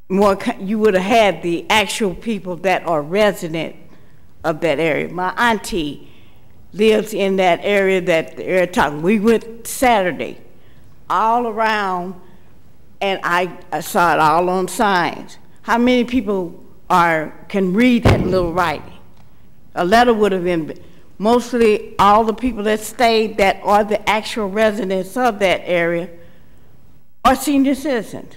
P: you would have had the actual people that are resident of that area. My auntie lives in that area that they're talking. We went Saturday all around, and I saw it all on signs. How many people can read that little writing? A letter would have been, mostly all the people that stayed that are the actual residents of that area are senior citizens.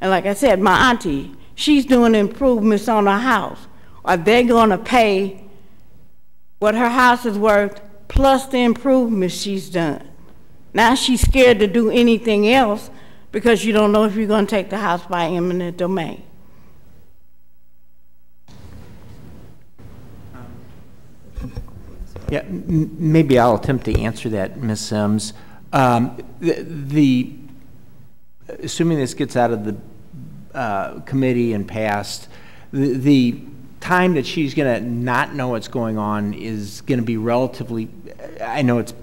P: And like I said, my auntie, she's doing improvements on her house. Are they gonna pay what her house is worth plus the improvements she's done? Now she's scared to do anything else because you don't know if you're gonna take the house by eminent domain.
A: Yeah, maybe I'll attempt to answer that, Ms. Sims. Assuming this gets out of the committee and passed, the time that she's going to not know what's going on is going to be relatively, I know it's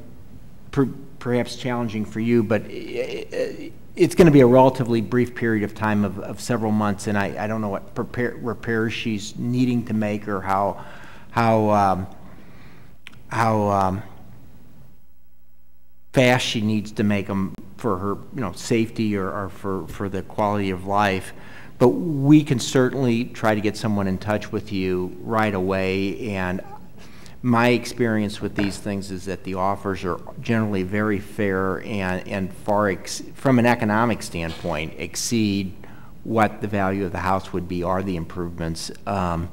A: perhaps challenging for you, but it's going to be a relatively brief period of time of several months, and I don't know what repairs she's needing to make or how fast she needs to make them for her, safety or for the quality of life. But we can certainly try to get someone in touch with you right away. And my experience with these things is that the offers are generally very fair and far, from an economic standpoint, exceed what the value of the house would be or the improvements. But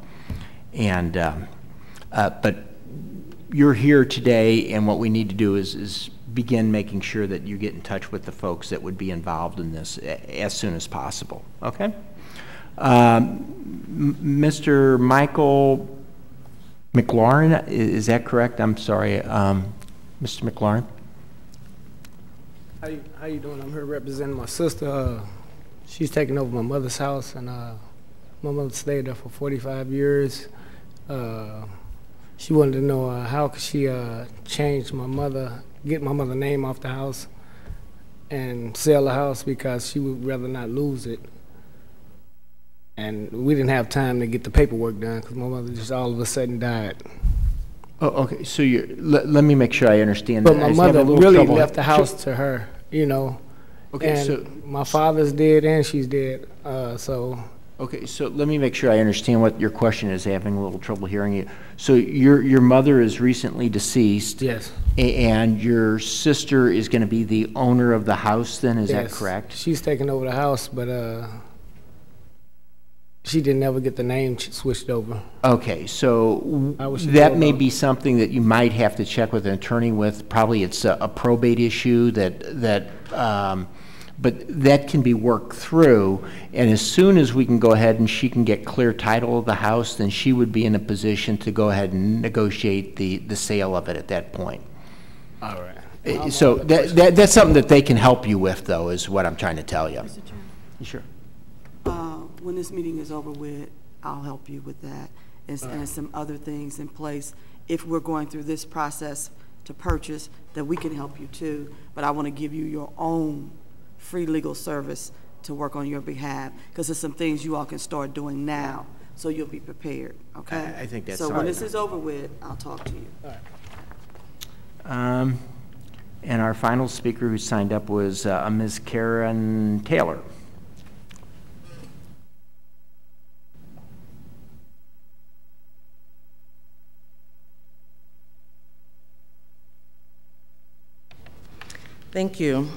A: you're here today, and what we need to do is begin making sure that you get in touch with the folks that would be involved in this as soon as possible. Okay? Mr. Michael McLaurin, is that correct? I'm sorry, Mr. McLaurin.
Q: How you doing? I'm here representing my sister. She's taking over my mother's house, and my mother stayed there for 45 years. She wanted to know how could she change my mother, get my mother's name off the house and sell the house because she would rather not lose it. And we didn't have time to get the paperwork done because my mother just all of a sudden died.
A: Oh, okay. So let me make sure I understand.
Q: But my mother really left the house to her, Okay, and so my father's dead and she's dead, so.
A: Okay, so let me make sure I understand what your question is. Having a little trouble hearing you. So your mother is recently deceased.
Q: Yes.
A: And your sister is going to be the owner of the house then, is that correct?
Q: She's taking over the house, but she didn't ever get the name switched over.
A: Okay, so that may be something that you might have to check with an attorney with. Probably it's a probate issue but that can be worked through, and as soon as we can go ahead and she can get clear title of the house, then she would be in a position to go ahead and negotiate the sale of it at that point.
Q: All right.
A: So that's something that they can help you with, though, is what I'm trying to tell you.
N: Mr. Chairman?
A: Sure.
N: When this meeting is over with, I'll help you with that, and some other things in place. If we're going through this process to purchase, that we can help you too, but I want to give you your own free legal service to work on your behalf, because there's some things you all can start doing now, so you'll be prepared, okay?
A: I think that's
N: so when this is over with, I'll talk to you.
Q: All right.
A: And our final speaker who signed up was Ms. Karen Taylor.
R: Thank you.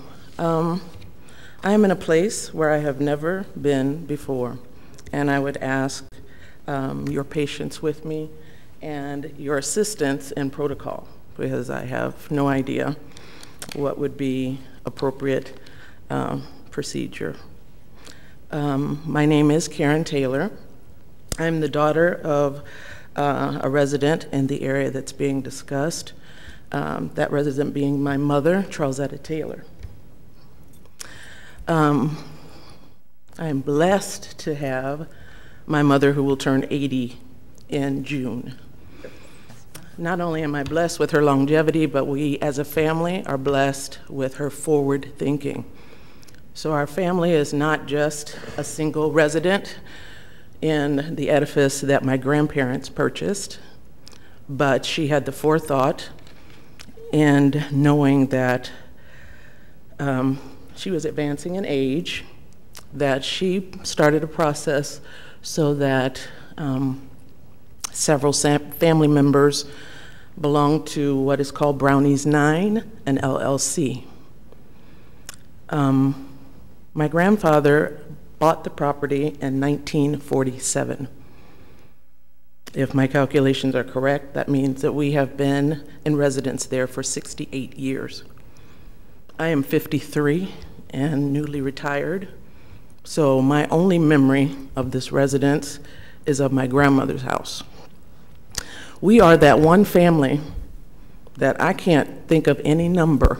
R: I am in a place where I have never been before, and I would ask your patience with me and your assistance in protocol, because I have no idea what would be appropriate procedure. My name is Karen Taylor. I'm the daughter of a resident in the area that's being discussed, that resident being my mother, Charlesetta Taylor. I am blessed to have my mother, who will turn 80 in June. Not only am I blessed with her longevity, but we as a family are blessed with her forward thinking. So our family is not just a single resident in the edifice that my grandparents purchased, but she had the forethought and knowing that she was advancing in age, that she started a process so that several family members belong to what is called Brownies 9, an LLC. My grandfather bought the property in 1947. If my calculations are correct, that means that we have been in residence there for 68 years. I am 53 and newly retired, so my only memory of this residence is of my grandmother's house. We are that one family that I can't think of any number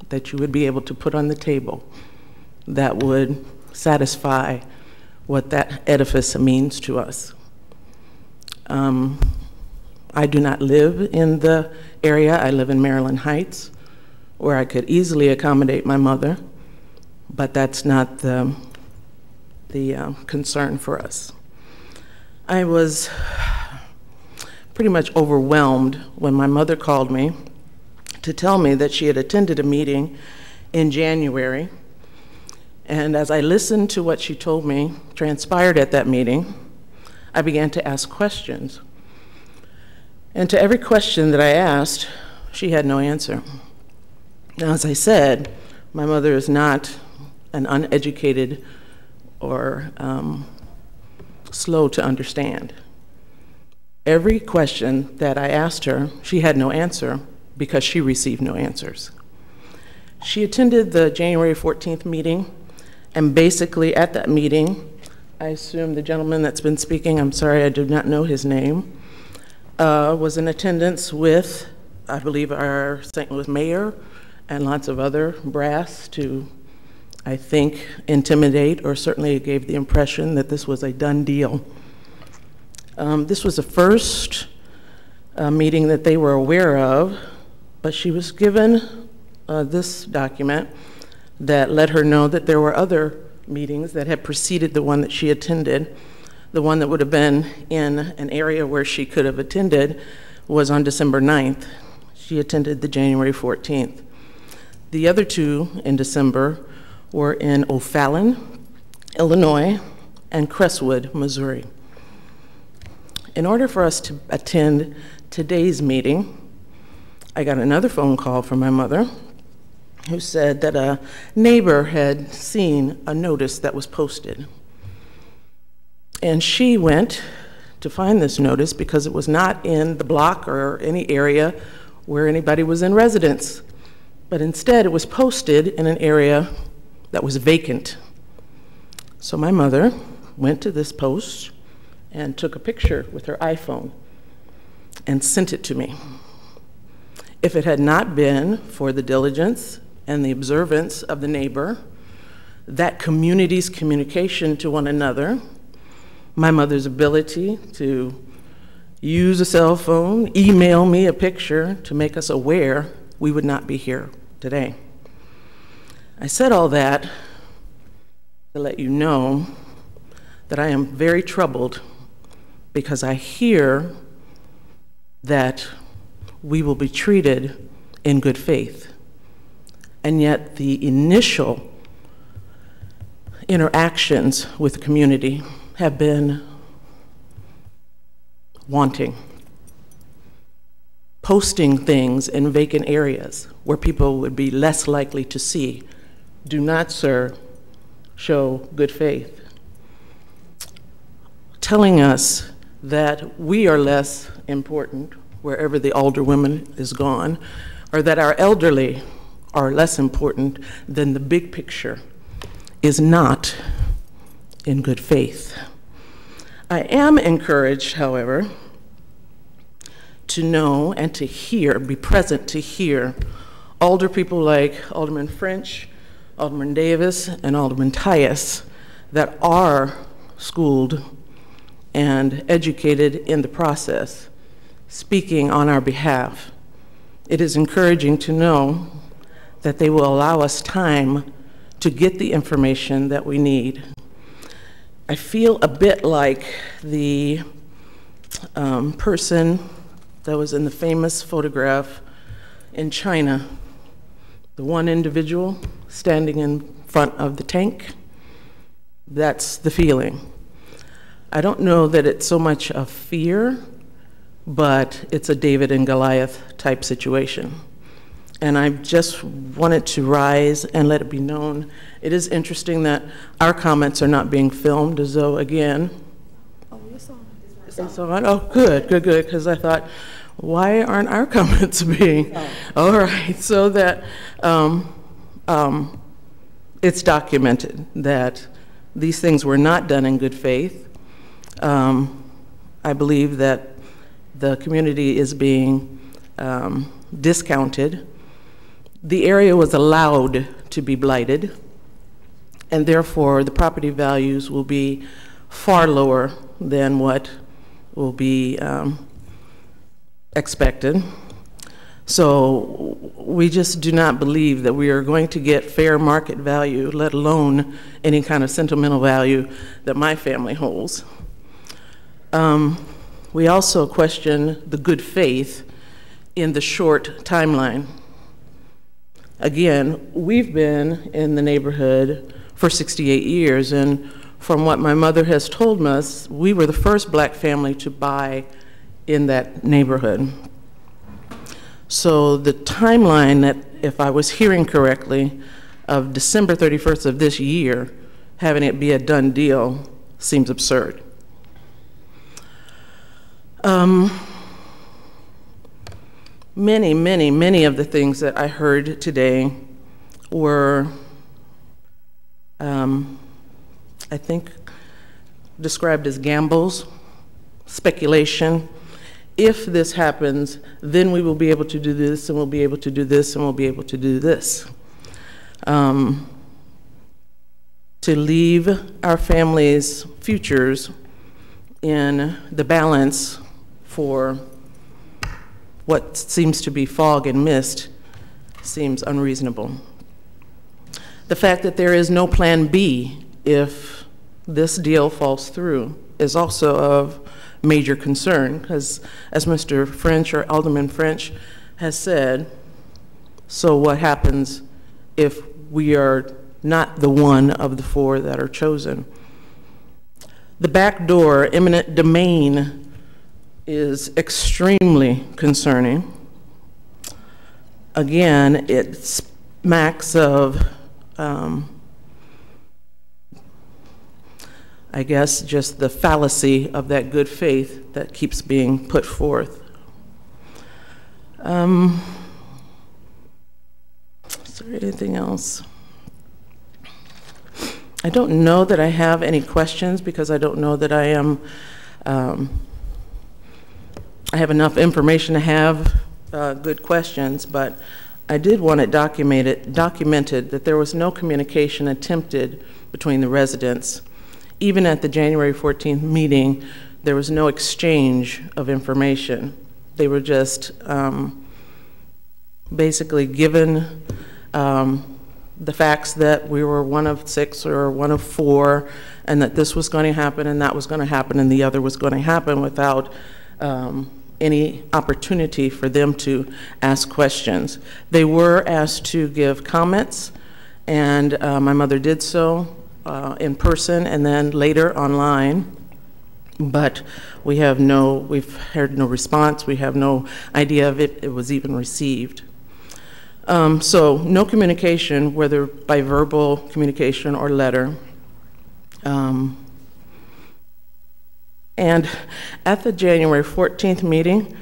R: that you would be able to put on the table that would satisfy what that edifice means to us. I do not live in the area. I live in Maryland Heights, where I could easily accommodate my mother, but that's not the concern for us. I was pretty much overwhelmed when my mother called me to tell me that she had attended a meeting in January, and as I listened to what she told me transpired at that meeting, I began to ask questions. And to every question that I asked, she had no answer. Now, as I said, my mother is not an uneducated or slow to understand. Every question that I asked her, she had no answer because she received no answers. She attended the January 14th meeting, and basically at that meeting, I assume the gentleman that's been speaking, I'm sorry, I do not know his name, was in attendance with, I believe, our St. Louis mayor and lots of other brass to, I think, intimidate, or certainly it gave the impression that this was a done deal. This was the first meeting that they were aware of, but she was given this document that let her know that there were other meetings that had preceded the one that she attended. The one that would have been in an area where she could have attended was on December 9th. She attended the January 14th. The other two in December were in O'Fallon, Illinois, and Crestwood, Missouri. In order for us to attend today's meeting, I got another phone call from my mother who said that a neighbor had seen a notice that was posted. And she went to find this notice because it was not in the block or any area where anybody was in residence, but instead it was posted in an area that was vacant. So my mother went to this post and took a picture with her iPhone and sent it to me. If it had not been for the diligence and the observance of the neighbor, that community's communication to one another, my mother's ability to use a cell phone, email me a picture to make us aware, we would not be here today. I said all that to let you know that I am very troubled because I hear that we will be treated in good faith. And yet the initial interactions with the community have been wanting. Posting things in vacant areas where people would be less likely to see. Do not, sir, show good faith. Telling us that we are less important wherever the alderwoman is gone, or that our elderly are less important than the big picture is not in good faith. I am encouraged, however, to know and to hear, be present to hear alder people like Alderman French, Alderman Davis, and Alderman Tyus that are schooled and educated in the process, speaking on our behalf. It is encouraging to know that they will allow us time to get the information that we need. I feel a bit like the person that was in the famous photograph in China, the one individual standing in front of the tank. That's the feeling. I don't know that it's so much of fear, but it's a David and Goliath type situation. And I just wanted to rise and let it be known. It is interesting that our comments are not being filmed, as though, again, it's on. Oh, good, because I thought, why aren't our comments being? All right, so that it's documented that these things were not done in good faith. I believe that the community is being discounted. The area was allowed to be blighted, and therefore the property values will be far lower than what will be expected. So we just do not believe that we are going to get fair market value, let alone any kind of sentimental value that my family holds. We also question the good faith in the short timeline. Again, we've been in the neighborhood for 68 years, and from what my mother has told us, we were the first black family to buy in that neighborhood. So the timeline that, if I was hearing correctly, of December 31st of this year, having it be a done deal seems absurd. Many of the things that I heard today were, I think, described as gambles, speculation. If this happens, then we will be able to do this, and we'll be able to do this, and we'll be able to do this. To leave our families' futures in the balance for what seems to be fog and mist seems unreasonable. The fact that there is no plan B if this deal falls through is also of major concern, because as Mr. French, or Alderman French, has said, so what happens if we are not the one of the four that are chosen? The back door, eminent domain, is extremely concerning. Again, it smacks of, I guess, just the fallacy of that good faith that keeps being put forth. Is there anything else? I don't know that I have any questions, because I don't know that I am, I have enough information to have good questions, but I did want it documented that there was no communication attempted between the residents. Even at the January 14th meeting, there was no exchange of information. They were just basically given the facts that we were one of 6 or one of 4, and that this was going to happen and that was going to happen and the other was going to happen, without any opportunity for them to ask questions. They were asked to give comments, and my mother did so in person and then later online, but we've heard no response. We have no idea if it was even received. So no communication, whether by verbal communication or letter. And at the January 14th meeting,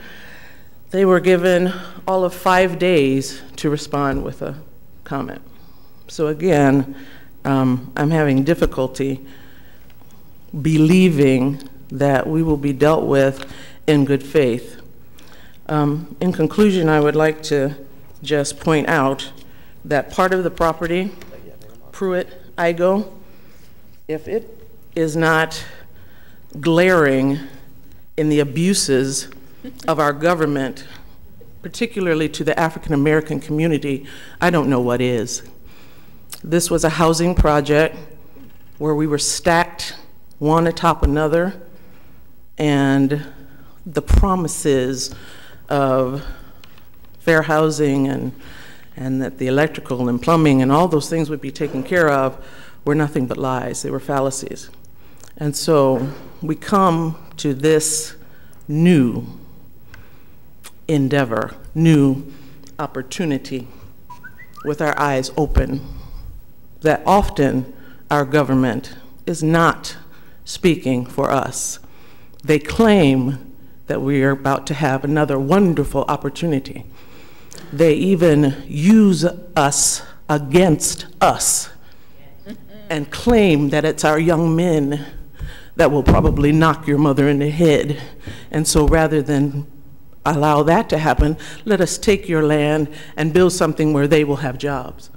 R: they were given all of 5 days to respond with a comment. So again, I'm having difficulty believing that we will be dealt with in good faith. In conclusion, I would like to just point out that part of the property, Pruitt, Igo, if it is not glaring in the abuses of our government, particularly to the African American community, I don't know what is. This was a housing project where we were stacked one atop another, and the promises of fair housing and that the electrical and plumbing and all those things would be taken care of were nothing but lies. They were fallacies. And so we come to this new endeavor, new opportunity with our eyes open, that often our government is not speaking for us. They claim that we are about to have another wonderful opportunity. They even use us against us and claim that it's our young men that will probably knock your mother in the head. And so rather than allow that to happen, let us take your land and build something where they will have jobs.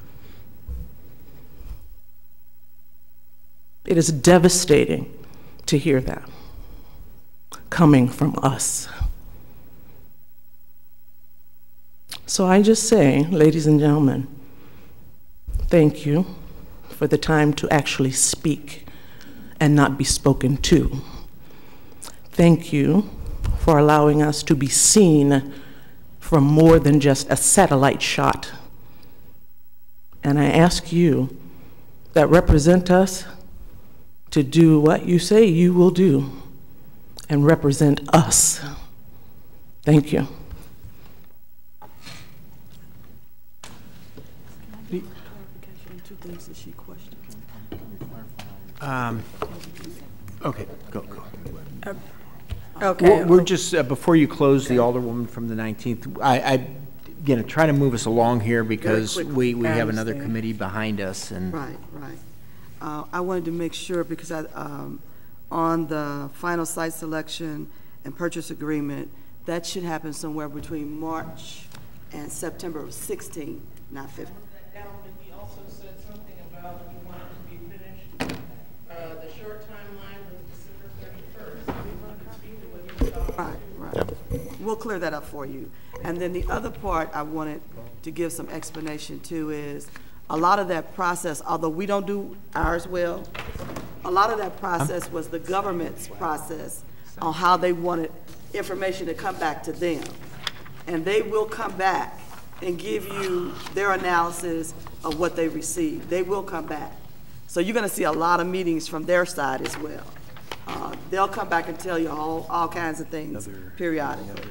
R: It is devastating to hear that coming from us. So I just say, ladies and gentlemen, thank you for the time to actually speak and not be spoken to. Thank you for allowing us to be seen from more than just a satellite shot. And I ask you that represent us to do what you say you will do and represent us. Thank you.
A: Okay, go.
I: Okay.
A: We're just, before you close, the Alderwoman from the 19th, I going to try to move us along here because we have another committee behind us. And
N: Right. I wanted to make sure because on the final site selection and purchase agreement, that should happen somewhere between March and September of 16, not 15.
R: He also said something about he wanted to be finished. The short timeline was December 31st. We wanted to speak to what he was talking about.
N: Right. We'll clear that up for you. And then the other part I wanted to give some explanation to is a lot of that process, although we don't do ours well, a lot of that process was the government's process on how they wanted information to come back to them. And they will come back and give you their analysis of what they received. They will come back. So you're going to see a lot of meetings from their side as well. They'll come back and tell you all kinds of things periodically.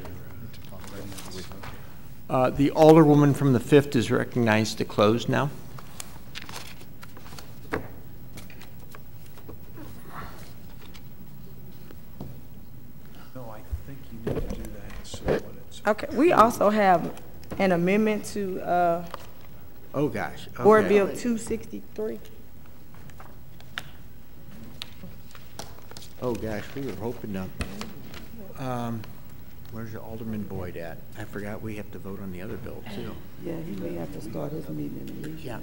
A: the Alderwoman from the 5th is recognized to close now.
I: Okay, we also have an amendment to
A: oh gosh. Okay.
I: Board Bill 263.
A: Oh gosh, we were hoping to. Where's your Alderman Boyd at? I forgot we have to vote on the other bill too.
N: Yeah, he may have to start his meeting.
A: Yeah.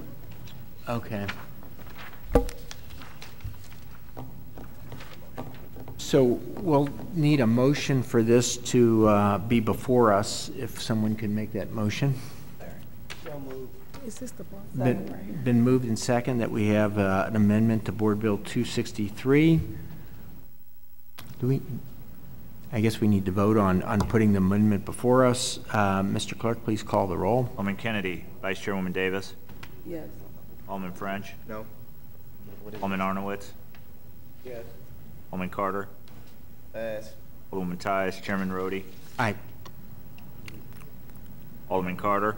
A: Okay. So we'll need a motion for this to be before us, if someone can make that motion.
I: Is this the one?
A: Been moved and second that we have an amendment to Board Bill 263. Do we? I guess we need to vote on putting the amendment before us. Mr. Clerk, please call the roll.
B: Alderman Kennedy. Vice Chairwoman Davis.
N: Yes.
B: Alderman French.
J: No.
B: Alderman Arnowitz.
J: Yes.
B: Alderman Carter.
J: Yes.
B: Alderman Tyus. Chairman Rhodey.
A: Aye.
B: Alderman Carter.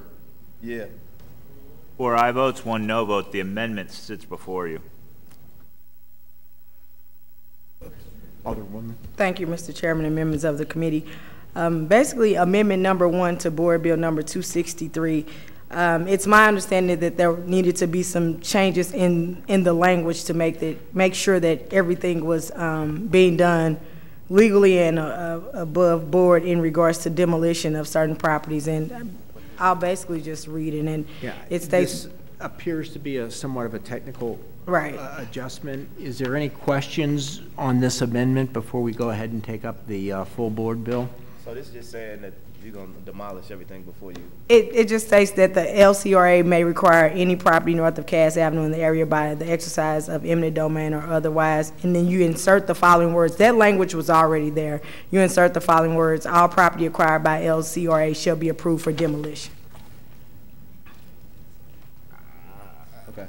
J: Yeah.
B: 4 aye votes, 1 no vote. The amendment sits before you.
A: Alderwoman.
I: Thank you, Mr. Chairman and members of the committee. Basically, amendment number 1 to Board Bill number 263. It's my understanding that there needed to be some changes in the language to make sure that everything was being done legally and above board in regards to demolition of certain properties. And I'll basically just read it. And
A: Yeah,
I: it states,
A: this appears to be somewhat of a technical
I: Right.
A: adjustment. Is there any questions on this amendment before we go ahead and take up the full board bill?
O: So this is just saying that you're gonna demolish everything before you.
I: It just states that the LCRA may require any property north of Cass Avenue in the area by the exercise of eminent domain or otherwise, and then you insert the following words. That language was already there. You insert the following words: all property acquired by LCRA shall be approved for demolition.
O: Okay.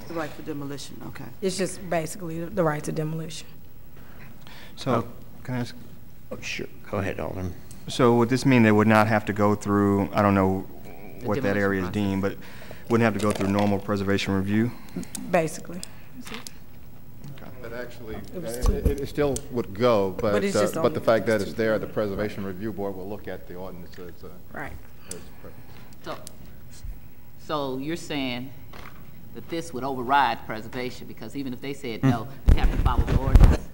N: The right for demolition, okay.
I: It's just basically the right to demolition.
J: So, can I ask?
A: Oh, sure. Go ahead, Alderman.
J: So would this mean they would not have to go through, I don't know what that
C: demolition
J: area is
C: process.
J: deemed, but wouldn't have to go through normal preservation review?
I: Basically.
L: But actually, it still would go, but
I: it's just
L: but the
I: on-
L: fact that it's there, the Preservation Review Board will look at the ordinances.
I: Right.
C: So you're saying that this would override preservation, because even if they said no, they have to follow the ordinance?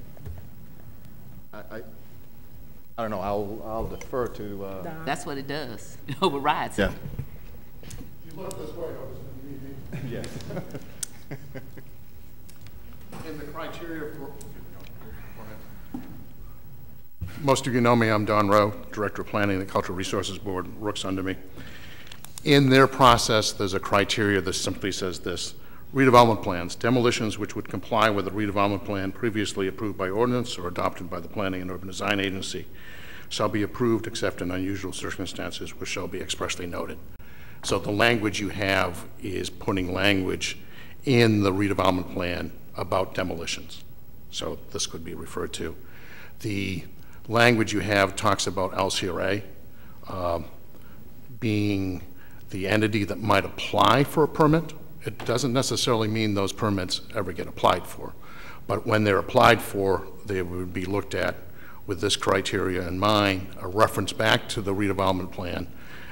L: I don't know, I'll defer to.
C: That's what it does. It overrides it.
L: Yeah.
S: You look this way,
L: Yes.
S: In the criteria for, most of you know me, I'm Don Rowe, Director of Planning and the Cultural Resources Board, works under me. In their process, there's a criteria that simply says this: redevelopment plans, demolitions which would comply with the redevelopment plan previously approved by ordinance or adopted by the Planning and Urban Design Agency shall be approved except in unusual circumstances which shall be expressly noted. So the language you have is putting language in the redevelopment plan about demolitions. So this could be referred to. The language you have talks about LCRA being the entity that might apply for a permit. It doesn't necessarily mean those permits ever get applied for. But when they're applied for, they would be looked at with this criteria in mind, a reference back to the redevelopment plan,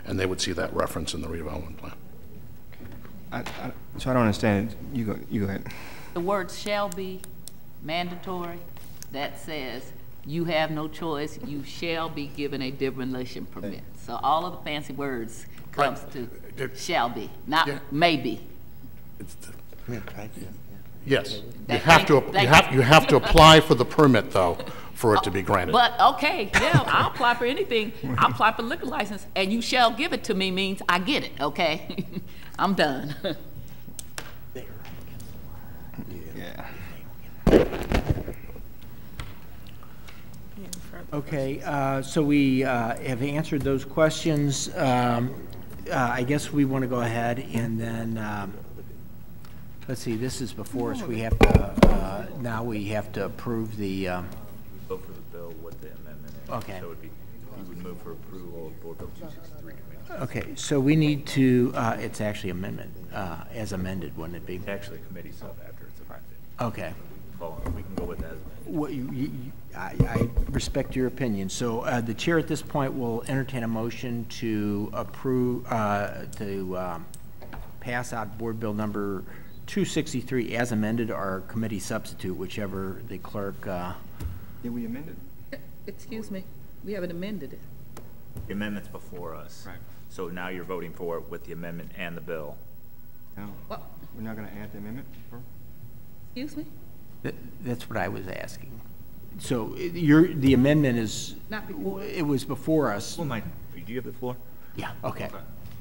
S: and they would see that reference in the redevelopment plan.
J: So I don't understand. You go ahead.
C: The word shall be mandatory. That says you have no choice. You shall be given a demolition permit. So all of the fancy words comes to shall be, not maybe.
S: Yes, you have to apply for the permit though for it to be granted.
C: But okay, yeah, I'll apply for anything. I'll apply for liquor license, and you shall give it to me means I get it. Okay, I'm done.
J: Yeah.
A: Okay, so we have answered those questions. I guess we want to go ahead and then, let's see, this is before us. We have to, now we have to approve the.
B: Vote for the bill with the amendment.
A: Okay.
B: So it would be, we would move for approval of Board Bill 263 committee.
A: Okay, so we need to, it's actually amendment, as amended, wouldn't it be?
B: It's actually a committee sub after it's amended.
A: Okay.
B: We can go with that as amended.
A: What I respect your opinion. So the chair at this point will entertain a motion to approve, to pass out Board Bill number 263 as amended, or committee substitute, whichever the clerk.
J: Did we amend it?
C: Excuse me, we haven't amended it.
B: The amendment's before us. Right. So now you're voting for it with the amendment and the bill.
J: No.
C: What?
J: We're not going to add the amendment?
C: Excuse me?
A: That's what I was asking. So the amendment is,
C: Not before.
A: it was before us.
B: Well, Mike, do you have the floor?
A: Yeah, okay.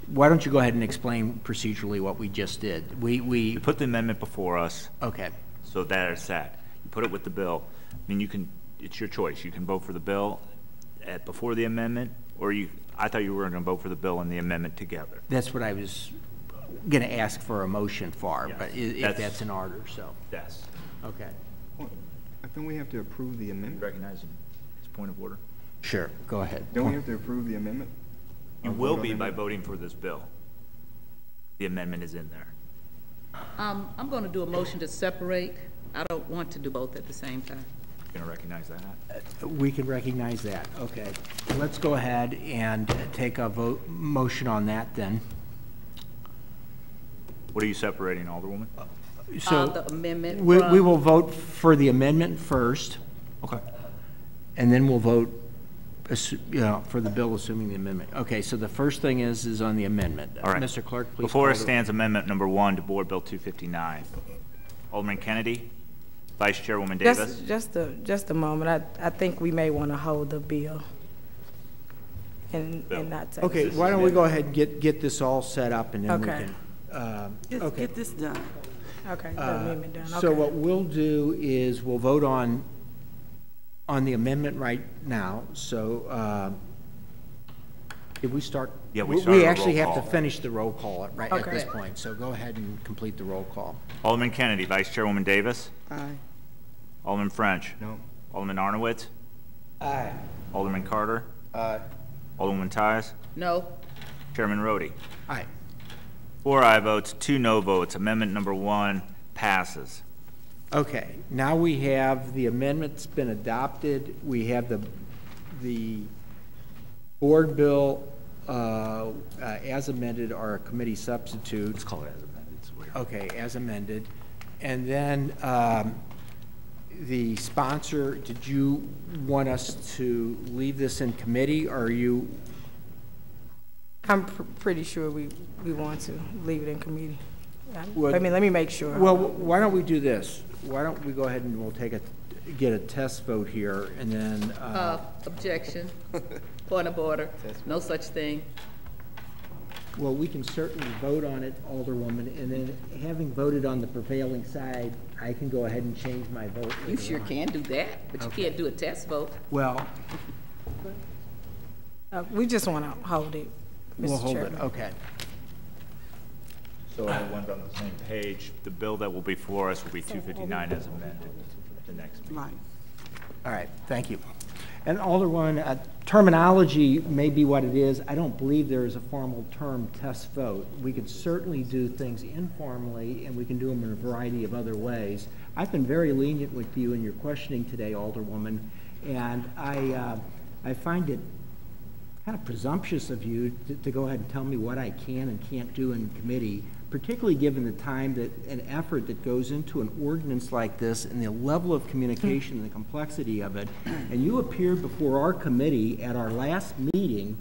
A: Why don't you go ahead and explain procedurally what we just did? We
B: put the amendment before us.
A: Okay.
B: So that is that. You put it with the bill. I mean, you can, it's your choice. You can vote for the bill before the amendment, or I thought you were going to vote for the bill and the amendment together.
A: That's what I was going to ask for a motion for,
B: Yes.
A: but if that's in order, so.
B: Yes.
A: Okay.
J: I think we have to approve the amendment.
B: Recognize his point of order.
A: Sure, go ahead.
J: Don't we have to approve the amendment?
B: You will be by voting for this bill. The amendment is in there.
C: I'm going to do a motion to separate. I don't want to do both at the same time.
B: You're going to recognize that?
A: We can recognize that. Okay. Let's go ahead and take a motion on that then.
B: What are you separating, Alderwoman?
A: So
C: the amendment.
A: we will vote for the amendment first.
B: Okay.
A: And then we'll vote for the bill assuming the amendment. Okay, so the first thing is on the amendment.
B: All right.
A: Mr. Clerk, please.
B: Before us stands amendment number 1 to Board Bill 259. Alderman Kennedy, Vice Chairwoman Davis.
I: Just a moment. I think we may want to hold the bill and not take.
A: Okay, why don't we go ahead and get this all set up and then we can.
N: Just get this done.
I: Okay, the amendment done.
A: So what we'll do is we'll vote on the amendment right now. So did we start?
B: Yeah,
A: we actually have to finish the roll call at this point. So go ahead and complete the roll call.
B: Alderman Kennedy, Vice Chairwoman Davis.
N: Aye.
B: Alderman French.
J: No.
B: Alderman Arnowitz.
D: Aye.
B: Alderman Carter.
D: Aye.
B: Alderman Tyus.
P: No.
B: Chairman Rhodey.
A: Aye.
B: 4 aye votes, 2 no votes. Amendment number 1 passes.
A: Okay, now we have the amendment's been adopted. We have the board bill as amended, or a committee substitute.
B: Let's call it as amended. It's weird.
A: Okay, as amended. And then the sponsor, did you want us to leave this in committee, or are you?
I: I'm pretty sure we want to leave it in committee. Let me make sure.
A: Well, why don't we do this? Why don't we go ahead and we'll get a test vote here, and then.
C: Objection. Point of order. No such thing.
A: Well, we can certainly vote on it, Alderwoman, and then having voted on the prevailing side, I can go ahead and change my vote.
C: You sure can do that, but you can't do a test vote.
A: Well,
I: we just want to hold it, Mr.
A: we'll hold
I: Chairman.
A: it. Okay.
B: So everyone's on the same page. The bill that will be before us will be 259 as amended at the next meeting.
N: Right.
A: All right, thank you. And Alderwoman, terminology may be what it is. I don't believe there is a formal term test vote. We could certainly do things informally, and we can do them in a variety of other ways. I've been very lenient with you in your questioning today, Alderwoman, and I find it kind of presumptuous of you to go ahead and tell me what I can and can't do in committee, particularly given the time and effort that goes into an ordinance like this and the level of communication and the complexity of it. And you appeared before our committee at our last meeting,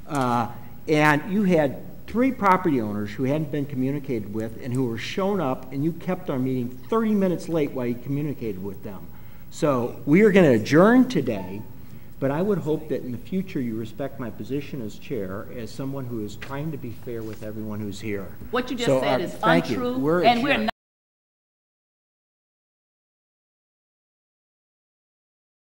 A: and you had 3 property owners who hadn't been communicated with and who were shown up, and you kept our meeting 30 minutes late while you communicated with them. So we are going to adjourn today. But I would hope that in the future you respect my position as chair, as someone who is trying to be fair with everyone who's here.
C: What you just
A: So,
C: said is
A: thank you.
C: untrue,
A: We're
C: and
A: adjourned.
C: we're not